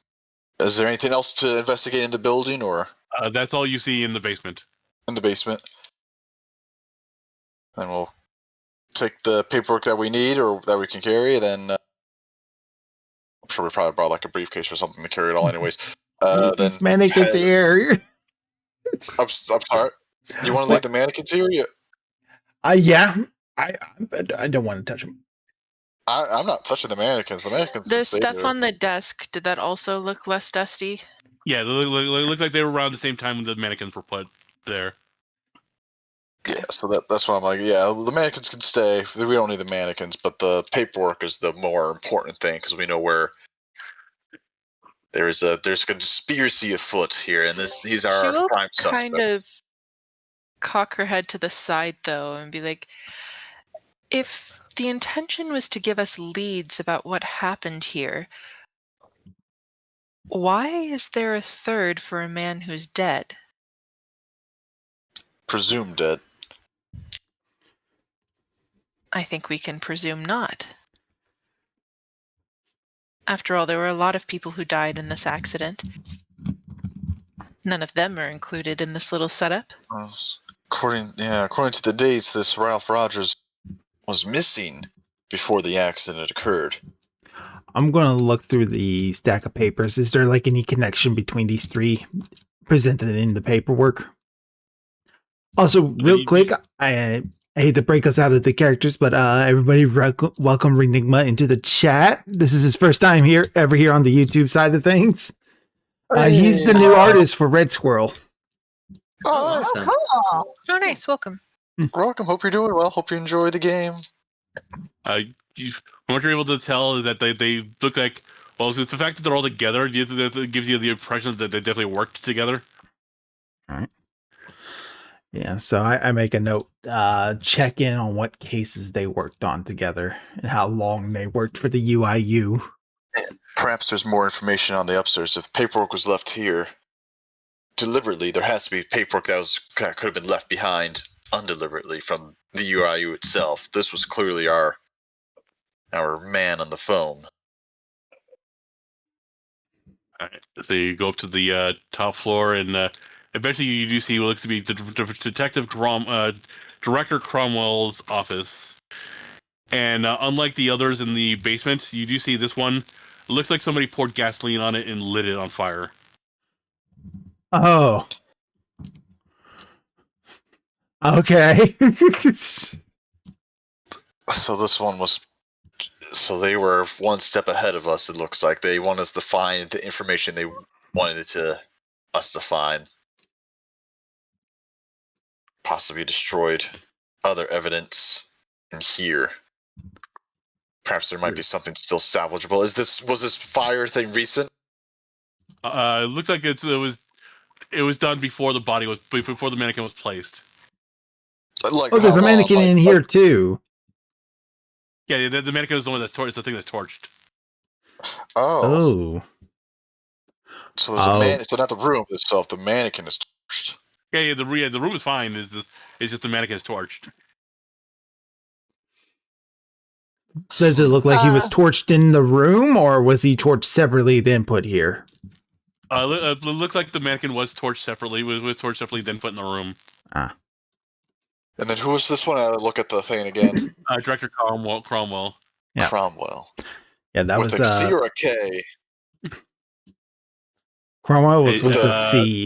Speaker 3: Is there anything else to investigate in the building or
Speaker 4: That's all you see in the basement.
Speaker 3: in the basement? Then we'll take the paperwork that we need or that we can carry. Then I'm sure we probably brought like a briefcase or something to carry it all, anyways. Then
Speaker 1: These mannequins
Speaker 3: head-
Speaker 1: here.
Speaker 3: I'm sorry. You want to leave
Speaker 1: What?
Speaker 3: the mannequins here? Yeah.
Speaker 1: Yeah. I don't want to touch them.
Speaker 3: I'm not touching the mannequins. The mannequins.
Speaker 6: The
Speaker 3: can stay
Speaker 6: stuff
Speaker 3: there.
Speaker 6: on the desk, did that also look less dusty?
Speaker 4: Yeah, they look like they were around the same time when the mannequins were put there.
Speaker 3: Yeah, so that's why I'm like, yeah, the mannequins can stay. We don't need the mannequins, but the paperwork is the more important thing because we know where there's a conspiracy afoot here, and these are
Speaker 6: She
Speaker 3: our
Speaker 6: will
Speaker 3: prime
Speaker 6: kind
Speaker 3: suspects.
Speaker 6: of cock her head to the side, though, and be like, if the intention was to give us leads about what happened here, why is there a third for a man who's dead?
Speaker 3: Presumed dead.
Speaker 6: I think we can presume not. After all, there were a lot of people who died in this accident. None of them are included in this little setup.
Speaker 3: According to the dates, this Ralph Rogers was missing before the accident occurred.
Speaker 1: I'm going to look through the stack of papers. Is there like any connection between these three presented in the paperwork? Also, real quick, I hate to break us out of the characters, but everybody welcome Renigma into the chat. This is his first time ever here on the YouTube side of things. He's the new artist for Red Squirrel.
Speaker 3: Oh,
Speaker 2: Awesome.
Speaker 7: Cool.
Speaker 6: Oh, nice. Welcome.
Speaker 3: welcome. Hope you're doing well. Hope you enjoy the game.
Speaker 4: From what you're able to tell is that they look like, well, it's the fact that they're all together gives you the impression that they definitely worked together.
Speaker 1: All right. Yeah, so I make a note, check in on what cases they worked on together and how long they worked for the UIU.
Speaker 3: Perhaps there's more information on the upstairs. If paperwork was left here deliberately, there has to be paperwork that could have been left behind undeliberately from the UIU itself. This was clearly our man on the phone.
Speaker 4: All right. So you go up to the top floor, and eventually you do see what looks to be Detective Director Cromwell's office. And unlike the others in the basement, you do see this one. It looks like somebody poured gasoline on it and lit it on fire.
Speaker 1: Oh. Okay.
Speaker 3: So this one was. So they were one step ahead of us. It looks like they want us to find the information they wanted us to find. Possibly destroyed other evidence in here. Perhaps there might be something still salvageable. Was this fire thing recent?
Speaker 4: It looks like it was done before the mannequin was placed.
Speaker 3: Like,
Speaker 1: Oh, there's
Speaker 3: how
Speaker 1: a
Speaker 3: long?
Speaker 1: mannequin in here too.
Speaker 4: Yeah, the mannequin is the one that's torched. It's the thing that's torched.
Speaker 3: Oh,
Speaker 1: Oh.
Speaker 3: so there's a man. So not the room itself. The mannequin is torched.
Speaker 4: Yeah, the room is fine. It's just the mannequin is torched.
Speaker 1: Does it look like he was torched in the room, or was he torched separately then put here?
Speaker 4: It looked like the mannequin was torched separately. Was torched separately, then put in the room.
Speaker 1: Ah.
Speaker 3: And then who was this one? I look at the thing again.
Speaker 4: Director Cromwell.
Speaker 1: Yeah.
Speaker 3: Cromwell.
Speaker 1: Yeah, that
Speaker 3: With
Speaker 1: was
Speaker 3: a C or a K?
Speaker 1: Cromwell was with a
Speaker 4: Yeah,
Speaker 1: C.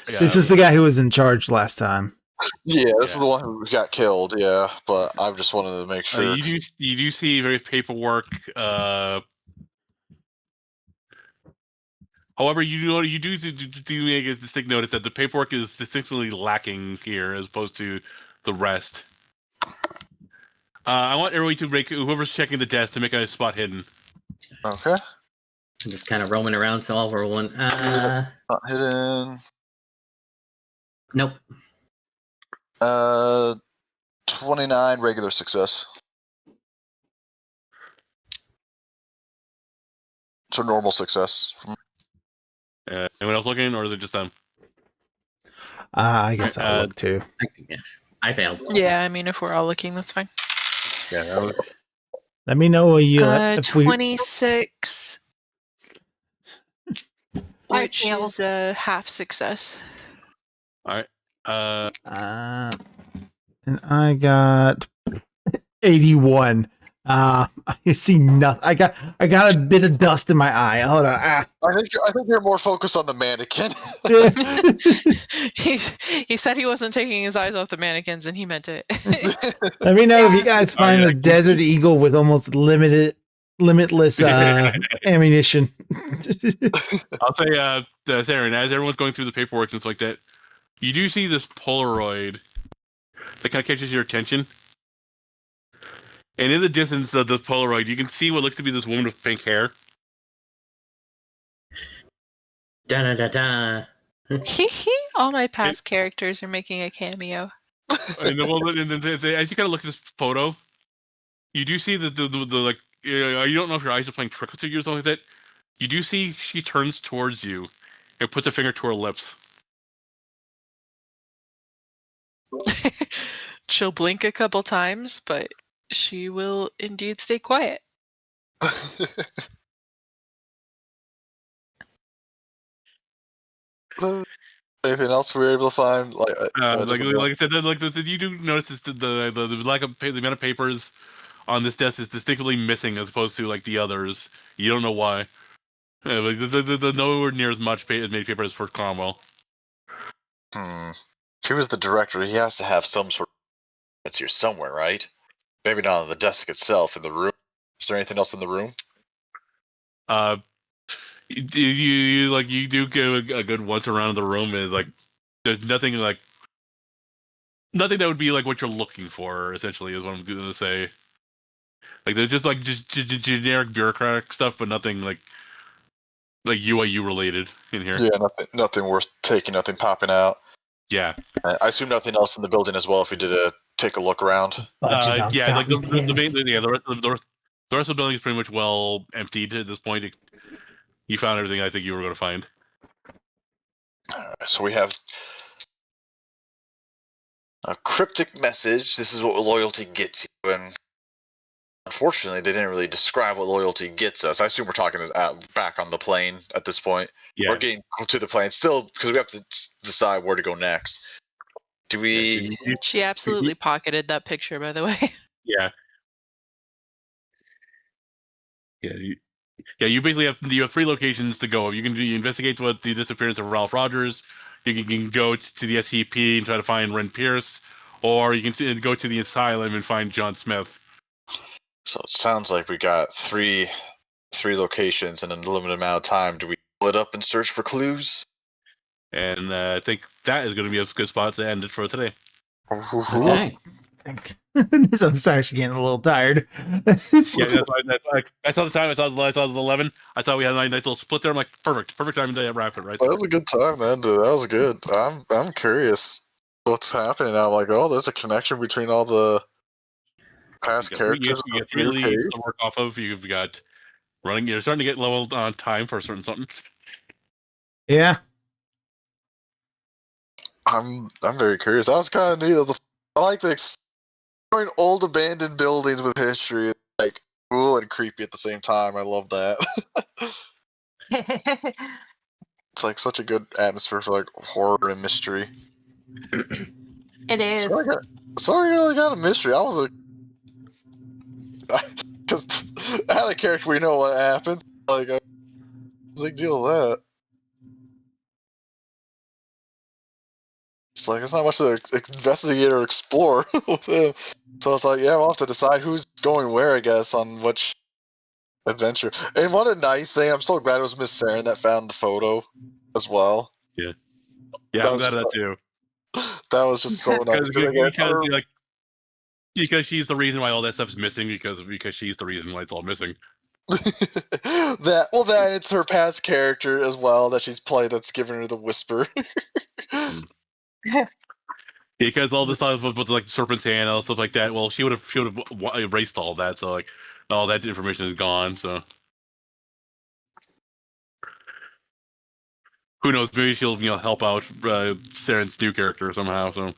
Speaker 4: Yeah.
Speaker 1: This was the guy who was in charge last time.
Speaker 3: Yeah, this is
Speaker 4: Yeah.
Speaker 3: the one who got killed. Yeah, but I just wanted to make sure.
Speaker 4: You do see various paperwork. However, you do make a distinct notice that the paperwork is distinctly lacking here as opposed to the rest. I want everybody to make whoever's checking the desk to make a spot hidden.
Speaker 3: Okay.
Speaker 2: I'm just kind of roaming around, so I'll roll one.
Speaker 3: Not hidden.
Speaker 2: Nope.
Speaker 3: 29 regular success. So normal success.
Speaker 4: Anyone else looking, or is it just them?
Speaker 1: I guess I'll look too.
Speaker 2: Yes, I failed.
Speaker 6: Yeah, I mean, if we're all looking, that's fine.
Speaker 4: Yeah.
Speaker 1: Let me know if we
Speaker 6: 26. which
Speaker 5: failed.
Speaker 6: is a half success.
Speaker 4: All right.
Speaker 1: And I got 81. I see nothing. I got a bit of dust in my eye. Hold on.
Speaker 3: I think you're more focused on the mannequin.
Speaker 6: He said he wasn't taking his eyes off the mannequins, and he meant it.
Speaker 1: Let me know if you guys find a desert eagle with almost limitless ammunition.
Speaker 4: I'll say, Saren, as everyone's going through the paperwork and stuff like that, you do see this Polaroid that kind of catches your attention. And in the distance of this Polaroid, you can see what looks to be this woman with pink hair.
Speaker 2: Da da da da.
Speaker 6: All my past characters are making a cameo.
Speaker 4: And as you kind of look at this photo, you do see the like, you don't know if your eyes are playing tricks with you or something like that. You do see she turns towards you and puts a finger to her lips.
Speaker 6: She'll blink a couple times, but she will indeed stay quiet.
Speaker 3: Anything else we were able to find?
Speaker 4: Like I said, you do notice the lack of the amount of papers on this desk is distinctly missing as opposed to like the others. You don't know why. Like the nowhere near as much as many papers for Cromwell.
Speaker 3: If he was the director, he has to have some sort of it's here somewhere, right? Maybe not on the desk itself in the room. Is there anything else in the room?
Speaker 4: You do give a good once around the room, and like there's nothing that would be like what you're looking for. Essentially, is what I'm going to say. Like there's just generic bureaucratic stuff, but nothing like UIU related in here.
Speaker 3: Yeah, nothing worth taking, nothing popping out.
Speaker 4: Yeah,
Speaker 3: I assume nothing else in the building as well. If we did take a look around.
Speaker 4: Yeah, like the rest of the building is pretty much well emptied at this point. You found everything I think you were going to find.
Speaker 3: Alright, so we have a cryptic message. This is what loyalty gets you, and unfortunately, they didn't really describe what loyalty gets us. I assume we're talking back on the plane at this point.
Speaker 4: Yeah.
Speaker 3: We're getting to the plane still because we have to decide where to go next. Do we?
Speaker 6: She absolutely pocketed that picture, by the way.
Speaker 4: Yeah. You basically have 3 locations to go. You can investigate what the disappearance of Ralph Rogers. You can go to the SCP and try to find Ren Pierce, or you can go to the asylum and find John Smith.
Speaker 3: So it sounds like we got three locations in a limited amount of time. Do we split up and search for clues?
Speaker 4: And I think that is going to be a good spot to end it for today.
Speaker 2: Okay.
Speaker 1: I'm actually getting a little tired.
Speaker 4: Yeah, that's why. I saw the time. I saw it was 11. I thought we had a nice little split there. I'm like, perfect time to wrap it. Right.
Speaker 3: That was a good time, man. That was good. I'm curious what's happening now. I'm like, oh, there's a connection between all the past characters.
Speaker 4: You got 3 leads to work off of. You've got running. You're starting to get level on time for a certain something.
Speaker 1: Yeah.
Speaker 3: I'm very curious. That was kind of neat. I like this. Old abandoned buildings with history. It's like cool and creepy at the same time. I love that. It's like such a good atmosphere for like horror and mystery.
Speaker 5: It is.
Speaker 3: Sorry, I really got a mystery. I was because I had a character we know what happened. Like, I was like, deal with that. It's like there's not much to investigate or explore with him. So it's like, yeah, we'll have to decide who's going where, I guess, on which adventure. And what a nice thing. I'm so glad it was Miss Saren that found the photo as well.
Speaker 4: Yeah, I'm glad of that too.
Speaker 3: That was just so nice.
Speaker 4: Because she's the reason why all that stuff's missing. Because she's the reason why it's all missing.
Speaker 3: That it's her past character as well that she's played that's given her the whisper.
Speaker 4: Because all this stuff with like Serpent's Hand and stuff like that. Well, she would have erased all that. So like all that information is gone. So who knows? Maybe she'll help out Saren's new character somehow. So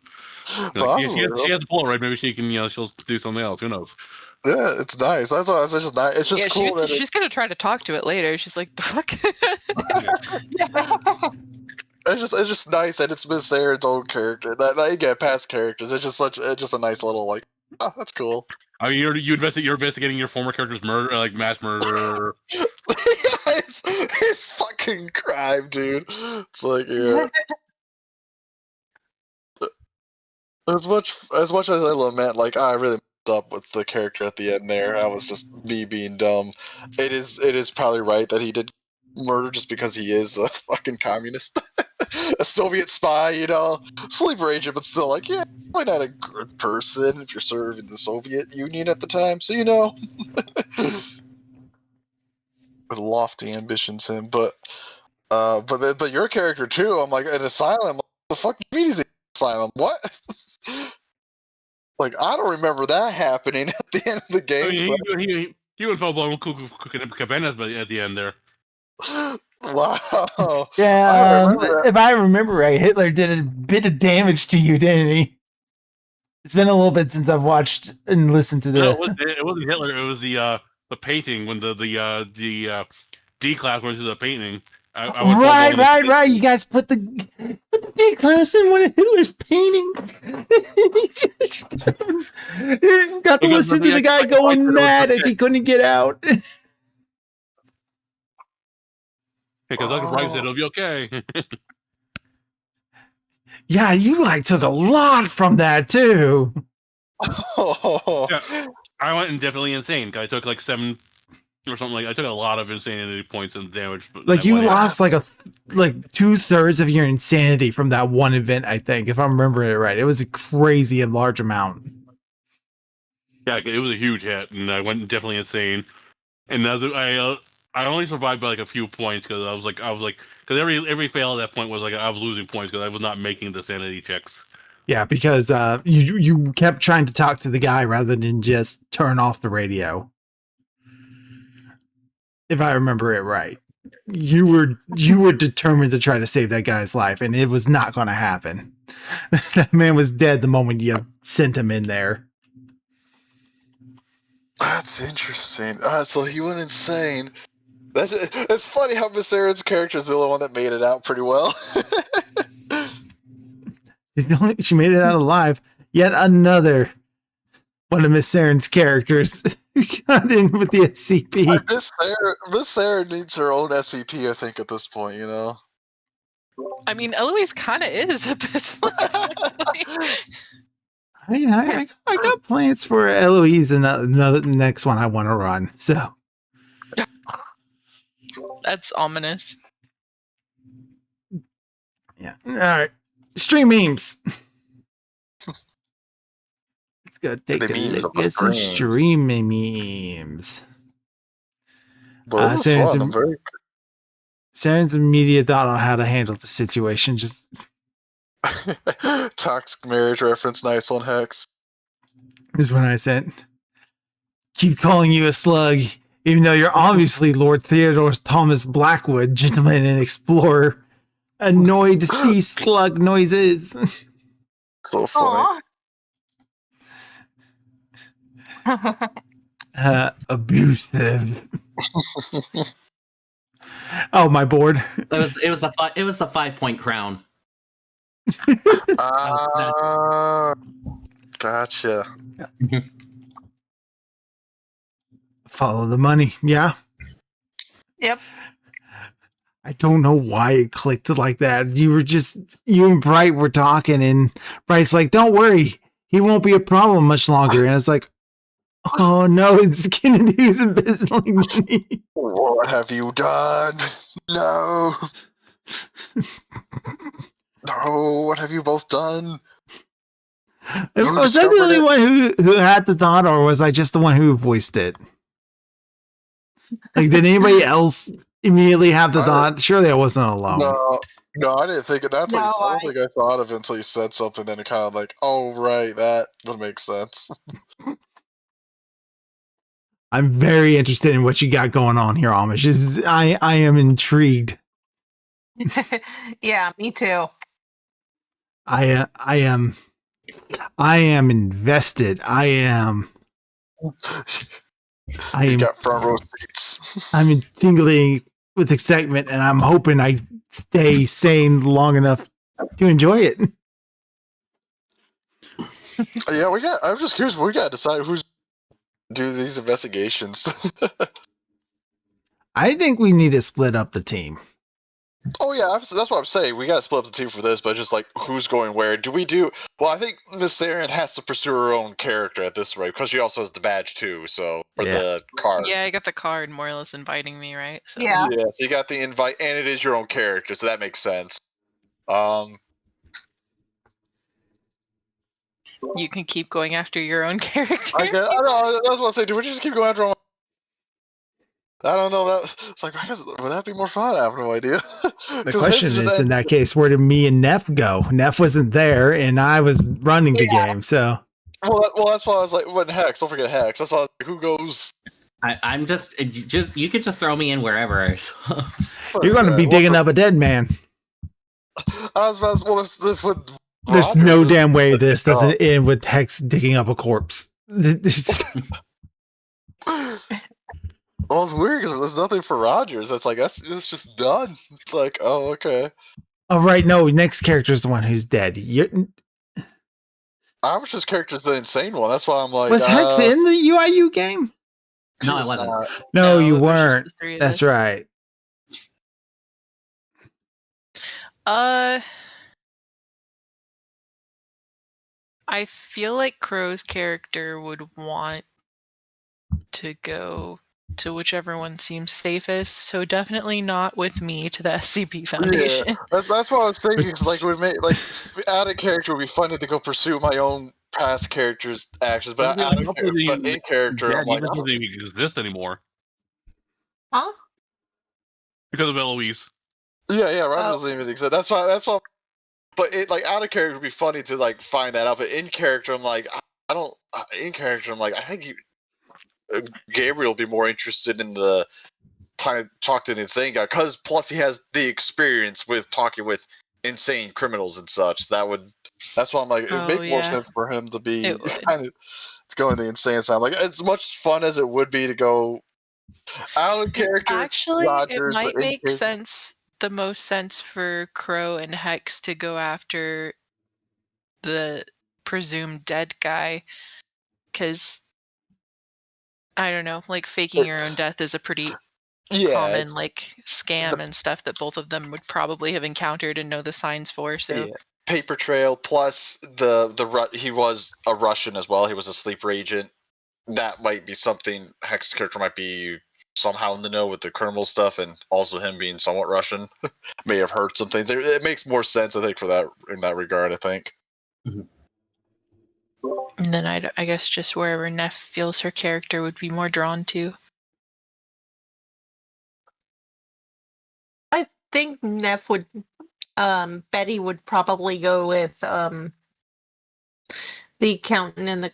Speaker 3: Possibly,
Speaker 4: she has to pull it right. Maybe she can she'll do something else. Who knows?
Speaker 3: yeah, it's nice. That's why it's just nice. It's just cool that
Speaker 6: she's gonna try to talk to it later. She's like, the fuck.
Speaker 3: it's just nice that it's Miss Saren's own character. That you get past characters. It's just a nice little like. Oh, that's cool.
Speaker 4: I mean, you're investigating your former character's murder, like mass murder.
Speaker 3: it's fucking crime, dude. It's like, yeah. As much as I lament, like I really messed up with the character at the end there. I was just me being dumb. It is probably right that he did murder just because he is a fucking communist, a Soviet spy, sleeper agent, but still, like, yeah, probably not a good person if you're serving the Soviet Union at the time. So with lofty ambitions, him, but your character too. I'm like an asylum. What the fuck do you mean he's in asylum? What? Like, I don't remember that happening at the end of the game.
Speaker 4: I mean, he went full blown cabanas, but at the end there.
Speaker 3: Wow.
Speaker 1: Yeah, if I remember right, Hitler did a bit of damage to you, didn't he? It's been a little bit since I've watched and listened to
Speaker 4: No,
Speaker 1: the.
Speaker 4: it wasn't Hitler. It was the painting when the D class went to the painting. I went
Speaker 1: Right. You guys put the D class in one of Hitler's paintings. Got to listen to the guy going mad as he couldn't get out.
Speaker 4: Because Uncle Brian said it'll be okay.
Speaker 1: Yeah, you took a lot from that too.
Speaker 4: Yeah, I went indefinitely insane. I took 7 or something I took a lot of insanity points and damage.
Speaker 1: You lost 2/3 of your insanity from that one event. I think, if I'm remembering it right, it was a crazy and large amount.
Speaker 4: Yeah, it was a huge hit, and I went definitely insane. And I only survived by a few points because I was because every fail at that point was I was losing points because I was not making the sanity checks.
Speaker 1: Yeah, because you kept trying to talk to the guy rather than just turn off the radio. If I remember it right, you were determined to try to save that guy's life, and it was not going to happen. That man was dead the moment you sent him in there.
Speaker 3: That's interesting. So he went insane. It's funny how Miss Saren's character is the only one that made it out pretty well.
Speaker 1: She made it out alive. Yet another one of Miss Saren's characters got in with the SCP.
Speaker 3: Miss Saren needs her own SCP, I think, at this point,
Speaker 6: I mean, Eloise kind of is at this point.
Speaker 1: I got plans for Eloise and the next one I want to run. So
Speaker 6: That's ominous.
Speaker 1: Yeah. All right. Stream memes. Let's go take a look at some stream memes. Saren's immediate thought on how to handle the situation. Just
Speaker 3: toxic marriage reference. Nice one, Hex.
Speaker 1: This is when I sent. Keep calling you a slug, even though you're obviously Lord Theodore Thomas Blackwood, gentleman and explorer. Annoyed to see slug noises.
Speaker 3: So funny.
Speaker 1: Abusive. Oh, my board.
Speaker 2: It was the 5-point crown.
Speaker 3: Gotcha.
Speaker 1: Follow the money. Yeah.
Speaker 7: Yep.
Speaker 1: I don't know why it clicked like that. You and Bright were talking, and Bright's like, "Don't worry, he won't be a problem much longer." And it's like, "Oh no, it's Kennedy's embezzling money."
Speaker 3: What have you done? No. No, what have you both done?
Speaker 1: Was I the only one who had the thought, or was I just the one who voiced it? Did anybody else immediately have the thought? Surely I wasn't alone.
Speaker 3: No, I didn't think of that. I don't think I thought of it until you said something. Then it kind of oh right, that would make sense.
Speaker 1: I'm very interested in what you got going on here, Amish. I am intrigued.
Speaker 5: Yeah, me too.
Speaker 1: I am invested. I
Speaker 3: He's
Speaker 1: am
Speaker 3: got front row seats.
Speaker 1: I'm tingling with excitement, and I'm hoping I stay sane long enough to enjoy it.
Speaker 3: Yeah, I'm just curious. We got to decide who's do these investigations.
Speaker 1: I think we need to split up the team.
Speaker 3: Oh yeah, that's what I'm saying. We got to split up the team for this, but just like who's going where? Do we do? Well, I think Miss Theron has to pursue her own character at this rate because she also has the badge too. So or
Speaker 1: Yeah.
Speaker 3: the card.
Speaker 6: Yeah, I got the card more or less inviting me, right? So
Speaker 5: Yeah.
Speaker 3: Yeah, so you got the invite, and it is your own character, so that makes sense.
Speaker 6: you can keep going after your own character.
Speaker 3: I know, that's what I'm saying. Do we just keep going after them? I don't know. That it's like, would that be more fun? I have no idea.
Speaker 1: The question is, in that case, where did me and Neff go? Neff wasn't there, and I was running the game. So,
Speaker 3: well, that's why I was like, what Hex? Don't forget Hex. That's why I was like, who goes?
Speaker 2: I'm just you could just throw me in wherever. So.
Speaker 1: You're going to be digging up a dead man.
Speaker 3: I was about to, well,
Speaker 1: there's no damn way this doesn't end with Hex digging up a corpse.
Speaker 3: Well, it's weird because there's nothing for Rogers. It's like that's just done. It's like, oh, okay.
Speaker 1: Oh right, no. Next character is the one who's dead.
Speaker 3: Amish's character's the insane one. That's why I'm like,
Speaker 1: was Hex in the UIU game?
Speaker 2: No, I wasn't.
Speaker 1: No, you
Speaker 6: it was just
Speaker 1: weren't.
Speaker 6: the three of
Speaker 1: That's
Speaker 6: us.
Speaker 1: right.
Speaker 6: I feel like Crow's character would want to go to whichever one seems safest, so definitely not with me to the SCP Foundation.
Speaker 3: Yeah, that's what I was thinking. Like, we make like out of character would be funny to go pursue my own past character's actions, but in character,
Speaker 4: Yeah,
Speaker 3: I'm like,
Speaker 4: even doesn't even exist anymore
Speaker 5: Huh?
Speaker 4: because of Eloise.
Speaker 3: yeah, Rogers doesn't even exist. That's why. But it like out of character would be funny to like find that out. But in character, I'm like, I don't. In character, I'm like, I think Gabriel will be more interested in the talk to the insane guy because plus he has the experience with talking with insane criminals and such. That's why I'm like, it would make more sense for him to be kind of going the insane side. Like, as much fun as it would be to go out of character.
Speaker 6: Actually,
Speaker 3: Rogers,
Speaker 6: it might make sense. The most sense for Crow and Hex to go after the presumed dead guy, because I don't know, like faking your own death is a pretty common like scam and stuff that both of them would probably have encountered and know the signs for. So
Speaker 3: paper trail plus he was a Russian as well. He was a sleeper agent. That might be something Hex's character might be somehow in the know with the criminal stuff, and also him being somewhat Russian may have heard some things. It makes more sense, I think, for that in that regard. I think.
Speaker 6: And then I guess just wherever Neff feels her character would be more drawn to.
Speaker 5: I think Neff would. Betty would probably go with the accountant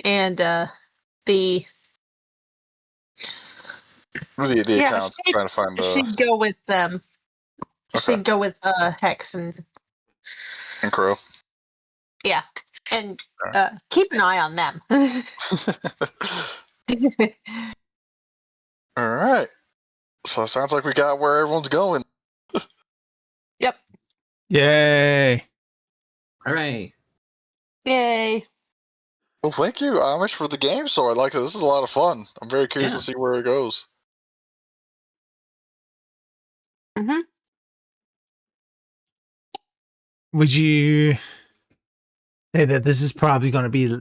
Speaker 5: and the
Speaker 3: account trying to find the.
Speaker 5: She'd go with them.
Speaker 3: Okay.
Speaker 5: She'd go with Hex and
Speaker 3: Crow.
Speaker 5: Yeah, and keep an eye on them.
Speaker 3: All right. So it sounds like we got where everyone's going.
Speaker 5: Yep.
Speaker 1: Yay!
Speaker 2: Hooray!
Speaker 5: Yay!
Speaker 3: Well, thank you, Amish, for the game. So I like it. This is a lot of fun. I'm very curious to see where it goes.
Speaker 5: Mm-hmm.
Speaker 1: Would you say that this is probably going to be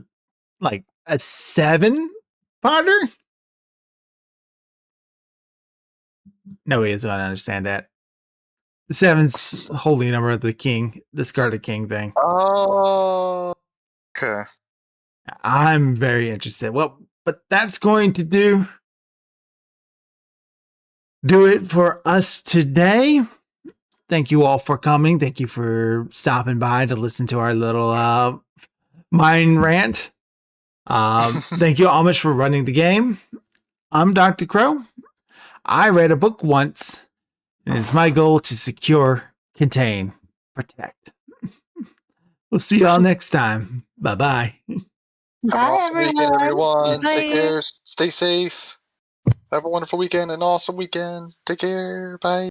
Speaker 1: like a 7-parter? No, he isn't going to understand that. The 7's holy number of the king, the Scarlet King thing.
Speaker 3: Oh, okay.
Speaker 1: I'm very interested. Well, but that's going to do it for us today. Thank you all for coming. Thank you for stopping by to listen to our little mind rant. Thank you, Amish, for running the game. I'm Dr. Crow. I read a book once, And it's my goal to secure, contain, protect. We'll see y'all next time. Bye-bye.
Speaker 3: Have
Speaker 5: Bye,
Speaker 3: an awesome weekend, everyone.
Speaker 5: Bye.
Speaker 3: Take care. Stay safe. Have a wonderful weekend, an awesome weekend. Take care. Bye.